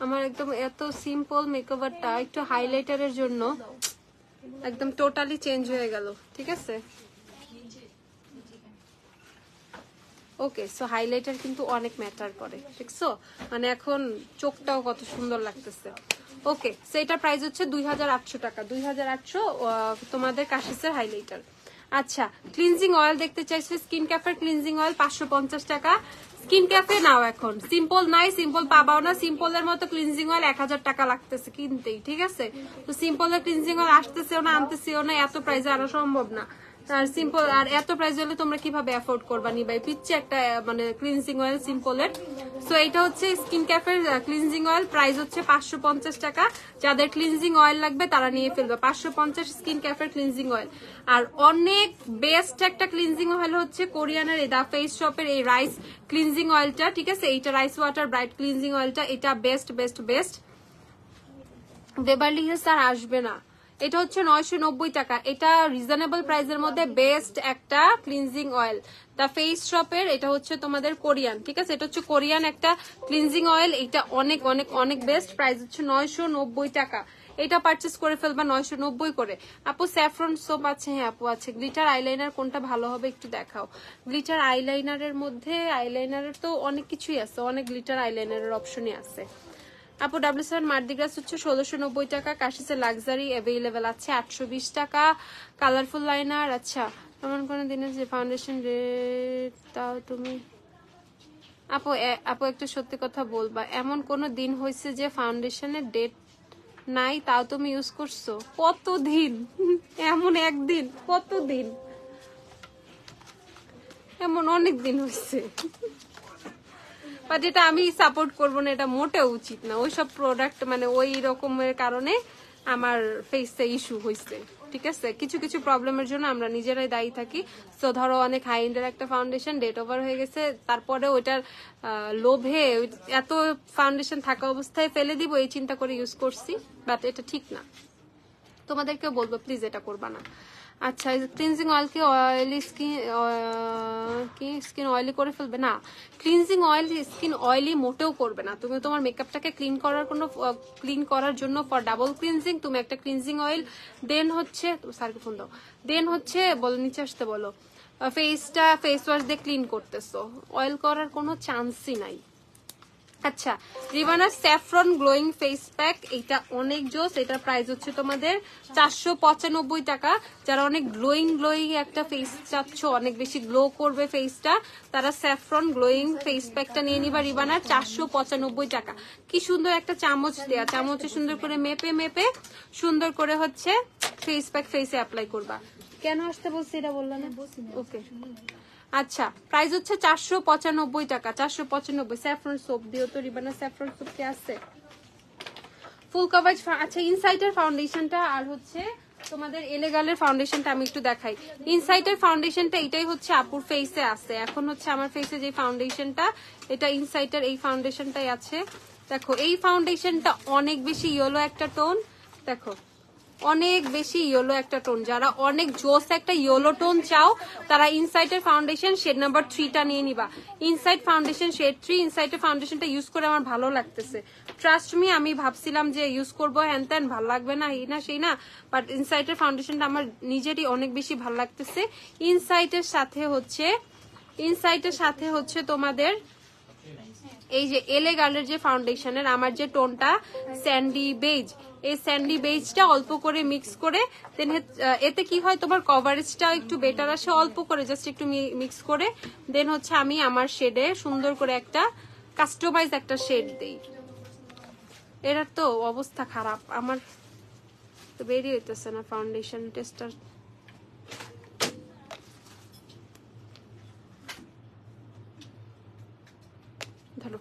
B: আমার একদম এত সিম্পল মেকওভারটা একটু হাইলাইটারের জন্য একদম টোটালি চেঞ্জ হয়ে গেল, ঠিক আছে? ওকে, সো হাইলাইটার কিন্তু অনেক ম্যাটার করে, দেখছো? মানে এখন চোখটাও কত সুন্দর লাগতেছে। ওকে, সো এটার প্রাইস হচ্ছে 2800 টাকা। 2800 তোমাদের কাশিসের হাইলাইটার। আচ্ছা, ক্লিনজিং অয়েল দেখতে চাইছো? স্কিন ক্যাফের ক্লিনজিং অয়েল 550 টাকা। স্কিন ক্যাফে নাও এখন। সিম্পল নাই, সিম্পল পাবাও না। সিম্পলের মতো ক্লিনজিং অয়েল 1000 টাকা লাগতেছে কিনতেই, ঠিক আছে? তো সিম্পলের ক্লিনজিং অয়েল আসতেছেও না, আনতেছেও না, এত প্রাইসে আনা সম্ভব না। আর সিম্পল আর এত প্রাইস হলে তোমরা কিভাবে অ্যাফোর্ড করবা? নিবাই পিচ্ছে একটা মানে ক্লিনজিং অয়েল সিম্পলের। সো এটা হচ্ছে স্কিন ক্যাফের ক্লিনজিং অয়েল। প্রাইস হচ্ছে 550 টাকা। যাদের ক্লিনজিং অয়েল লাগবে তারা নিয়ে ফেলবে। 550 স্কিন ক্যাফের ক্লিনজিং অয়েল। আর অনেক বেস্ট একটা ক্লিনজিং অয়েল হচ্ছে কোরিয়ানের দা ফেস শপের এই রাইস ক্লিনজিং অয়েলটা, ঠিক আছে? এইটা রাইস ওয়াটার ব্রাইট ক্লিনজিং অয়েলটা, এটা best best best. Beverly Hills আর আসবে না। এটা হচ্ছে 990 টাকা। এটা রিজনেবল প্রাইসের মধ্যে বেস্ট একটা ক্লিনজিং অয়েল, দ্য ফেস শপের। এটা হচ্ছে তোমাদের কোরিয়ান, ঠিক আছে, এটা হচ্ছে কোরিয়ান একটা ক্লিনজিং অয়েল। এটা অনেক অনেক অনেক বেস্ট, প্রাইস হচ্ছে 990 টাকা। এটা পারচেস করে ফেলবা 990 করে। আপু স্যাফরন সোপ আছে? হ্যাঁ আপু আছে। গ্লিটার আইলাইনার কোনটা ভালো হবে একটু দেখাও। গ্লিটার আইলাইনারের মধ্যে, আইলাইনারের তো অনেক কিছুই আছে, অনেক গ্লিটার আইলাইনারের অপশনই আছে। আপু W7 মার্দিগ্রাস হচ্ছে 1690 টাকা। কাশিসের লাক্সারি অ্যাভেলেবেল আছে 820 টাকা। কালারফুল লাইনার, আচ্ছা এমন কোনো দিনে যে ফাউন্ডেশন রেট তাও তুমি আপু একটা সত্যি কথা বলবা, এমন কোনো দিন হয়েছে যে ফাউন্ডেশনের ডেট নাই তাও তুমি ইউজ করছো? কতদিন? এমন একদিন? কতদিন? এমন অনেক দিন হয়েছে। বাট এটা আমি সাপোর্ট করবো না, এটা মোটেও উচিত না। ওইসব প্রোডাক্ট মানে ওই রকমের কারণে আমার ফেসে ইস্যু হয়েছে, ঠিক আছে। কিছু কিছু প্রবলেমের জন্য আমরা নিজেরাই দায়ী থাকি। তো ধরো অনেক হাই এন্ডের একটা ফাউন্ডেশন ডেট ওভার হয়ে গেছে, তারপরে ওইটার লোভে এত ফাউন্ডেশন থাকা অবস্থায় ফেলে দিব এই চিন্তা করে ইউজ করছি, বাট এটা ঠিক না। তোমাদেরকে বলবো প্লিজ এটা করবা না। আচ্ছা ক্লিনজিং অয়েল কি অয়েলি স্কিন অয়েলি করে ফেলবে? না, ক্লিনজিং অয়েল স্কিন অয়েলি মোটেও করবে না। তুমি তোমার মেকআপটাকে ক্লিন করার জন্য ফর ডাবল ক্লিনজিং তুমি একটা ক্লিনজিং অয়েল, দেন হচ্ছে স্যারকে ফোন দাও, দেন হচ্ছে বলো নিচে আসতে বলো, ফেসটা ফেস ওয়াশ দিয়ে ক্লিন করতেছো, অয়েল করার কোনো চান্সই নাই। আচ্ছা রিভানার স্যাফরন গ্লোয়িং ফেস প্যাক, এটা অনেক জোস। এটার প্রাইস হচ্ছে তোমাদের 495 টাকা। যারা অনেক গ্লোয়িং একটা ফেস চাচ্ছ, অনেক বেশি গ্লো করবে ফেসটা, তারা স্যাফরন গ্লোয়িং ফেস প্যাকটা নিয়ে নিবা রিভানার, 495 টাকা। কি সুন্দর একটা চামচ দেয়া, চামচে সুন্দর করে মেপে মেপে সুন্দর করে হচ্ছে ফেস প্যাক ফেসে অ্যাপ্লাই করবা। কেন আসতে বলছি এটা বললাম না, ওকে। আচ্ছা প্রাইস হচ্ছে 495 টাকা, 495। স্যাফরন সোপ দিও তো রিবানা, স্যাফরন সোপ কি আছে? ফুল কভারেজ। আচ্ছা ইনসাইটের ফাউন্ডেশনটা আর হচ্ছে তোমাদের এলেগালের ফাউন্ডেশনটা আমি একটু দেখাই। ইনসাইটের ফাউন্ডেশনটা এটাই হচ্ছে আপুর ফেসে আছে এখন, হচ্ছে আমার ফেসে যে ফাউন্ডেশনটা, এটা ইনসাইটের এই ফাউন্ডেশনটাই আছে। দেখো এই ফাউন্ডেশনটা অনেক বেশি ইয়েলো একটা টোন, দেখো অনেক বেশি ইয়েলো একটা টোন। যারা অনেক জোস একটা ইয়েলো টোন চাও তারা ইনসাইটের ফাউন্ডেশন শেড নাম্বার 3টা নিয়ে নিবা। ইনসাইট ফাউন্ডেশন শেড 3, ইনসাইটের ফাউন্ডেশনটা ইউজ করে আমার ভালো লাগতেছে। ট্রাস্ট মি, আমি ভাবছিলাম যে ইউজ করবো হ্যান ত্যান, ভালো লাগবে না এই না সেই না, বাট ইনসাইটের ফাউন্ডেশনটা আমার নিজেরই অনেক বেশি ভালো লাগতেছে। ইনসাইটের সাথে হচ্ছে তোমাদের এই যে এলে গার্লের যে ফাউন্ডেশনের আমার যে টোনটা স্যান্ডি বেজ, এই স্যান্ডি বেজটা অল্প করে মিক্স করে দেন এতে কি হয় তোমার কভারেজটা একটু বেটার আসে, অল্প করে জাস্ট একটু মিক্স করে দেন হচ্ছে আমি আমার শেডে সুন্দর করে একটা কাস্টমাইজ একটা শেড দেই। এটার তো অবস্থা খারাপ, আমার তো বেরিয়ে হইতেছে না ফাউন্ডেশন টেস্টার। ধরো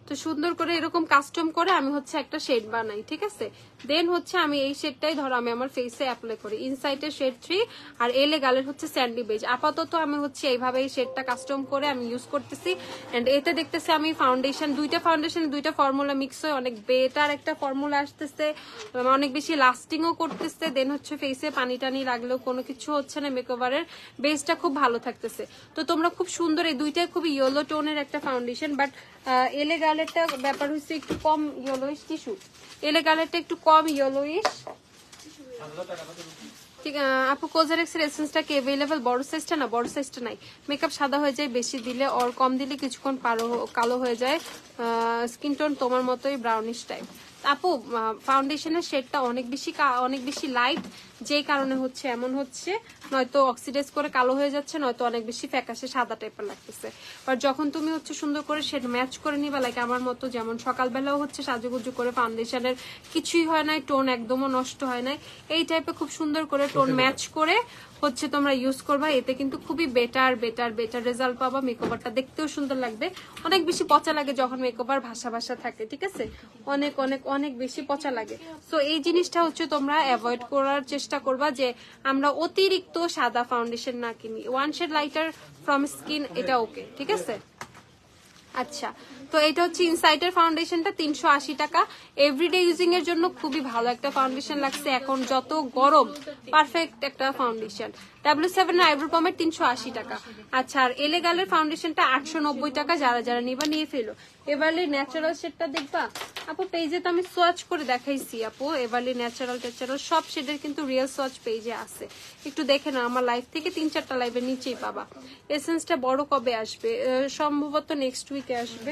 B: তো সুন্দর করে এরকম কাস্টম করে আমি হচ্ছে একটা শেড বানাই, ঠিক আছে। দেন হচ্ছে আমি এই শেডটাই ধরো আমি আমার ফেসে অ্যাপ্লাই করি। ইনসাইটের শেড 3 আর এলে গালের হচ্ছে স্যান্ডি বেজ। আপাতত আমি হচ্ছে এইভাবে এই শেডটা কাস্টম করে আমি ইউজ করতেছি। এন্ড এতে দেখতেছি আমি দুইটা ফর্মুলা মিক্স হয়ে অনেক বেটার একটা ফর্মুলা আসতেছে, অনেক বেশি লাস্টিংও করতেছে। দেন হচ্ছে ফেসে পানি টানি লাগলেও কোনো কিছু হচ্ছে না, মেকওভারের বেসটা খুব ভালো থাকতেছে। তো তোমরা খুব সুন্দর, এই দুইটাই খুবই ইয়েলো টোনের একটা ফাউন্ডেশন, বাট এলে গালেরটা ব্যাপার হচ্ছে একটু কম ইয়েলোইশ, টিস্যু এলে গালেরটা একটু কম ইয়েলোইশ। ঠিক আপু কোজারেক্স এর এসেন্সটা কি अवेलेबल? বড় সাইজটা না, বড় সাইজটা নাই, মেকআপ সাদা হয়ে যায় বেশি দিলে, আর কম দিলে কিছুক্ষণ কালো হয়ে যায়, স্কিন টোন তোমার মতোই ব্রাউনিশ টাইপ। আপু ফাউন্ডেশনের শেডটা অনেক বেশি লাইট, যেই কারণে হচ্ছে এমন হচ্ছে, নয়তো অক্সিডাইজ করে কালো হয়ে যাচ্ছে, নয়তো অনেক বেশি ফ্যাকাশে সাদা টাইপের লাগতেছে। বাট যখন তুমি হচ্ছে সুন্দর করে শেড ম্যাচ করে নিবা, লাইক আমার মতো, যেমন সকালবেলাও হচ্ছে সাজুগুজু করে ফাউন্ডেশনের কিছুই হয় নাই, টোন একদমও নষ্ট হয় নাই, এই টাইপের খুব সুন্দর করে টোন ম্যাচ করে হচ্ছে তোমরা ইউজ করবা, এতে কিন্তু খুবই বেটার রেজাল্ট পাবা। মেকওভারটা দেখতেও সুন্দর লাগবে। অনেক বেশি পচা লাগে যখন মেকওভার ভাসা থাকে, ঠিক আছে, অনেক বেশি পচা লাগে। তো এই জিনিসটা হচ্ছে তোমরা অ্যাভয়েড করার চেষ্টা করবা, যে আমরা অতিরিক্ত সাদা ফাউন্ডেশন না কিনি। One shade lighter from skin, এটা ওকে, ঠিক আছে। আচ্ছা তো এটা হচ্ছে ইনসাইটের ফাউন্ডেশনটা 380 টাকা। এভরিডে ইউজিং এর জন্য খুবই ভালো একটা ফাউন্ডেশন লাগছে, এখন যত গরম পারফেক্ট একটা ফাউন্ডেশন। W7 এর আইব্রো পমের 380 টাকা। আচ্ছা, আর এলেগালের ফাউন্ডেশনটা 890 টাকা। যারা যারা নিবা নিয়ে ফেলো। এভারলি ন্যাচারাল শেডটা দেখবা আপু, পেজে তো আমি সোয়াচ করে দেখাইছি আপু। এভারলি ন্যাচারাল টেচারাল সব শেডের কিন্তু রিয়েল সোয়াচ পেজে আছে, একটু দেখে না। আমার লাইভ থেকে 3-4টা লাইভের নিচেই পাবা। এসেন্সটা বড় কবে আসবে? সম্ভবত নেক্সট উইকে আসবে।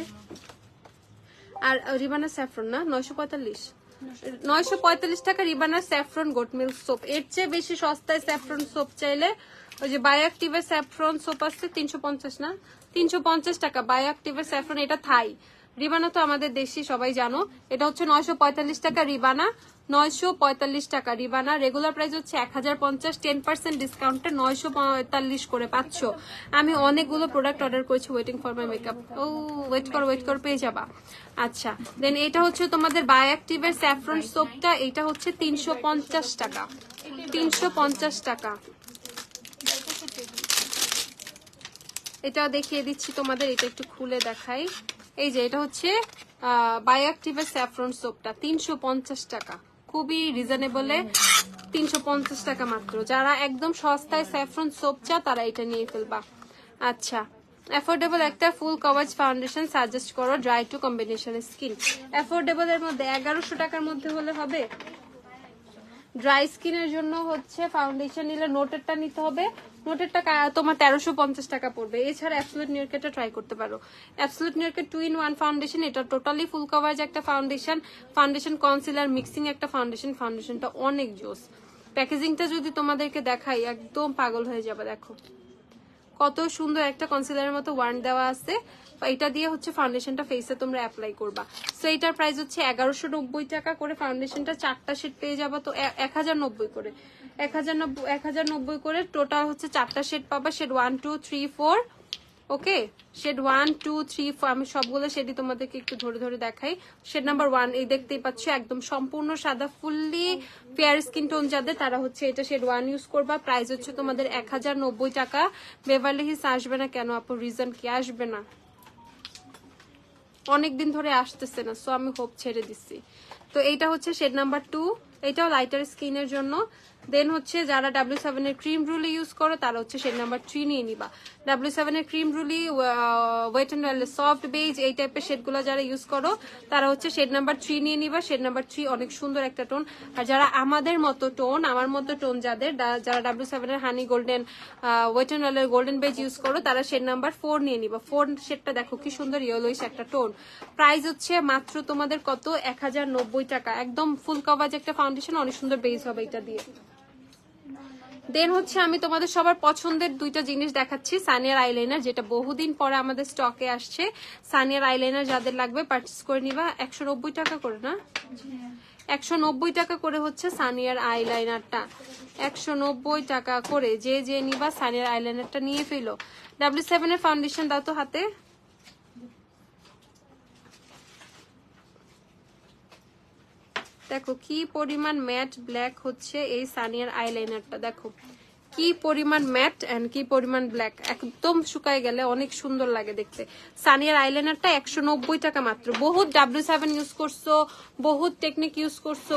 B: আর রিবানা স্যাফরন না 945 টাকা রিবানা স্যাফরন গোট মিল্ক সোপ। এর চেয়ে বেশি সস্তায় স্যাফরন সোপ চাইলে ওই যে বায়োঅ্যাক্টিভের স্যাফরন সোপ আছে 350 না 350 টাকা বায়োঅ্যাক্টিভের স্যাফরন। এটা থাই। রিবানা তো আমাদের দেশি, সবাই জানো। এটা হচ্ছে 945 টাকা রিবানা, 945 টাকা রিবানা। রেগুলার প্রাইস হচ্ছে 1050, 10% ডিসকাউন্টে 945 করে পাচ্ছ। আমি অনেকগুলো প্রোডাক্ট অর্ডার করেছি, ওয়েটিং ফর মাই মেকআপ। ও ওয়েট করো পেয়ে যাবা। আচ্ছা, দেন এটা হচ্ছে তোমাদের বায়োঅ্যাক্টিভের স্যাফরন সোপটা, এটা হচ্ছে 350 টাকা, 350 টাকা। এটা দেখিয়ে দিচ্ছি তোমাদের, এটা একটু খুলে দেখাই। এই যে এটা হচ্ছে বায়োঅ্যাক্টিভের স্যাফরন সোপটা 350 টাকা, খুবই রিজনেবলে 350 টাকা মাত্র। যারা একদম সস্তায় স্যাফরন সোপ চা তারা এটা নিয়ে ফেলবা। আচ্ছা, অ্যাফোর্ডেবল একটা ফুল কভারেজ ফাউন্ডেশন সাজেস্ট করো, dry two combination skin. Affordable এর মধ্যে 1100 টাকার মধ্যে হলে হবে। ড্রাই স্কিনের জন্য হচ্ছে ফাউন্ডেশন নিলে নোটেরটা নিতে হবে, নোটেরটা তোমার 1350 টাকা পড়বে। এছাড়া অ্যাবসলিউট নিউরকেটটা ট্রাই করতে পারো। অ্যাবসলিউট নিউরকেট 2-in-1 ফাউন্ডেশন, এটা টোটালি ফুল কভারেজ একটা ফাউন্ডেশন, ফাউন্ডেশন কনসিলার মিক্সিং একটা ফাউন্ডেশন। ফাউন্ডেশনটা অনেক জোস। প্যাকেজিংটা যদি তোমাদেরকে দেখাই একদম পাগল হয়ে যাবে। দেখো কত সুন্দর একটা কনসিলারের মতো ওয়ার্ন দেওয়া আছে। এটা দিয়ে হচ্ছে ফাউন্ডেশনটা ফেসে তোমরা অ্যাপ্লাই করবা। সো এটার প্রাইস হচ্ছে 1190 টাকা করে। ফাউন্ডেশনটা 4টা শেড পেয়ে যাবা, তো 1090 করে, 1090 করে টোটাল হচ্ছে 4টা শেড পাবা। শেড 1, 2, 3, 4। ওকে, শেড 1, 2, 3, 4 আমি সবগুলো শেডই তোমাদেরকে একটু ধরে ধরে দেখাই। শেড নাম্বার 1 এই দেখতেই পাচ্ছ, একদম সম্পূর্ণ সাদা, ফুললি ফেয়ার স্কিন টোন যাদের, তারা হচ্ছে এটা শেড 1 ইউজ করবা। প্রাইস হচ্ছে তোমাদের 1090 টাকা। বেভারলি হিলস আসবে না কেন আপু? রিজন কি আসবে না? অনেকদিন ধরে আসতেছে না, সো আমি হোপ ছেড়ে দিচ্ছি। তো এইটা হচ্ছে শেড নাম্বার 2, এটাও লাইটার স্কিনের জন্য। দেন হচ্ছে যারা W7 এর ক্রিম রুলি ইউজ করো তারা হচ্ছে শেড নাম্বার 3 নিয়ে নিবা। W7 এর ক্রিম রুলি, ওয়েট এন্ড সফট বেজ, এই টাইপের শেডগুলো যারা ইউজ করো তারা হচ্ছে শেড নাম্বার 3 নিয়ে নিবা। শেড নাম্বার 3 অনেক সুন্দর একটা টোন। আর যারা আমাদের মতো টোন, আমার মতো টোন যাদের, যারা W7 এর honey golden, wet and golden beige use করো তারা শেড নাম্বার 4 নিয়ে নিবা। 4 শেডটা দেখো কি সুন্দর ইয়েলোইশ একটা টোন। প্রাইস হচ্ছে মাত্র তোমাদের কত? 1090 টাকা। একদম ফুল কভারেজ একটা ফাউন্ডেশন, অনেক সুন্দর বেজ হবে এটা দিয়ে। দেন হচ্ছে আমি তোমাদের সবার পছন্দের দুইটা জিনিস দেখাচ্ছি। সানিয়ার আইলাইনার, যেটা বহুদিন পরে আমাদের স্টকে আসছে। সানিয়ার আইলাইনার যাদের লাগবে পারচেস করে নিবা। 190 টাকা করে না, 190 টাকা করে হচ্ছে সানিয়ার আইলাইনারটা, 190 টাকা করে। যে যে নিবা সানিয়ার আইলাইনারটা নিয়ে ফেলো। W7 এর ফাউন্ডেশন দাও তো হাতে। দেখো কি পরিমাণ ম্যাট ব্ল্যাক হচ্ছে এই সানিয়ার আইলাইনারটা, দেখো কি পরিমাণ ম্যাট এন্ড কি পরিমাণ ব্ল্যাক, একদম শুকায় গেলে অনেক সুন্দর লাগে দেখতে। সানিয়ার আইলাইনারটা 190 টাকা মাত্র। বহুত W7 ইউজ করছো, বহুত টেকনিক ইউজ করছো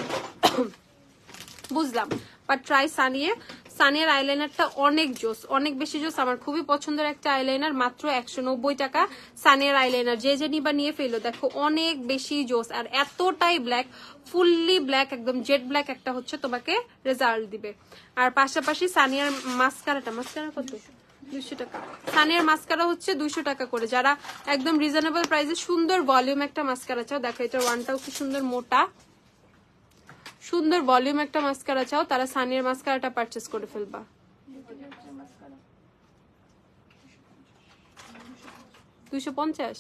B: বুঝলাম, বাট ট্রাই সানিয়ার আইলাইনারটা অনেক জোস, অনেক বেশি জোস। আমার খুবই পছন্দের একটা আইলাইনার, মাত্র 190 টাকা সানিয়ার আইলাইনার। যে যে নিবা নিয়ে ফেলো, দেখো অনেক বেশি জোস আর এতটাই ব্ল্যাক, ফুললি ব্ল্যাক, একদম জেড ব্ল্যাক একটা হচ্ছে তোমাকে রেজাল্ট দিবে। আর পাশাপাশি সানিয়ার মাস্কারা কত? 200 টাকা। সানিয়ার মাস্কারা হচ্ছে 200 টাকা করে। যারা একদম রিজনেবল প্রাইসে সুন্দর ভলিউম একটা মাস্কারা চাও, দেখো এটা ওয়ানটাও কি সুন্দর মোটা, সুন্দর ভলিউম একটা মাস্কারা চাও, তারা সানিয়ার মাস্কারাটা পারচেস করে ফেলবা। $250।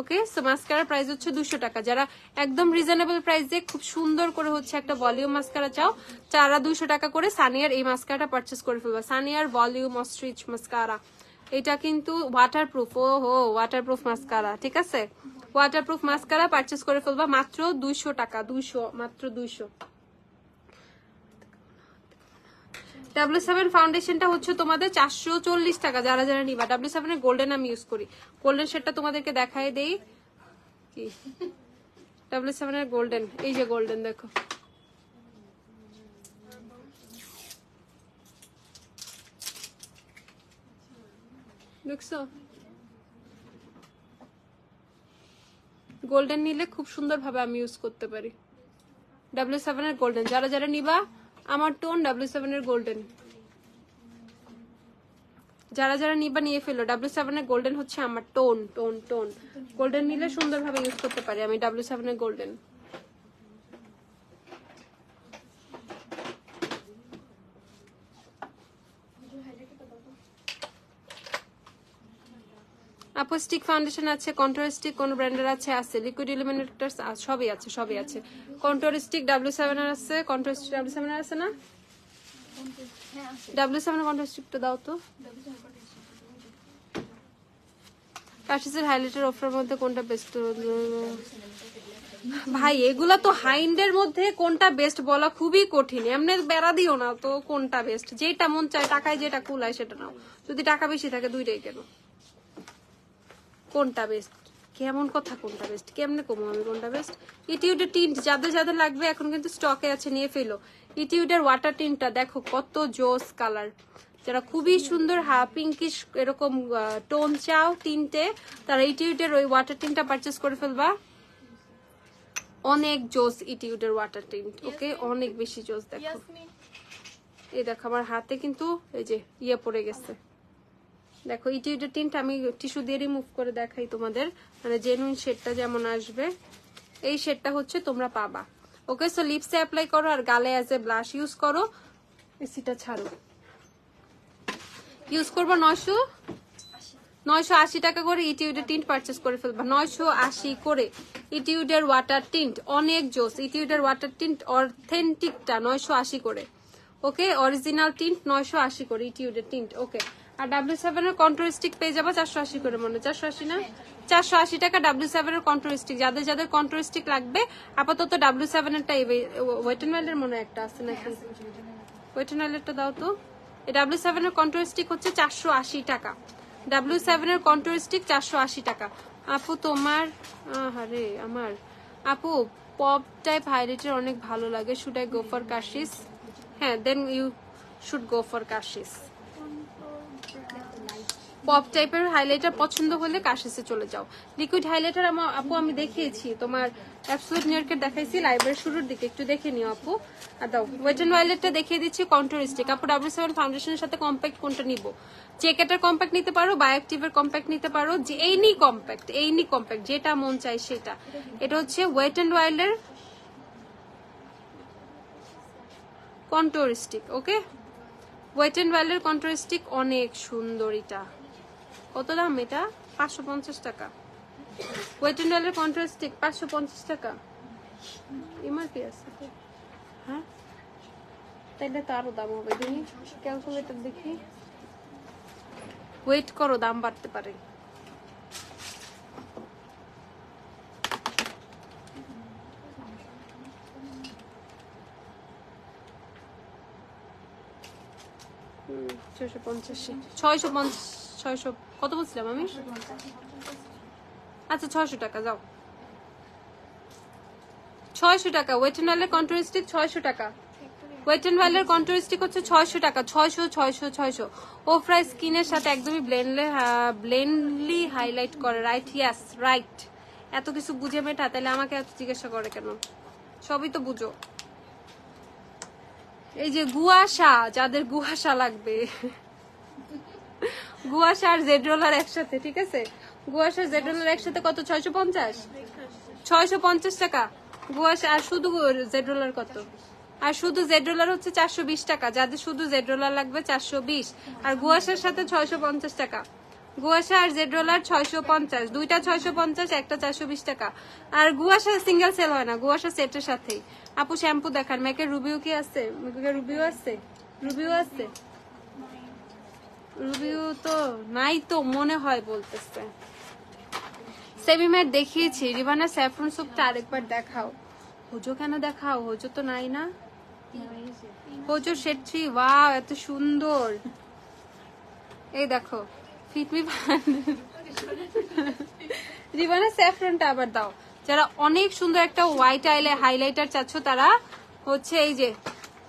B: ওকে, সো মাস্কারা প্রাইস হচ্ছে 200 টাকা। যারা একদম রিজনেবল প্রাইসে খুব সুন্দর করে হচ্ছে একটা ভলিউম মাস্কারা চাও, যারা 200 টাকা করে সানিয়ার এই মাস্কারাটা পারচেস করে ফেলবা। সানিয়ার ভলিউম অস্ট্রিচ মাস্কারা, এটা কিন্তু ওয়াটারপ্রুফ। ও হো, ওয়াটারপ্রুফ মাস্কারা, ঠিক আছে, ওয়াটারপ্রুফ মাস্কারা পারচেস করে ফেলবা মাত্র 200 টাকা। 200, মাত্র 200। W7 ফাউন্ডেশনটা হচ্ছে তোমাদের 440 টাকা যারা যারা নিবা। W7 এর গোল্ডেন আমি ইউজ করি, গোল্ডেন শেডটা তোমাদেরকে দেখাই দেই। কি W7 এর গোল্ডেন, এই যে গোল্ডেন দেখো, দেখছো গোল্ডেন নিলে খুব সুন্দর ভাবে আমি ইউজ করতে পারি। W7 এর গোল্ডেন যারা যারা নিবা, আমার টোন W7 এর গোল্ডেন, যারা যারা নিবা নিয়ে ফেলো। W7 এর গোল্ডেন হচ্ছে আমার টোন টোন টোন, গোল্ডেন নিলে সুন্দরভাবে ইউজ করতে পারি আমি W7 এর গোল্ডেন। আপু স্টিক ফাউন্ডেশন আছে, কন্ট্রোল স্টিক কোন ব্র্যান্ডের আছে? আছে লিকুইড ইলুমিনেটরস সবই আছে, সবই আছে। কন্ট্রোল স্টিক W7 এর আছে, কন্ট্রোল স্টিক W7 এর আছে না? W7 এর কন্ট্রোল স্টিকটা দাও তো। কাশিসের হাইলাইটার অফারের মধ্যে কোনটা বেস্ট? ভাই এগুলা তো হাইন্ডের মধ্যে কোনটা বেস্ট বলা খুবই কঠিন, এমনি বেড়া দিও না তো কোনটা বেস্ট। যেটা মন চায় টাকায় যেটা কুলায় সেটা নাও, যদি টাকা বেশি থাকে দুইটাই কেন। কোনটা বেস্ট কেমন কথা, কোনটা বেস্ট কেমনে কমো আমি কোনটা বেস্ট? ইটিউডের টিন্ট যাদের যাদের লাগবে এখন কিন্তু স্টকে আছে, নিয়ে ফেলো। ইটিউডের ওয়াটার টিন্টটা দেখো কত জোস কালার, যারা খুবই সুন্দর পিঙ্কিশ এরকম টোন চাও টিন্টে, তারা ইটিউডের ওই ওয়াটার টিন্টটা পারচেস করে ফেলবা। অনেক জোস ইটিউডের ওয়াটার টিন্ট, ওকে অনেক বেশি জোস। দেখো এই দেখো আমার হাতে কিন্তু এই যে ইয়ে পড়ে গেছে, দেখো ইটিউডের টিন্ট আমি টিস্যু দিয়ে রিমুভ করে দেখাই তোমাদের, মানে জেনুইন শেডটা যেমন আসবে এই শেডটা হচ্ছে তোমরা পাবা। ওকে সো লিপসে অ্যাপ্লাই করো আর গালে অ্যাজ এ ব্লাশ ইউজ করো। এসিটা ছাড়ো, ইউজ করবো 980 টাকা করে ইটিউডের টিন্ট পারচেস করে ফেলবা। 980 করে ইটিউডের ওয়াটার টিন্ট, অনেক জোস। ইটিউডের ওয়াটার টিন্ট অথেন্টিকটা 980 করে, ওকে অরিজিনাল টিন্ট 980 করে ইটিউডের টিন্ট, ওকে। আর W7 এর কন্ট্রোল স্টিক পেয়ে যাবা 480 করে, মনে 480 না 480 টাকা W7 এর কন্ট্রোল স্টিক। যাদের যাদের কন্ট্রোল স্টিক লাগবে আপাতত W7 এরটা, ওয়েট এন্ড ওয়াইল্ডের মনে একটা আছে নাকি, ওয়েট এন্ড ওয়াইল্ডেরটা দাও তো। এই W7 এর কন্ট্রোল স্টিক হচ্ছে 480 টাকা, W7 এর কন্ট্রোল স্টিক 480 টাকা। আপু তোমার আরে আমার আপু পপ টাইপ হাইলাইটার অনেক ভালো লাগে, should I go for Kashish? হ্যাঁ then you should go for Kashish. Pop টাইপের হাইলাইটার পছন্দ হলে কাশিসে চলে যাও। লিকুইড হাইলাইটার আপু আমি দেখিয়েছি, তোমার অ্যাবসোলিউট নিউইয়র্কের দেখাইছি লাইভের শুরুর দিকে, একটু দেখে নিও আপু। আর দাও ওয়েট এন্ড ওয়াইল্ডেরটা দেখিয়ে দিচ্ছি কন্ট্রোল স্টিক। আপু W7 ফাউন্ডেশনের সাথে কম্প্যাক্ট কোনটা নিব? জেকেটের কম্প্যাক্ট নিতে পারো, বায়োঅ্যাক্টিভের কম্প্যাক্ট নিতে পারো, যে এইনি কম্প্যাক্ট যেটা মন চাই সেটা। এটা হচ্ছে ওয়েট এন্ড ওয়াইল্ডের control stick, okay wet and ওয়াইল্ডের কন্ট্রোল স্টিক অনেক সুন্দর। এটা কত দাম? এটা 550 টাকা। ওয়েট এন্ড ওয়াইল্ডের কন্ট্রোল স্টিক 550 টাকা এমআরপি আছে। হ্যাঁ তাইলে তো আরো দাম হবে, তুমি ক্যালকুলেটর দেখি, ওয়েট করো দাম বাড়তে পারে। ছয়শো কত বলছিলাম আমি? আচ্ছা 600 টাকা যাও, 600 টাকা। ওয়েট এন্ড ওয়াইল্ডের কন্ট্রোল স্টিক 600 টাকা। ওয়েট এন্ড ওয়াইল্ডের কন্ট্রোল স্টিক হচ্ছে 600 টাকা। 600 ওফরা স্কিনের সাথে একদমই ব্লেন্ডলি হাইলাইট করে, রাইট? ইয়াস রাইট। এত কিছু বুঝে মেটা, তাহলে আমাকে এত জিজ্ঞাসা করে কেন? সবই তো বুঝো। এই যে গুয়াশা, যাদের গুয়াশা লাগবে, গুয়াশা আর জেড রোলার একসাথে, ঠিক আছে গুয়াশা জেড রোলার একসাথে কত? 650 টাকা গুয়াশা। আর শুধু জেড রোলার কত? আর শুধু জেড রোলার হচ্ছে 420 টাকা। যাদের শুধু জেড রোলার লাগবে 420, আর গুয়াশার সাথে 650 টাকা। গুয়াশা আর জেড রোলার 650, দুইটা 650, একটা 420 টাকা। আর গুয়াশা সিঙ্গেল সেল হয় না, গুয়াশা সেটের সাথেই। আপু শ্যাম্পু দেখান, মেকের রুবিও কি আছে? মেকের রুবিও আছে, রুবিও তো নাই তো মনে হয় বলতেছে। সেমিমের দেখিয়েছি, রিভানা স্যাফরন সোপটা আরেকবার দেখাও। হোজো কেন দেখাও? হোজো তো নাই না, হোজোর শেড 3, ওয়াও এত সুন্দর। এই দেখো ফিট মি রিবনের স্যাফরনটা আবার দাও। যারা অনেক সুন্দর একটা হোয়াইট হাইলাইটার চাচ্ছ তারা হচ্ছে এই যে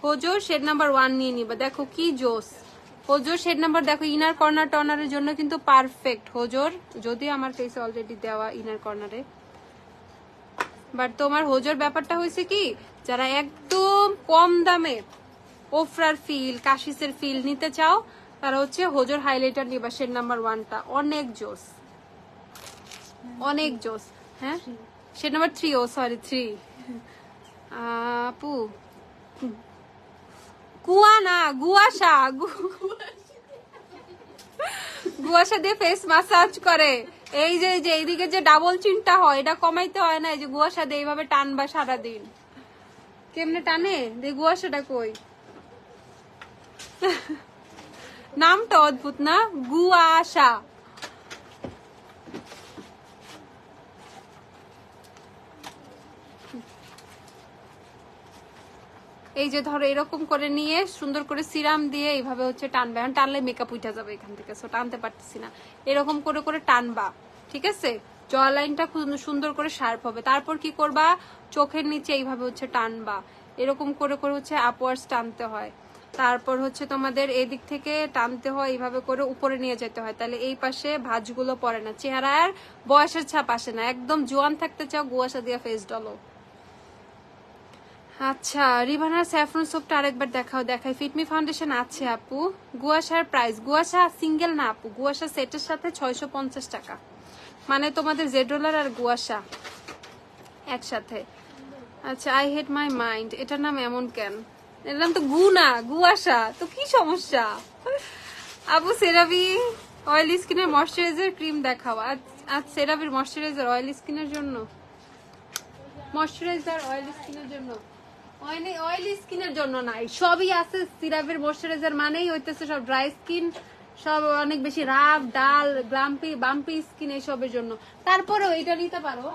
B: হোজোর শেড নাম্বার 1 নিয়ে নিবা। দেখো কি জোস হোজোর শেড নাম্বার, দেখো ইনার কর্নার টর্নারের জন্য কিন্তু পারফেক্ট হোজোর, যদিও আমার ফেসে অলরেডি দেওয়া ইনার কর্নারে, বাট তোমার হোজোর ব্যাপারটা হয়েছে কি, যারা একদম কম দামে ওফরার ফিল কাশিসের ফিল নিতে চাও তারা হচ্ছে হোজোর হাইলাইটার নিবা শেড নাম্বার 1টা, অনেক জোস অনেক জোস। হ্যাঁ শেড নাম্বার 3, ও সরি 3 আপু, কুয়া না গুয়াশা, গুয়াশা দিয়ে ফেস মাসাজ করে। এই যে এইদিকে যে ডাবল চিনটা হয় এটা কমাইতে হয় না, এই যে গুয়াশা দিয়ে এইভাবে টানবা সারাদিন। কেমনে টানে দে গুয়াশাটা কই, নামটা অদ্ভুত না, গুয়াশা। এই যে ধরো এরকম করে নিয়ে সুন্দর করে সিরাম দিয়ে এইভাবে হচ্ছে টানবে, এখন টানলে মেকআপ উঠে যাবে এখান থেকে, সো টানতে পারতেছি না, এরকম করে করে টানবা, ঠিক আছে? জ লাইনটা সুন্দর করে শার্প হবে। তারপর কি করবা, চোখের নিচে এইভাবে হচ্ছে টানবা, এরকম করে করে হচ্ছে আপওয়ার্ডস টানতে হয়। তারপর হচ্ছে তোমাদের এদিক থেকে টানতে হয়, এইভাবে করে উপরে নিয়ে যেতে হয়, তাহলে এই পাশে ভাঁজগুলো পড়ে না, চেহারার বয়সের ছাপ আসে না। একদম জোয়ান থাকতে চাও, গুয়াশা দিয়ে ফেস ডলো। আচ্ছা রিভানার স্যাফরন সোপটা আরেকবার দেখাই। ফিটমি ফাউন্ডেশন আছে আপু। গুয়াশার প্রাইস, গুয়াশা সিঙ্গেল না আপু, গুয়াশা সেটের সাথে 650 টাকা, মানে তোমাদের জেড রোলার আর গুয়াশা একসাথে। আচ্ছা আই হেট মাই মাইন্ড, এটার নাম এমন কেন? এটার নাম তো গু না, গুয়াশা, তো কি সমস্যা? আপু সেরাভি অয়েলি স্কিনের ময়শ্চারাইজার ক্রিম দেখাও। আজ সেরাভির ময়শ্চারাইজার অয়েলি স্কিনের জন্য, ময়শ্চারাইজার অয়েলি স্কিনের জন্য, অয়েলি স্কিনের জন্য নাই, সবই আছে। সিরাভের ময়শ্চারাইজার মানেই হইতেছে সব ড্রাই স্কিন, সব অনেক বেশি রাফ ডাল বাম্পি স্কিন এইসবের জন্য। তারপরেও এটা নিতে পারো,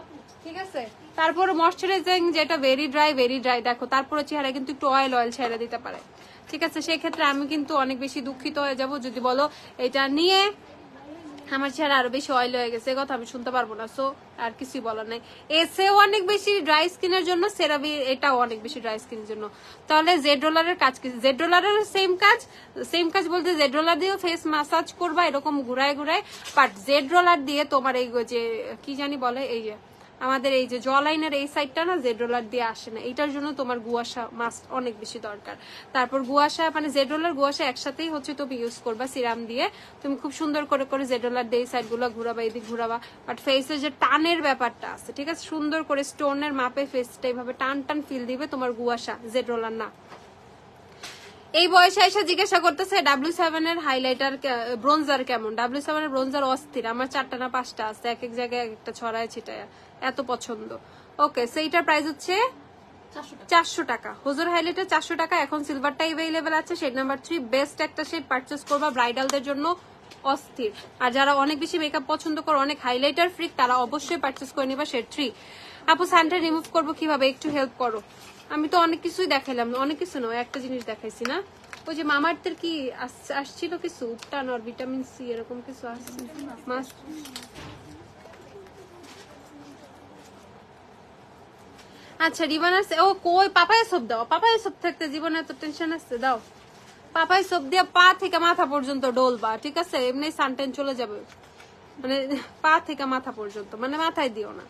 B: ঠিক আছে? তারপরে ময়শ্চারাইজিং যেটা ভেরি ড্রাই দেখো, তারপরে চেহারা কিন্তু একটু অয়েল ছেড়ে দিতে পারে, ঠিক আছে? সেই ক্ষেত্রে আমি কিন্তু অনেক বেশি দুঃখিত হয়ে যাব যদি বলো এটা নিয়ে আমার চেহারা আরো বেশি অয়েল হয়ে গেছে, কথা আমি শুনতে পারবো না। সো আর কিছুই বলার নাই। এসেও অনেক বেশি ড্রাই স্কিনের জন্য, সেরাভি এটাও অনেক বেশি ড্রাই স্কিনের জন্য। তাহলে জেড রোলারের কাজ কি? জেড রোলারের সেম কাজ বলতে জেড রোলার দিয়েও ফেস ম্যাসাজ করবা এরকম ঘুরায়, বাট জেড রোলার দিয়ে তোমার এই যে কি জানি বলে, এই যে আমাদের এই যে জ লাইনের এই সাইডটা না জেড রোলার দিয়ে আসে না, এটার জন্য তোমার গুয়াশা মাস্ট অনেক বেশি দরকার। তারপর গুয়াশা মানে জেড রোলার গুয়াশা একসাথেই হচ্ছে তুমি ইউজ করবা সিরাম দিয়ে, তুমি খুব সুন্দর করে করে জেড রোলার দিয়ে এই সাইড গুলো ঘুরাবা, এদিক ঘুরাবা, বাট ফেসের যে টানের ব্যাপারটা আছে, ঠিক আছে, সুন্দর করে স্টোনের মাপে ফেসটা এইভাবে টান টান ফিল দিবে তোমার গুয়াশা, জেড রোলার না। এই বয়সে এসে জিজ্ঞাসা করতেছে W7 এর হাইলাইটার ব্রোঞ্জার কেমন? W7 এর ব্রোঞ্জার অস্থির, আমার 4টা না 5টা আছে, এক এক জায়গায় একটা ছড়ায় ছিটায়, এত পছন্দ। ওকে, সেইটার প্রাইস হচ্ছে 400 টাকা। হোজোর হাইলাইটার 400 টাকা। এখন সিলভারটা অ্যাভেলেবেল আছে, শেড নাম্বার 3, বেস্ট একটা শেড, পারচেজ করবা, ব্রাইডালদের জন্য অস্থির। আর যারা অনেক বেশি মেকআপ পছন্দ করো, অনেক হাইলাইটার ফ্রিক, তারা অবশ্যই পারচেজ করে নিবা শেড 3। আপু সানটা রিমুভ করবো কিভাবে, একটু হেল্প করো। আমি তো অনেক কিছুই দেখাইলাম, অনেক কিছু নয়, একটা জিনিস দেখাইছি না, ওই যে মামার্থের কি আসছিল কিছু উপটান আর ভিটামিন সি এরকম কিছু আসছে মাস্ক। আচ্ছা রিবানার ও কই পাপায়া সোপ দাও, পাপায়া সোপ থাকতে জীবনে এত টেনশন আসছে, দাও পাপায়া সোপ দিয়ে পা থেকে মাথা পর্যন্ত ডলবা, ঠিক আছে? এমনি সানটেন চলে যাবে, মানে পা থেকে মাথা পর্যন্ত, মানে মাথায় দিও না,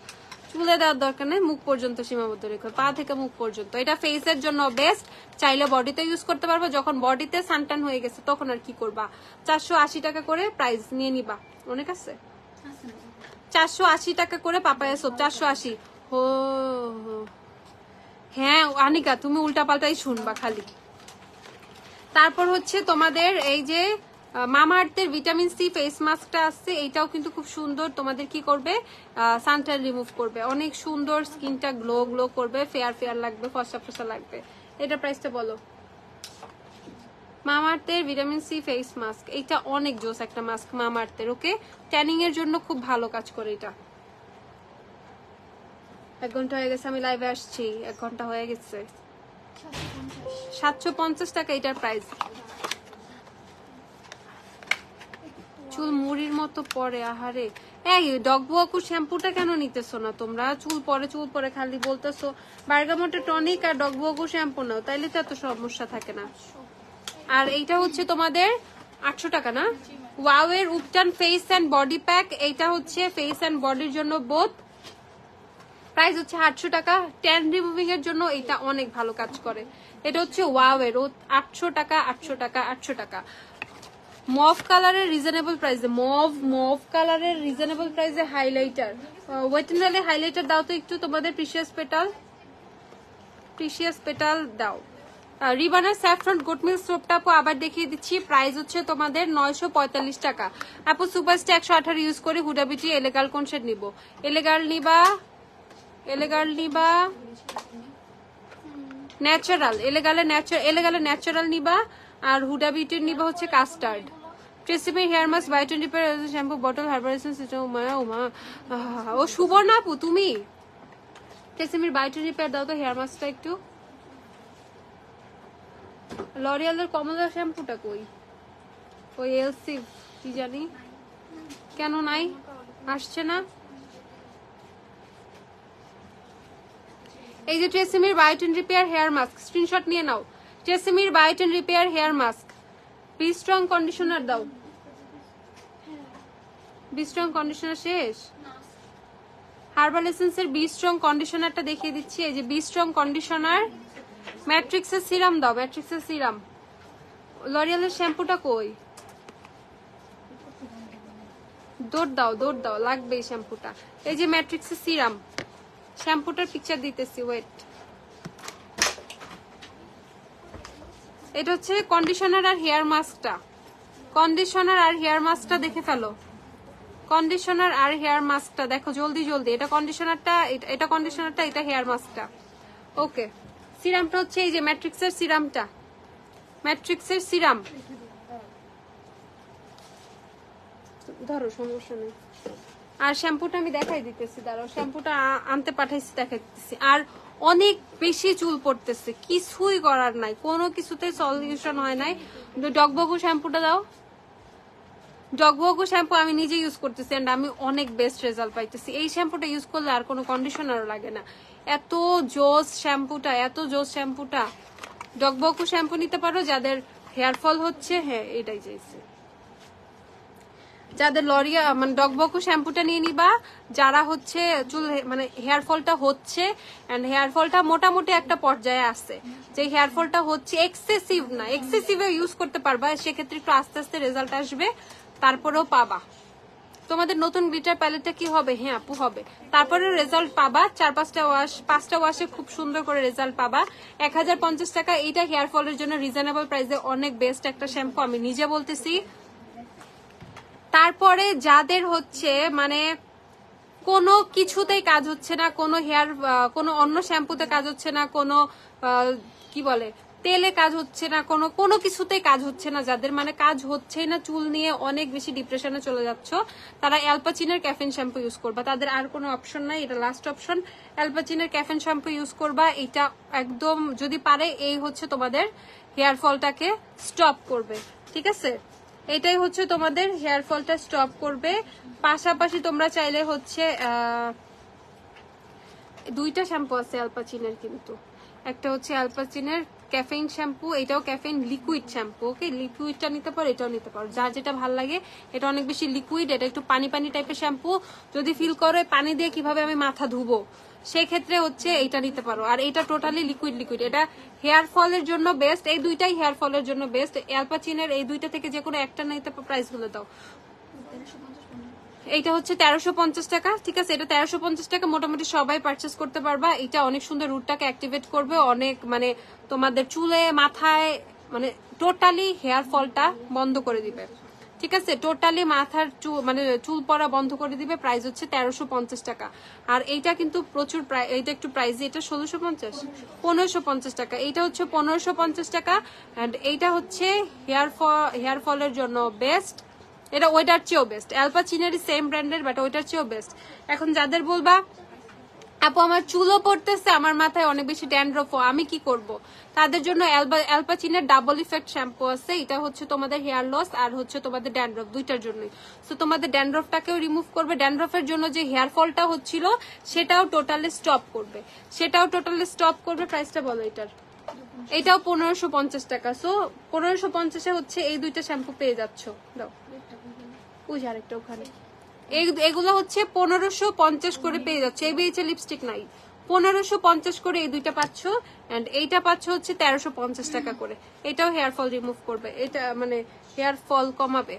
B: চুলে দেওয়ার দরকার নেই, মুখ পর্যন্ত সীমাবদ্ধ রেখো, পা থেকে মুখ পর্যন্ত। এটা ফেসের জন্য বেস্ট, চাইলে বডিতে ইউজ করতে পারবো, যখন বডিতে সানটান হয়ে গেছে তখন আর কি করবা। 480 টাকা করে প্রাইস নিয়ে নিবা, অনেক আছে 480 টাকা করে পাপায়া সোপ, 480। হো হ্যাঁ আনিকা তুমি উল্টা পাল্টাই শুনবা খালি। তারপর হচ্ছে তোমাদের এই যে মামাআর্থের ভিটামিন সি ফেস মাস্কটা আসছে, এইটাও কিন্তু খুব সুন্দর, তোমাদের কি করবে সানট্যান রিমুভ করবে, অনেক সুন্দর, স্কিনটা গ্লো করবে, ফেয়ার লাগবে, ফসা লাগবে। এটা প্রাইসটা বলো। মামাআর্থের ভিটামিন সি ফেস মাস্ক, এইটা অনেক জোস একটা মাস্ক মামাআর্থের, ওকে? ট্যানিং এর জন্য খুব ভালো কাজ করে এটা। 1 ঘন্টা হয়ে গেছে আমি লাইভে আসছি, 1 ঘন্টা হয়ে গেছে। 750 টাকা এটার প্রাইস। চুল মুড়ির মতো পরে, আহারে। এই ডগবুয়াকু শ্যাম্পুটা কেন নিতেছো না তোমরা? চুল পরে খালি বলতেছো বার্গামোটা টনিক আর ডগবুয়াকু শ্যাম্পু নাও, তাইলে তো এত সমস্যা থাকে না। আর এইটা হচ্ছে তোমাদের 800 টাকা না? ওয়াও এর উপটান ফেস এন্ড বডি প্যাক, এইটা হচ্ছে ফেস এন্ড বডির জন্য বোথ, প্রাইস হচ্ছে 800 টাকা। ট্যান রিমুভিং এর জন্য এটা অনেক ভালো কাজ করে। এটা হচ্ছে ওয়াও এর 800 টাকা, 800 টাকা, 800 টাকা। মভ কালারের রিজনেবল প্রাইসে, মভ কালারের রিজনেবল প্রাইসে হাইলাইটার, ওয়েট এন্ড ওয়েলে হাইলাইটার দাও তো একটু তোমাদের। প্রিশিয়াস পেটাল দাও। রিবানের স্যাফরন গুড মিল্ক সোপটা আপু আবার দেখিয়ে দিচ্ছি, প্রাইস হচ্ছে তোমাদের 945 টাকা। আপু সুপারস্টার 118 ইউজ করি, হুডা বিউটি এলেগাল কোন শেড নিব? এলেগাল নিবা ন্যাচারাল, এলেগালে ন্যাচারাল নিবা, আর হুডা বিউটির নিবা হচ্ছে custard. TRESemme hair mask by 20 shampoo bottle herbal essence, Uma ও সুবর্ণা আপু তুমি ট্রেসিমির বাই 20 দাও তো হেয়ার মাস্কটা একটু। লরিয়ালের কমলা শ্যাম্পুটা কই? ওই এলসি কি জানি কেন নাই, আসছে না। এই যে ট্রেসিমির biotin repair hair mask, screenshot নিয়ে নাও। ট্রেসিমির biotin repair hair mask, be strong conditioner দাও। বি স্ট্রং কন্ডিশনার শেষ। হার্বাল এসেন্সের বি স্ট্রং কন্ডিশনারটা দেখিয়ে দিচ্ছি। এই যে বি স্ট্রং কন্ডিশনার। ম্যাট্রিক্সের সিরাম দাও, ম্যাট্রিক্সের সিরাম। লরিয়ালের শ্যাম্পুটা কই? দৌড় দাও, লাগবে এই শ্যাম্পুটা। এই যে ম্যাট্রিক্সের সিরাম, শ্যাম্পুটার পিকচার দিতেছি, ওয়েট। এটা হচ্ছে কন্ডিশনার আর হেয়ার মাস্কটা। কন্ডিশনার আর হেয়ার মাস্কটা দেখে ফেলো। কন্ডিশনার আর হেয়ার মাস্কটা দেখো জলদি। এটা কন্ডিশনারটা, এটা কন্ডিশনারটা, এটা হেয়ার মাস্কটা। ওকে, সিরামটা হচ্ছে এই যে ম্যাট্রিক্সের সিরামটা, ম্যাট্রিক্সের সিরাম ধরো, সমস্যা নেই। আর শ্যাম্পুটা আমি দেখাই দিতেছি, দাঁড়াও, শ্যাম্পুটা আনতে পাঠাইছি, দেখাই দিতেছি। আর অনেক বেশি চুল পড়তেছে, কিছুই করার নাই, কোনো কিছুতে সলিউশন হয় নাই। ডগবগু শ্যাম্পুটা দাও। ডগবগু শ্যাম্পু আমি নিজে ইউজ করতেছি, এন্ড আমি অনেক বেস্ট রেজাল্ট পাইতেছি। এই শ্যাম্পুটা ইউজ করলে আর কোনো কন্ডিশনারও লাগে না। এত জোস শ্যাম্পুটা। ডগবগু শ্যাম্পু নিতে পারো যাদের হেয়ার ফল হচ্ছে, হ্যাঁ এটাই চাইছে, যাদের লরিয়া মানে ডগবগু শ্যাম্পুটা নিয়ে নিবা, যারা হচ্ছে চুল মানে হেয়ার ফলটা হচ্ছে, এন্ড হেয়ার ফলটা মোটামুটি একটা পর্যায়ে আছে, যে হেয়ার ফলটা হচ্ছে এক্সেসিভ না, এক্সেসিভ ইউজ করতে পারবা, সেক্ষেত্রে একটু আস্তে আস্তে রেজাল্ট আসবে, তারপরেও পাবা। তোমাদের নতুন গ্লিটার প্যালেটটা কি হবে? হ্যাঁ আপু হবে, তারপরেও রেজাল্ট পাবা। 4-5টা ওয়াশে খুব সুন্দর করে রেজাল্ট পাবা। 1050 টাকা, এইটা হেয়ার ফলের জন্য রিজনেবল প্রাইসে অনেক বেস্ট একটা শ্যাম্পু, আমি নিজে বলতেছি। তারপরে যাদের হচ্ছে মানে কোনো কিছুতেই কাজ হচ্ছে না, কোনো অন্য শ্যাম্পুতে কাজ হচ্ছে না, কোনো কি বলে তেলে কাজ হচ্ছে না, কোনো কিছুতেই কাজ হচ্ছে না, যাদের মানে কাজ হচ্ছেই না, চুল নিয়ে অনেক বেশি ডিপ্রেশনে চলে যাচ্ছ, তারা অ্যালপাচিনের ক্যাফেন শ্যাম্পু ইউজ করবা। তাদের আর কোনো অপশন নাই, এটা লাস্ট অপশন। অ্যালপাচিনের ক্যাফেন শ্যাম্পু ইউজ করবা, এটা একদম যদি পারে এই হচ্ছে তোমাদের হেয়ার ফলটাকে স্টপ করবে, ঠিক আছে? এটাই হচ্ছে তোমাদের হেয়ার ফলটা স্টপ করবে। পাশাপাশি তোমরা চাইলে হচ্ছে দুইটা শ্যাম্পু আছে অ্যালপাচিনের, কিন্তু একটা হচ্ছে অ্যালপাচিনের ক্যাফেইন শ্যাম্পু, এটাও ক্যাফেইন লিকুইড শ্যাম্পু। ওকে, লিকুইডটা নিতে পারো, এটাও নিতে পারো, যার যেটা ভালো লাগে। এটা অনেক বেশি লিকুইড, এটা একটু পানি টাইপের শ্যাম্পু। যদি ফিল করো পানি দিয়ে কিভাবে আমি মাথা ধুবো, সেই ক্ষেত্রে হচ্ছে এইটা নিতে পারো। আর এটা টোটালি লিকুইড, এটা হেয়ার ফলের জন্য বেস্ট। এই দুইটাই হেয়ার ফলের জন্য বেস্ট। অ্যালপাচিনের এই দুইটা থেকে যে কোনো একটা নিতে, প্রাইস গুলো দাও। এইটা হচ্ছে 1350 টাকা, ঠিক আছে? এটা 1350 টাকা, মোটামুটি সবাই পারচেস করতে পারবা। এটা অনেক সুন্দর রুটটাকে অ্যাক্টিভেট করবে, অনেক মানে তোমাদের চুলে মাথায় মানে টোটালি হেয়ার ফলটা বন্ধ করে দিবে, ঠিক আছে? টোটালি মাথার মানে চুল পড়া বন্ধ করে দিবে। প্রাইস হচ্ছে 1350 টাকা। আর এইটা কিন্তু প্রচুর এইটা একটু প্রাইসে, এটা 1550 টাকা। এইটা হচ্ছে 1550 টাকা। এন্ড এইটা হচ্ছে হেয়ার ফলের জন্য বেস্ট। এটা ওইটার চেয়েও বেস্ট, অ্যালপাচিনেরই সেম ব্র্যান্ডের, বাট ওইটার চেয়েও বেস্ট। এখন যাদের বলবা আপু আমার চুলও পড়তেছে, আমার মাথায় অনেক বেশি ড্যান্ড্রফ, আমি কি করব? তাদের জন্য অ্যালপাচিনের ডাবল ইফেক্ট শ্যাম্পু আছে। এটা হচ্ছে তোমাদের হেয়ার লস আর হচ্ছে তোমাদের ড্যান্ড্রফ দুইটার জন্যই। সো তোমাদের ড্যান্ড্রফটাকেও রিমুভ করবে, ড্যান্ড্রফের জন্য যে হেয়ার ফলটা হচ্ছিল সেটাও টোটালি স্টপ করবে। প্রাইসটা বলো এটার। এটাও 1550 টাকা। সো 1550-এ হচ্ছে এই দুইটা শ্যাম্পু পেয়ে যাচ্ছ। দাও ওই আরেকটা ওখানে। এগুলো হচ্ছে 1550 করে পেয়ে যাচ্ছে। এই বেচে লিপস্টিক নাই, 1550 করে এই দুইটা পাচ্ছ। এন্ড এইটা পাচ্ছ হচ্ছে 1350 টাকা করে। এটাও হেয়ার ফল রিমুভ করবে, এটা মানে হেয়ার ফল কমাবে।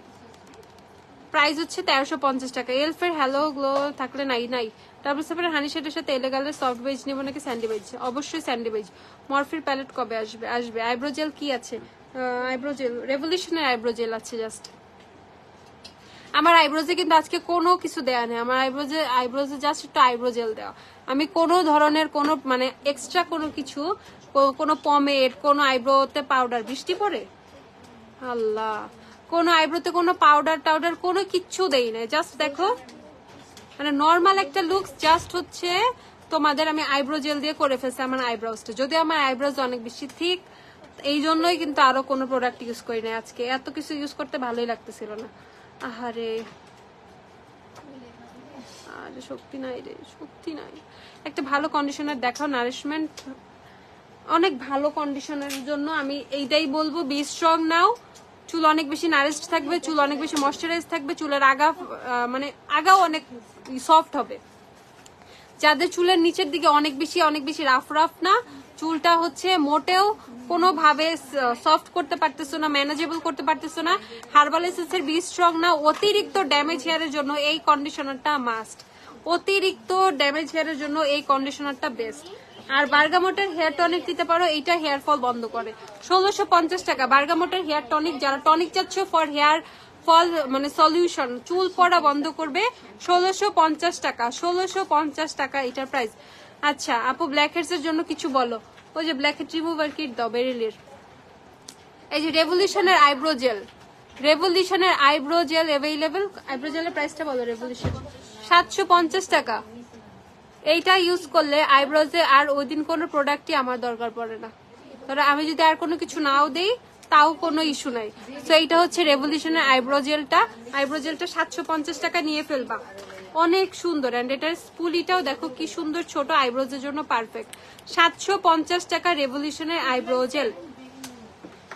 B: প্রাইস হচ্ছে 1350 টাকা। এলফের হ্যালো গ্লো থাকলে নাই। ডাবল সেভেনের হানি শেডের সাথে এলেগালের সফট বেজ নেবো নাকি স্যান্ডি বেজ? অবশ্যই স্যান্ডি বেজ। মরফির প্যালেট কবে আসবে? আইব্রো জেল কি আছে? আইব্রো জেল রেভলিউশনের আইব্রো জেল আছে জাস্ট। আমার আইব্রোজে কিন্তু আজকে কোনো কিছু দেয়া নেই। আমার আইব্রোজে জাস্ট একটু আইব্রো জেল দেওয়া। আমি কোনো ধরনের কোনো মানে এক্সট্রা কোনো কিছু, কোনো পমেড, কোনো আইব্রোতে পাউডার, বৃষ্টি পড়ে আল্লাহ, কোনো আইব্রোতে কোনো পাউডার কোনো কিচ্ছু দেই না। জাস্ট দেখো মানে নর্মাল একটা লুকস, জাস্ট হচ্ছে তোমাদের আমি আইব্রো জেল দিয়ে করে ফেলছি আমার আইব্রোজটা। যদি আমার আইব্রোজ অনেক বেশি থিক, এই জন্যই কিন্তু আরো কোনো প্রোডাক্ট ইউজ করি না আজকে। এত কিছু ইউজ করতে ভালোই লাগতেছিল না। আহারে শক্তি নাই। একটা ভালো কন্ডিশনার দেখাও, নারিশমেন্ট অনেক ভালো কন্ডিশনারের জন্য আমি এইটাই বলবো, বি স্ট্রং নাও। চুল অনেক বেশি নারিশড থাকবে, চুল অনেক বেশি ময়শ্চারাইজ থাকবে, চুলের মানে আগাও অনেক সফট হবে। যাদের চুলের নিচের দিকে অনেক বেশি রাফ না, চুলটা হচ্ছে মোটেও কোনোভাবে সফট করতে পারতেছো না, ম্যানেজেবল করতে পারতেছো না, হার্বাল এসেন্সের বি স্ট্রং না, অতিরিক্ত ড্যামেজ হেয়ারের জন্য এই কন্ডিশনারটা মাস্ট। অতিরিক্ত ড্যামেজ হেয়ারের জন্য এই কন্ডিশনারটা বেস্ট। আর বার্গামোটের হেয়ার টনিক দিতে পারো, এইটা হেয়ার ফল বন্ধ করে। 1650 টাকা বার্গামোটের হেয়ার টনিক। যারা টনিক চাচ্ছ ফর হেয়ার ফল মানে সলিউশন, চুল পড়া বন্ধ করবে, 1650 টাকা। 1650 টাকা এটার প্রাইস। আচ্ছা আপু ব্ল্যাক হেডস এর জন্য কিছু বলো। ওই যে ব্ল্যাক হেড রিমুভার কিট দাও বেরিলির। এই যে রেভলিউশনের আইব্রো জেল অ্যাভেলেবেল। আইব্রো জেলের প্রাইসটা বলো। রেভলিউশন 750 টাকা। এইটা ইউজ করলে আইব্রোজে আর ওই দিন কোনো প্রোডাক্টই আমার দরকার পড়ে না। ধরো আমি যদি আর কোনো কিছু নাও দেই তাও কোনো ইস্যু নাই। তো এইটা হচ্ছে রেভলিউশনের আইব্রো জেলটা 750 টাকা নিয়ে ফেলবা। অনেক সুন্দর। এন্ড এটার স্পুলিটাও দেখো কি সুন্দর, ছোট আইব্রোজের জন্য পারফেক্ট। 750 টাকা রেভলিউশনের আইব্রো জেল।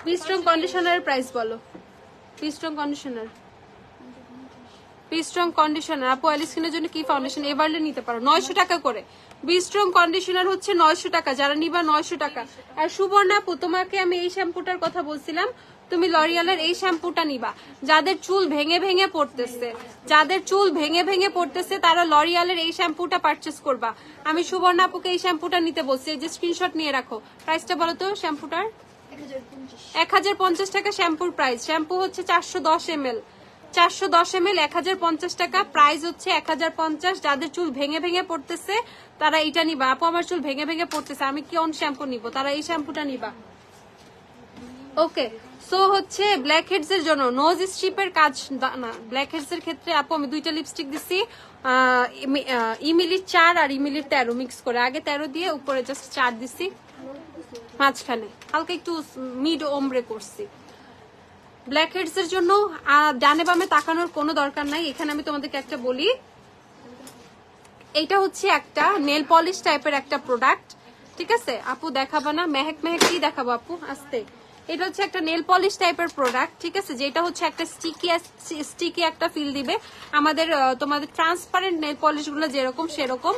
B: বি স্ট্রং কন্ডিশনারের প্রাইস বলো। বি স্ট্রং কন্ডিশনার আপু অয়েলি স্কিনের জন্য কি ফাউন্ডেশন? এভারলে নিতে পারো 900 টাকা করে। বি স্ট্রং কন্ডিশনার হচ্ছে 900 টাকা, যারা নিবা 900 টাকা। আর সুবর্ণা আপু তোমাকে আমি এই শ্যাম্পুটার কথা বলছিলাম, তুমি লরিয়ালের এই শ্যাম্পুটা নিবা। যাদের চুল ভেঙে পড়তেছে তারা লরিয়ালের এই শ্যাম্পুটা পারচেস করবা। আমি সুবর্ণা আপুকে এই শ্যাম্পুটা নিতে বলছি, এই যে স্ক্রিনশট নিয়ে রাখো। প্রাইসটা বলো তো শ্যাম্পুটার। 1050 টাকা শ্যাম্পুর প্রাইস। শ্যাম্পু হচ্ছে 410 ml 1050 টাকা প্রাইস হচ্ছে 1050। যাদের চুল ভেঙে পড়তেছে তারা এটা নিবা। আপু আমার চুল ভেঙে পড়তেছে, আমি কোন শ্যাম্পু নিব? তারা এই শ্যাম্পুটা নিবা। ওকে সো হচ্ছে ব্ল্যাক হেডস এর জন্য নোজ স্ট্রিপের কাজ না। ব্ল্যাক হেডস এর ক্ষেত্রে আপু আমি দুইটা লিপস্টিক দিচ্ছি, ইমিলির 4 আর ইমিলির 13 মিক্স করে। আগে 13 দিয়ে উপরে জাস্ট 4 দিচ্ছি, মাঝখানে হালকা একটু মিড ওমব্রে করছি। ব্ল্যাক হেডস এর জন্য ডানে বামে তাকানোর কোনো দরকার নাই। এখানে আমি তোমাদেরকে একটা বলি, এইটা হচ্ছে একটা নেল পলিশ টাইপের একটা প্রোডাক্ট, ঠিক আছে? আপু দেখাবা না? মেহেক কি দেখাবো আপু? আস্তে। এটা হচ্ছে একটা নেল পলিশ টাইপের প্রোডাক্ট, ঠিক আছে? যেটা হচ্ছে একটা স্টিকি একটা ফিল দিবে আমাদের, তোমাদের ট্রান্সপারেন্ট নেল পলিশ গুলো যেরকম সেরকম।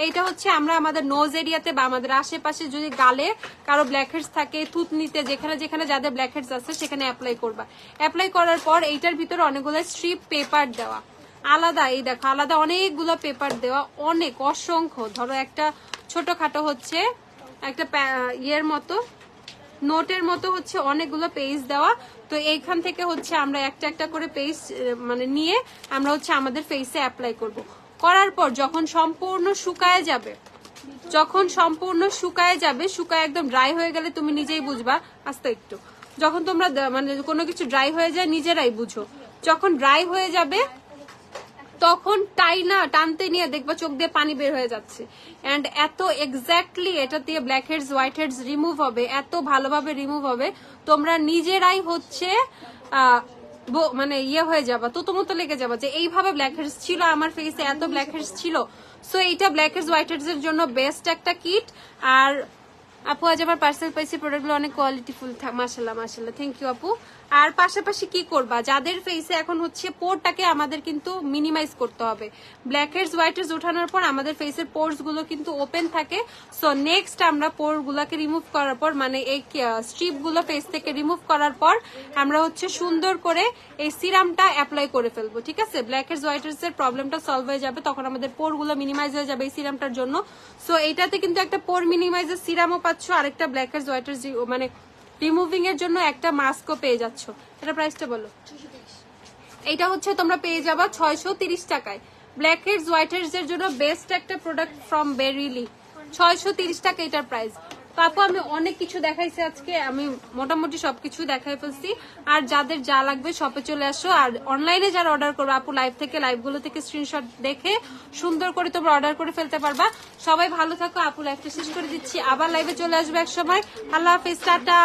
B: এইটা হচ্ছে আমরা আমাদের নোজ এরিয়াতে বা আমাদের আশেপাশে যদি গালে কারো ব্ল্যাক হেডস থাকে, থুতনিতে, যেখানে যাদের ব্ল্যাক হেডস আছে সেখানে অ্যাপ্লাই করবা। অ্যাপ্লাই করার পর এইটার ভিতরে অনেকগুলো স্ট্রিপ পেপার দেওয়া আলাদা, এই দেখো আলাদা অনেকগুলো পেপার দেওয়া, অনেক অসংখ্য। ধরো একটা ছোটখাটো হচ্ছে একটা ইয়ের মতো, নোটের মতো হচ্ছে অনেকগুলো পেজ দেওয়া। তো এইখান থেকে হচ্ছে আমরা একটা করে পেজ মানে নিয়ে আমরা হচ্ছে আমাদের ফেসে অ্যাপ্লাই করব। করার পর যখন সম্পূর্ণ শুকায় যাবে, শুকায় একদম ড্রাই হয়ে গেলে তুমি নিজেই বুঝবা। আস্তে একটু, যখন তোমরা মানে কোনো কিছু ড্রাই হয়ে যায় নিজেরাই বুঝো। যখন ড্রাই হয়ে যাবে তখন টানতে নিয়ে দেখবা চোখ দিয়ে পানি বের হয়ে যাচ্ছে। এন্ড এত এক্স্যাক্টলি এটা দিয়ে black heads white heads remove হবে, এত ভালোভাবে রিমুভ হবে, তোমরা নিজেরাই হচ্ছে মানে হয়ে যাবা, তো লেগে যাবা যে এইভাবে ব্ল্যাক হেডস ছিল আমার ফেসে, এত ব্ল্যাক হেডস ছিল। সো এইটা ব্ল্যাক হেডস হোয়াইট হেডস এর জন্য বেস্ট একটা কিট। আর আপু আজ আবার পার্সেল পাইছি, প্রোডাক্টগুলো অনেক কোয়ালিটিফুল, মাশাআল্লাহ মাশাআল্লাহ, থ্যাংক ইউ আপু। আর পাশাপাশি কি করবা, যাদের ফেসে এখন হচ্ছে পোরটাকে আমাদের কিন্তু মিনিমাইজ করতে হবে। ব্ল্যাক হেডস হোয়াইট হেডস ওঠানোর পর আমাদের ফেসের পোরস গুলো কিন্তু ওপেন থাকে। সো নেক্সট আমরা পোর গুলাকে রিমুভ করার পর, মানে এই স্ট্রিপ গুলো ফেস থেকে রিমুভ করার পর আমরা হচ্ছে সুন্দর করে এই সিরামটা অ্যাপ্লাই করে ফেলবো, ঠিক আছে? ব্ল্যাক হেডস হোয়াইট হেডস এর প্রবলেমটা সলভ হয়ে যাবে, তখন আমাদের পোর গুলো মিনিমাইজ হয়ে যাবে এই সিরামটার জন্য। সো এইটাতে কিন্তু একটা পোর মিনিমাইজার সিরামও পাচ্ছ, আরেকটা ব্ল্যাক হেডস হোয়াইট হেডস মানে রিমুভিং এর জন্য একটা মাস্কও পেয়ে যাচ্ছ। এটা প্রাইসটা বলো। এটা হচ্ছে তোমরা পেয়ে যাবা 630 টাকায়। ব্ল্যাক হেডস হোয়াইট হেডস এর জন্য বেস্ট একটা প্রোডাক্ট ফ্রম বেরিলি, 630 টাকা এটার প্রাইস। তো আপু আমি অনেক কিছু দেখাইছি আজকে, আমি মোটামুটি সবকিছু দেখাই ফেলছি। আর যাদের যা লাগবে শপে চলে আসো। আর অনলাইনে যারা অর্ডার করবে আপু লাইভগুলো থেকে স্ক্রিনশট দেখে সুন্দর করে তোমরা অর্ডার করে ফেলতে পারবা। সবাই ভালো থাকো, আপু লাইভটা শেষ করে দিচ্ছি, আবার লাইভে চলে আসবে এক সময়। আল্লাহ হাফেজ, টাটা।